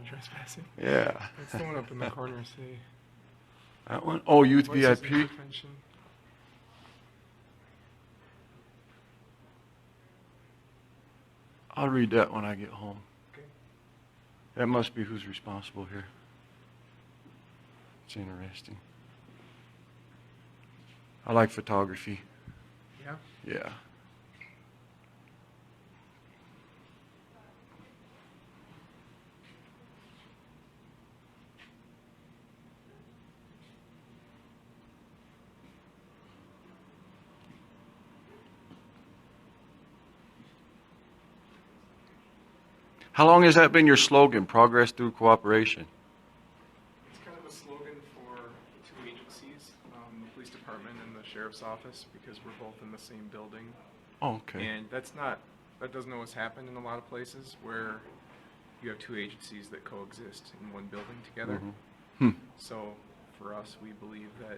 Trespassing? Yeah. That's the one up in the corner, say. That one? Oh, Youth Voices VIP? and Prevention. I'll read that when I get home. Okay. That must be who's responsible here. It's interesting. I like photography. Yeah? Yeah. How long has that been your slogan, progress through cooperation? It's kind of a slogan for two agencies, the police department and the sheriff's office, because we're both in the same building. Oh, okay. And that doesn't always happen in a lot of places where you have two agencies that coexist in one building together. Mm-hmm. So for us, we believe that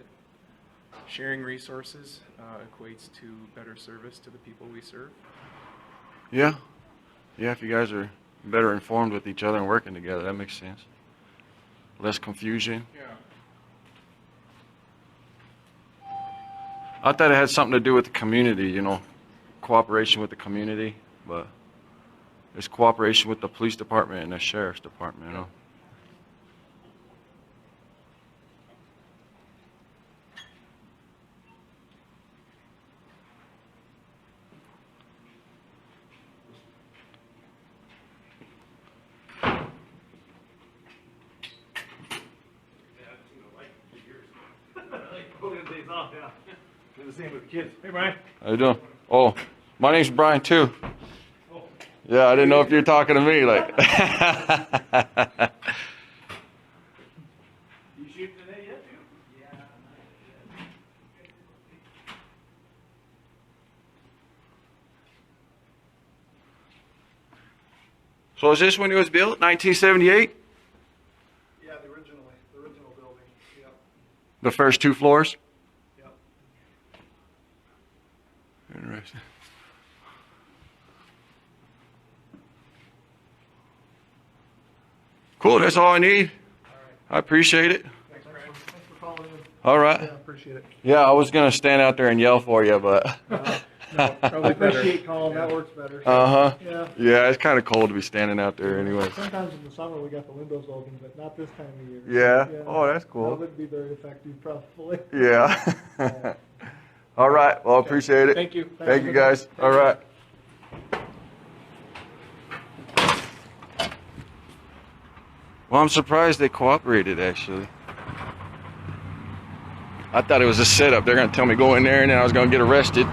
sharing resources equates to better service to the people we serve. Yeah. Yeah, if you guys are better informed with each other and working together, that makes sense. Less confusion. Yeah. I thought it had something to do with the community, you know, cooperation with the community, but it's cooperation with the police department and the sheriff's department, you know. The same with the kids. Hey, Brian. How you doing? Oh, my name's Brian too. Yeah, I didn't know if you're talking to me. Like. You shooting today yet, too? Yeah. So is this when it was built? 1978? Yeah, the original building. Yeah. The first 2 floors? Yep. Interesting. Cool, that's all I need. I appreciate it. Thanks, Brian. Thanks for calling in. All right. Yeah, appreciate it. Yeah, I was going to stand out there and yell for you, but... No, probably appreciate calling. That works better. Uh-huh. Yeah. Yeah, it's kind of cold to be standing out there anyway. Sometimes in the summer we got the windows open, but not this time of year. Yeah? Oh, that's cool. That wouldn't be very effective, probably. Yeah. All right. Well, appreciate it. Thank you. Thank you, guys. All right. Well, I'm surprised they cooperated, actually. I thought it was a setup. They're going to tell me go in there and then I was going to get arrested.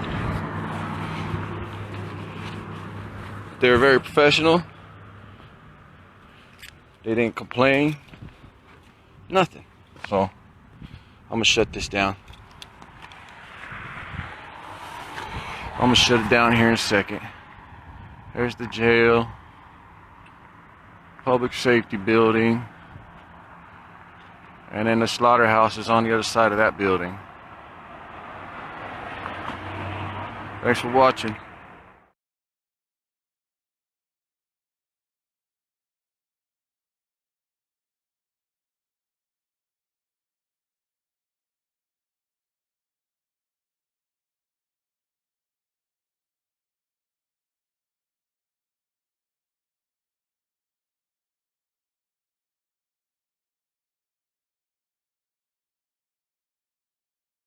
They were very professional. They didn't complain. Nothing. So, I'm going to shut this down. I'm going to shut it down here in a second. There's the jail. Public safety building. And then the slaughterhouse is on the other side of that building. Thanks for watching.